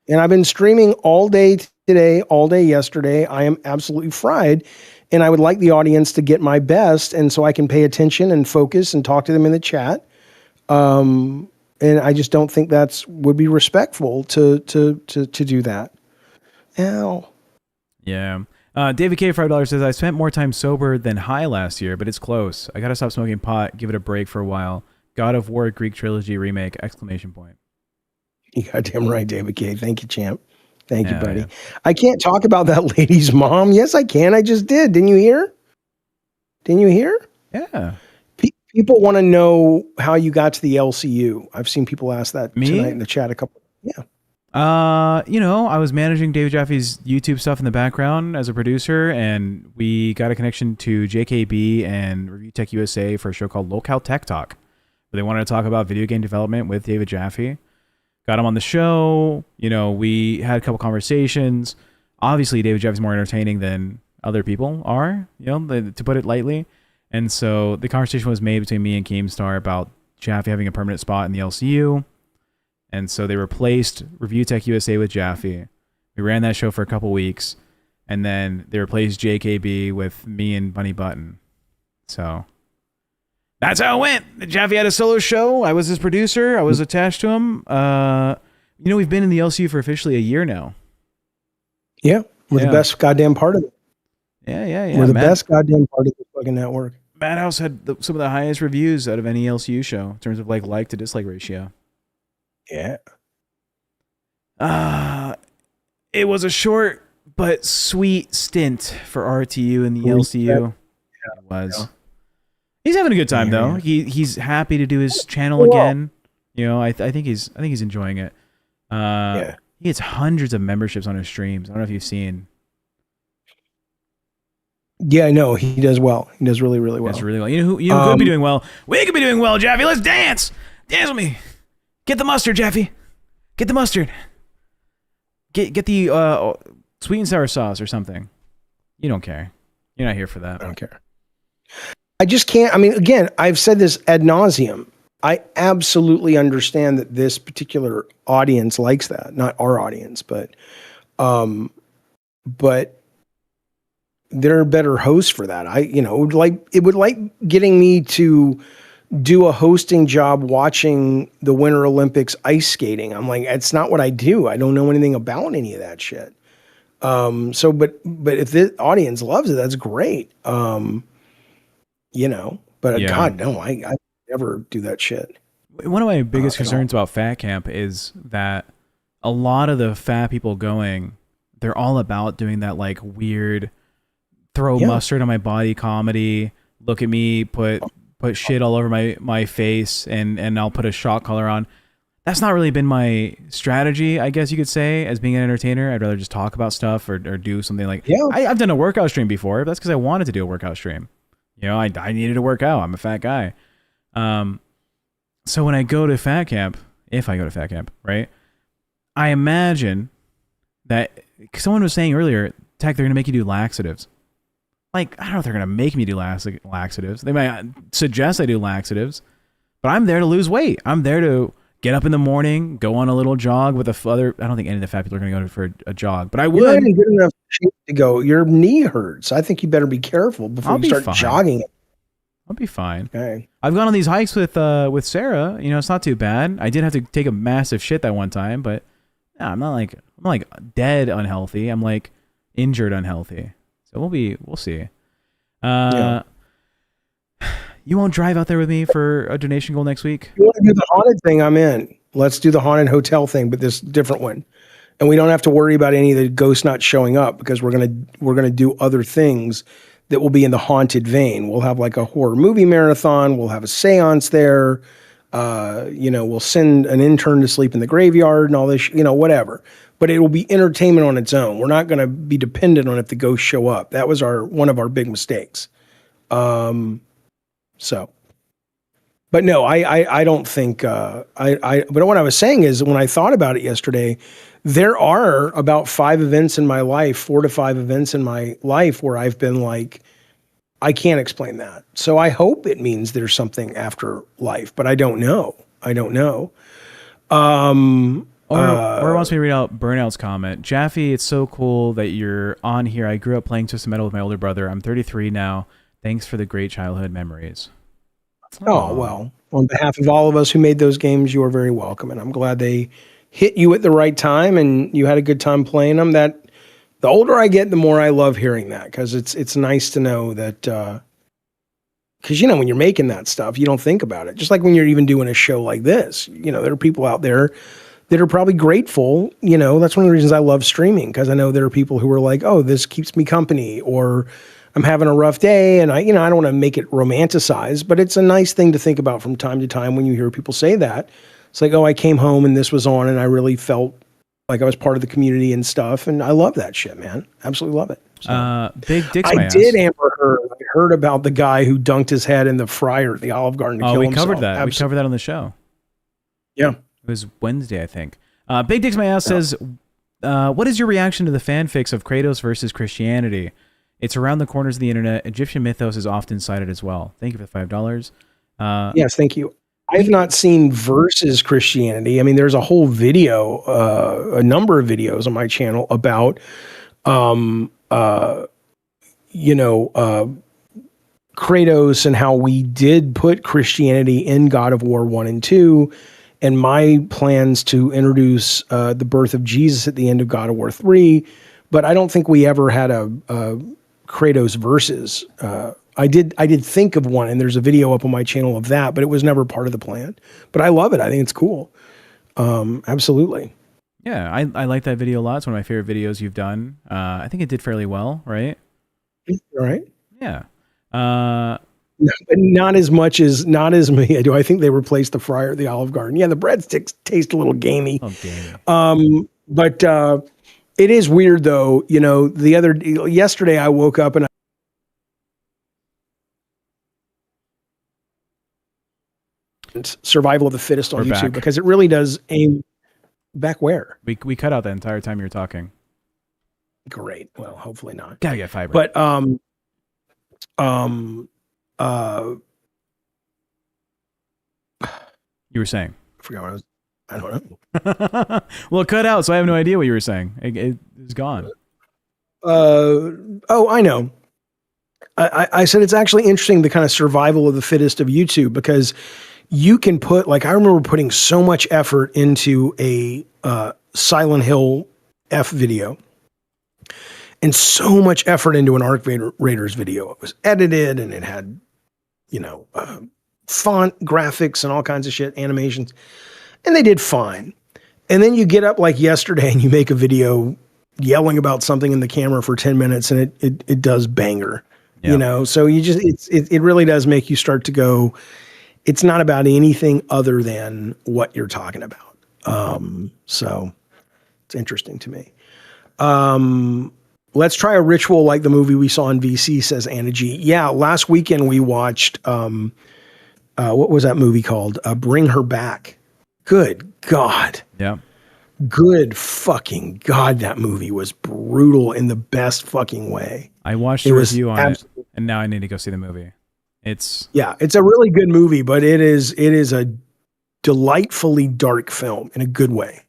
And I've been streaming all day today, all day yesterday. I am absolutely fried. And I would like the audience to get my best, and so I can pay attention and focus and talk to them in the chat. And I just don't think would be respectful to do that. Ow. Yeah. David K, $5 says, I spent more time sober than high last year, but it's close. I gotta stop smoking pot, give it a break for a while. God of War Greek Trilogy remake, exclamation point. You goddamn right, David K. Thank you, champ. Thank you, buddy. Yeah. I can't talk about that lady's mom. Yes, I can. I just did. Didn't you hear? Yeah. People want to know how you got to the LCU. I've seen people ask that tonight in the chat a couple. Yeah. I was managing David Jaffe's YouTube stuff in the background as a producer, and we got a connection to JKB and Review Tech USA for a show called LolCow Tech Talk, where they wanted to talk about video game development with David Jaffe. Got him on the show. We had a couple conversations. Obviously, David Jaffe's more entertaining than other people are, to put it lightly. And so the conversation was made between me and Keemstar about Jaffe having a permanent spot in the LCU. And so they replaced Review Tech USA with Jaffe. We ran that show for a couple weeks. And then they replaced JKB with me and Bunny Button. So that's how it went. Jaffe had a solo show. I was his producer. I was attached to him. We've been in the LCU for officially a year now. Yeah. We're the best goddamn part of it. Yeah. We're the best goddamn part of the fucking network. Madhouse had some of the highest reviews out of any LCU show in terms of like to dislike ratio. Yeah. It was a short but sweet stint for RTU in the LCU. Yeah. It was. Yeah. He's having a good time though. He's happy to do his channel again. I think he's enjoying it. He gets hundreds of memberships on his streams. I don't know if you've seen. Yeah, I know. He does well. He does really, really well. Does really well. Who could be doing well? We could be doing well, Jaffe. Let's dance. Dance with me. Get the mustard, Jaffe. Get the mustard. Get the sweet and sour sauce or something. You don't care. You're not here for that. I don't care. I just can't. I mean, again, I've said this ad nauseum. I absolutely understand that this particular audience likes that. Not our audience, but there are better hosts for that. It would like getting me to do a hosting job watching the Winter Olympics ice skating. I'm like, it's not what I do. I don't know anything about any of that shit. But if the audience loves it, that's great. God, no, I never do that shit. One of my biggest concerns about Fat Camp is that a lot of the fat people going, they're all about doing that like weird throw mustard on my body comedy. Look at me, put shit all over my face, and I'll put a shock collar on. That's not really been my strategy, I guess you could say, as being an entertainer. I'd rather just talk about stuff or do something like... Yeah. I've done a workout stream before. That's because I wanted to do a workout stream. I needed to work out. I'm a fat guy. So when I go to Fat Camp, if I go to Fat Camp, right, I imagine that... Someone was saying earlier, Tech, they're going to make you do laxatives. Like, I don't know if they're going to make me do laxatives. They might suggest I do laxatives, but I'm there to lose weight. I'm there to get up in the morning, go on a little jog with other... I don't think any of the fat people are going to go for a jog, but I would. You're not in good enough shape to go. Your knee hurts. I think you better be careful before you start jogging. I'll be fine. Okay. I've gone on these hikes with Sarah. It's not too bad. I did have to take a massive shit that one time, but I'm not like dead unhealthy. I'm like injured unhealthy. So we'll see. You won't drive out there with me for a donation goal next week? You want to do the haunted thing? I'm in. Let's do the haunted hotel thing, but this different one. And we don't have to worry about any of the ghosts not showing up because we're gonna do other things that will be in the haunted vein. We'll have like a horror movie marathon. We'll have a seance there. We'll send an intern to sleep in the graveyard and all this, whatever. But it will be entertainment on its own. We're not going to be dependent on if the ghosts show up. That was one of our big mistakes. But no, I don't think, but what I was saying is when I thought about it yesterday, there are about 4 to 5 events in my life where I've been like, I can't explain that. So I hope it means there's something after life, but I don't know. I don't know. Or wants me to read out Burnout's comment. Jaffe, it's so cool that you're on here. I grew up playing Twisted Metal with my older brother. I'm 33 now. Thanks for the great childhood memories. Oh, well, on behalf of all of us who made those games, you are very welcome. And I'm glad they hit you at the right time and you had a good time playing them. That the older I get, the more I love hearing that, because it's nice to know that, because, when you're making that stuff, you don't think about it. Just like when you're even doing a show like this, there are people out there that are probably grateful. That's one of the reasons I love streaming, because I know there are people who are like, oh, this keeps me company, or I'm having a rough day, and I don't want to make it romanticized, but it's a nice thing to think about from time to time when you hear people say that. It's like, oh, I came home and this was on and I really felt like I was part of the community and stuff. And I love that shit, man. Absolutely love it. So, Big Dick's my ass. Amber Heard. I heard about the guy who dunked his head in the fryer at the Olive Garden to kill himself. Covered that. Absolutely. We covered that on the show. Yeah. It was Wednesday, I think. Big Dick's my ass says, what is your reaction to the fanfics of Kratos versus Christianity? It's around the corners of the internet. Egyptian mythos is often cited as well. Thank you for the $5. Yes, thank you. I've not seen versus Christianity. I mean, there's a whole video, a number of videos on my channel about, Kratos and how we did put Christianity in God of War 1 and 2, and my plans to introduce the birth of Jesus at the end of God of War 3. But I don't think we ever had a Kratos versus. I did think of one, and there's a video up on my channel of that, but it was never part of the plan. But I love it. I think it's cool. Absolutely. Yeah, I like that video a lot. It's one of my favorite videos you've done. I think it did fairly well, right? All right. Yeah. But not as me. Do I think they replaced the fryer at the Olive Garden? Yeah, the breadsticks taste a little gamey. Oh, gamey. But it is weird though. Yesterday I woke up and survival of the fittest on We're YouTube back. because it really does aim back where We cut out the entire time you were talking. great. Well, hopefully not. Gotta get fiber. But you were saying. I forgot what I don't know. Well, it cut out, so I have no idea what you were saying. It's gone. I know. I said it's actually interesting, the kind of survival of the fittest of YouTube, because you can put, like, I remember putting so much effort into a Silent Hill F video and so much effort into an Arc Raiders video. It was edited and it had, font graphics and all kinds of shit, animations, and they did fine. And then you get up like yesterday and you make a video yelling about something in the camera for 10 minutes and it does banger. Yeah. So you just, it really does make you start to go, it's not about anything other than what you're talking about. So it's interesting to me. Let's try a ritual like the movie we saw in VC, says Anna G. Yeah. Last weekend we watched, what was that movie called? Bring Her Back. Good God. Yeah. Good fucking God. That movie was brutal in the best fucking way. I watched a review on it, and now I need to go see the movie. It's a really good movie, but it is a delightfully dark film in a good way.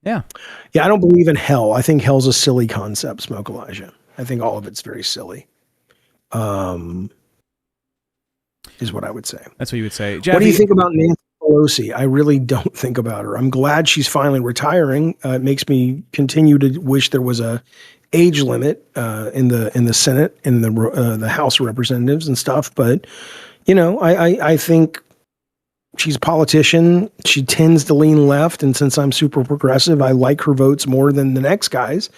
Yeah, I don't believe in hell. I think hell's a silly concept, Smoke Elijah. I think all of it's very silly. Is what I would say. That's what you would say. Jaffe, what do you think about Nancy Pelosi? I really don't think about her. I'm glad she's finally retiring. It makes me continue to wish there was a age limit in the Senate, in the House of Representatives and stuff. But I think she's a politician. She tends to lean left, and since I'm super progressive, I like her votes more than the next guys.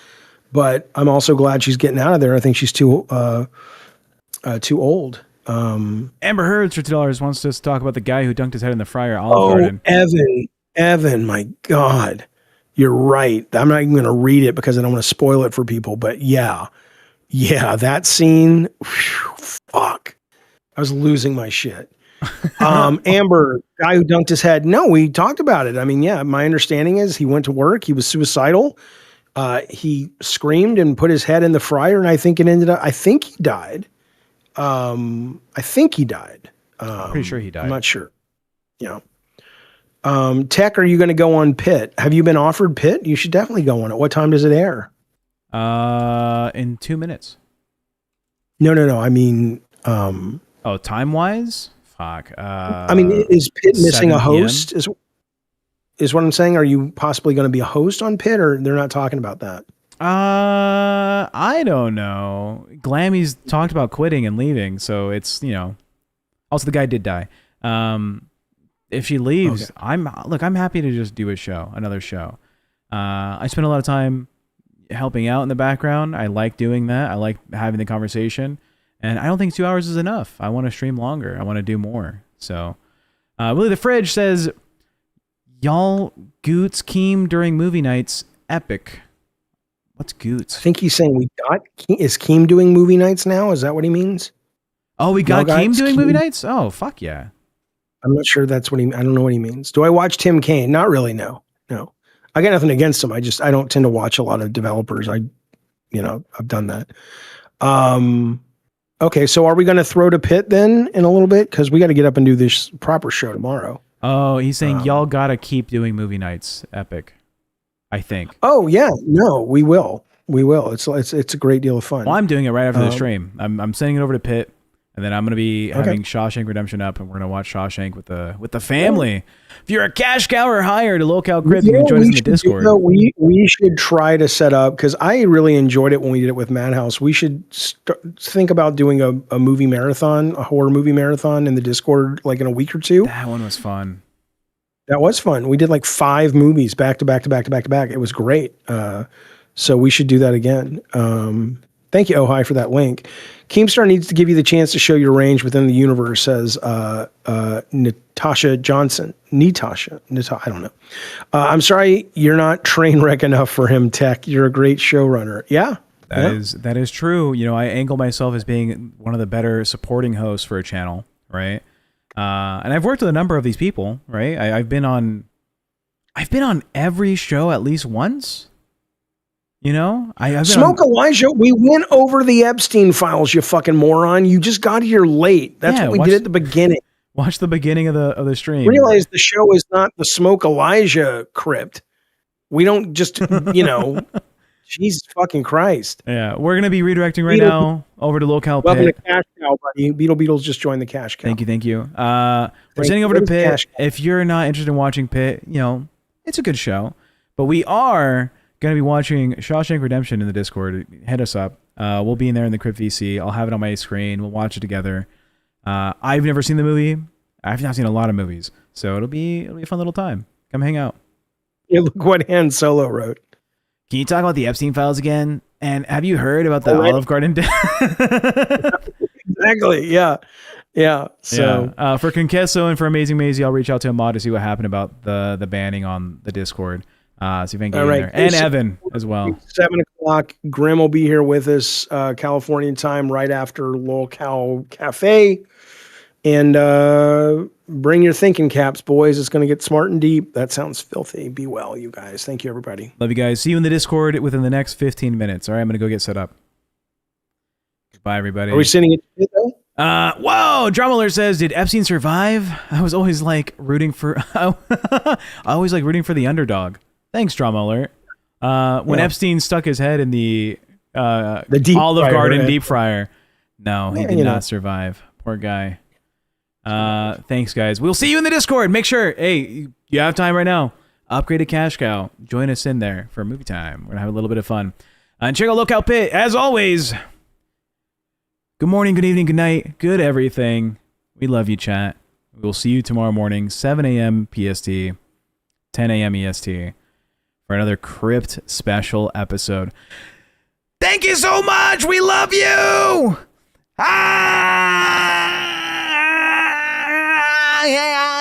But I'm also glad she's getting out of there. I think she's too old. Amber Heard for $2 wants us to talk about the guy who dunked his head in the fryer Olive Garden. Evan, my God, you're right. I'm not even going to read it because I don't want to spoil it for people. But yeah, that scene. Fuck, I was losing my shit. Amber, guy who dunked his head. No, we talked about it. I mean, yeah, my understanding is he went to work. He was suicidal. He screamed and put his head in the fryer, and I think it ended up. I think he died. I think he died. Pretty sure he died. I'm not sure. Yeah. Tech, are you going to go on Pitt? Have you been offered Pitt? You should definitely go on it. What time does it air? In 2 minutes. No. I mean, time wise? Fuck. I mean, is Pitt missing a 7 host? Is what I'm saying. Are you possibly going to be a host on Pitt, or they're not talking about that? I don't know. Glammy's talked about quitting and leaving, so it's, also the guy did die. If she leaves, Okay. I'm happy to just do another show. I spend a lot of time helping out in the background. I like doing that. I like having the conversation, and I don't think 2 hours is enough. I want to stream longer. I want to do more. So, Willie the Fridge says, y'all Goots Keem during movie nights, epic. What's Goots? I think he's saying is Keem doing movie nights now? Is that what he means? Oh, we got Keem doing movie Keem? nights? Oh, fuck yeah. I'm not sure that's what I don't know what he means. Do I watch Tim Kaine? Not really. No. I got nothing against him. I don't tend to watch a lot of developers. I've done that. Okay. So are we going to throw to Pitt then in a little bit? Cause we got to get up and do this proper show tomorrow. Oh, he's saying y'all got to keep doing movie nights. Epic. I think. Oh yeah. No, we will. It's a great deal of fun. Well, I'm doing it right after the stream. I'm sending it over to Pitt, and then I'm going to be having Shawshank Redemption up, and we're going to watch Shawshank with the family. If you're a cash cow or higher to LolCow Crypt, you can join us in the Discord. We should try to set up, because I really enjoyed it when we did it with Madhouse. We should think about doing a movie marathon, a horror movie marathon in the Discord, like in a week or two. That one was fun. That was fun. We did like 5 movies back to back to back to back to back. It was great. So we should do that again. Thank you, Ohio, for that link. Keemstar needs to give you the chance to show your range within the universe, says Natasha Johnson. Natasha, I don't know. I'm sorry you're not train wreck enough for him, Tech. You're a great showrunner. Yeah. That is true. I angle myself as being one of the better supporting hosts for a channel, right? And I've worked with a number of these people, right? I've been on every show at least once. Smoke Elijah, we went over the Epstein files, you fucking moron. You just got here late. That's what we did at the beginning. Watch the beginning of the stream. Realize the show is not the Smoke Elijah crypt. We don't just, Jesus fucking Christ. Yeah, we're going to be redirecting right now over to LolCow Pit. Welcome to Cash Cow, buddy. Beetles just joined the Cash Cow. Thank you. We're sending over to Pit. If you're not interested in watching Pit, it's a good show. But we are going to be watching Shawshank Redemption in the Discord. Hit us up. We'll be in there in the Crypt VC. I'll have it on my screen. We'll watch it together. I've never seen the movie. I've not seen a lot of movies, so it'll be a fun little time. Come hang out. Yeah, look what Han Solo wrote. Can you talk about the Epstein files again? And have you heard about the Olive Garden? Exactly. Yeah. So for Conquesto and for Amazing Maisie, I'll reach out to Ahmad to see what happened about the banning on the Discord. See if I can get in there. And Evan as well. 7:00. Grim will be here with us, Californian time, right after LolCow Cafe. And bring your thinking caps, boys. It's going to get smart and deep. That sounds filthy. Be well, you guys. Thank you, everybody. Love you guys. See you in the Discord within the next 15 minutes. All right, I'm going to go get set up. Goodbye, everybody. Are we sitting at the though? Whoa! Drummuller says, "Did Epstein survive?" I was always rooting for. I always rooting for the underdog. Thanks, Drummuller. When Epstein stuck his head in the deep Olive Garden right? deep fryer, no, he did not survive. Poor guy. Thanks, guys. We'll see you in the Discord. Make sure, hey, you have time right now. Upgrade to Cash Cow. Join us in there for movie time. We're gonna have a little bit of fun. And check out LolCow Pit as always. Good morning, good evening, good night, good everything. We love you, chat. We'll see you tomorrow morning, 7 a.m. PST, 10 a.m. EST, for another Crypt special episode. Thank you so much. We love you. Yeah.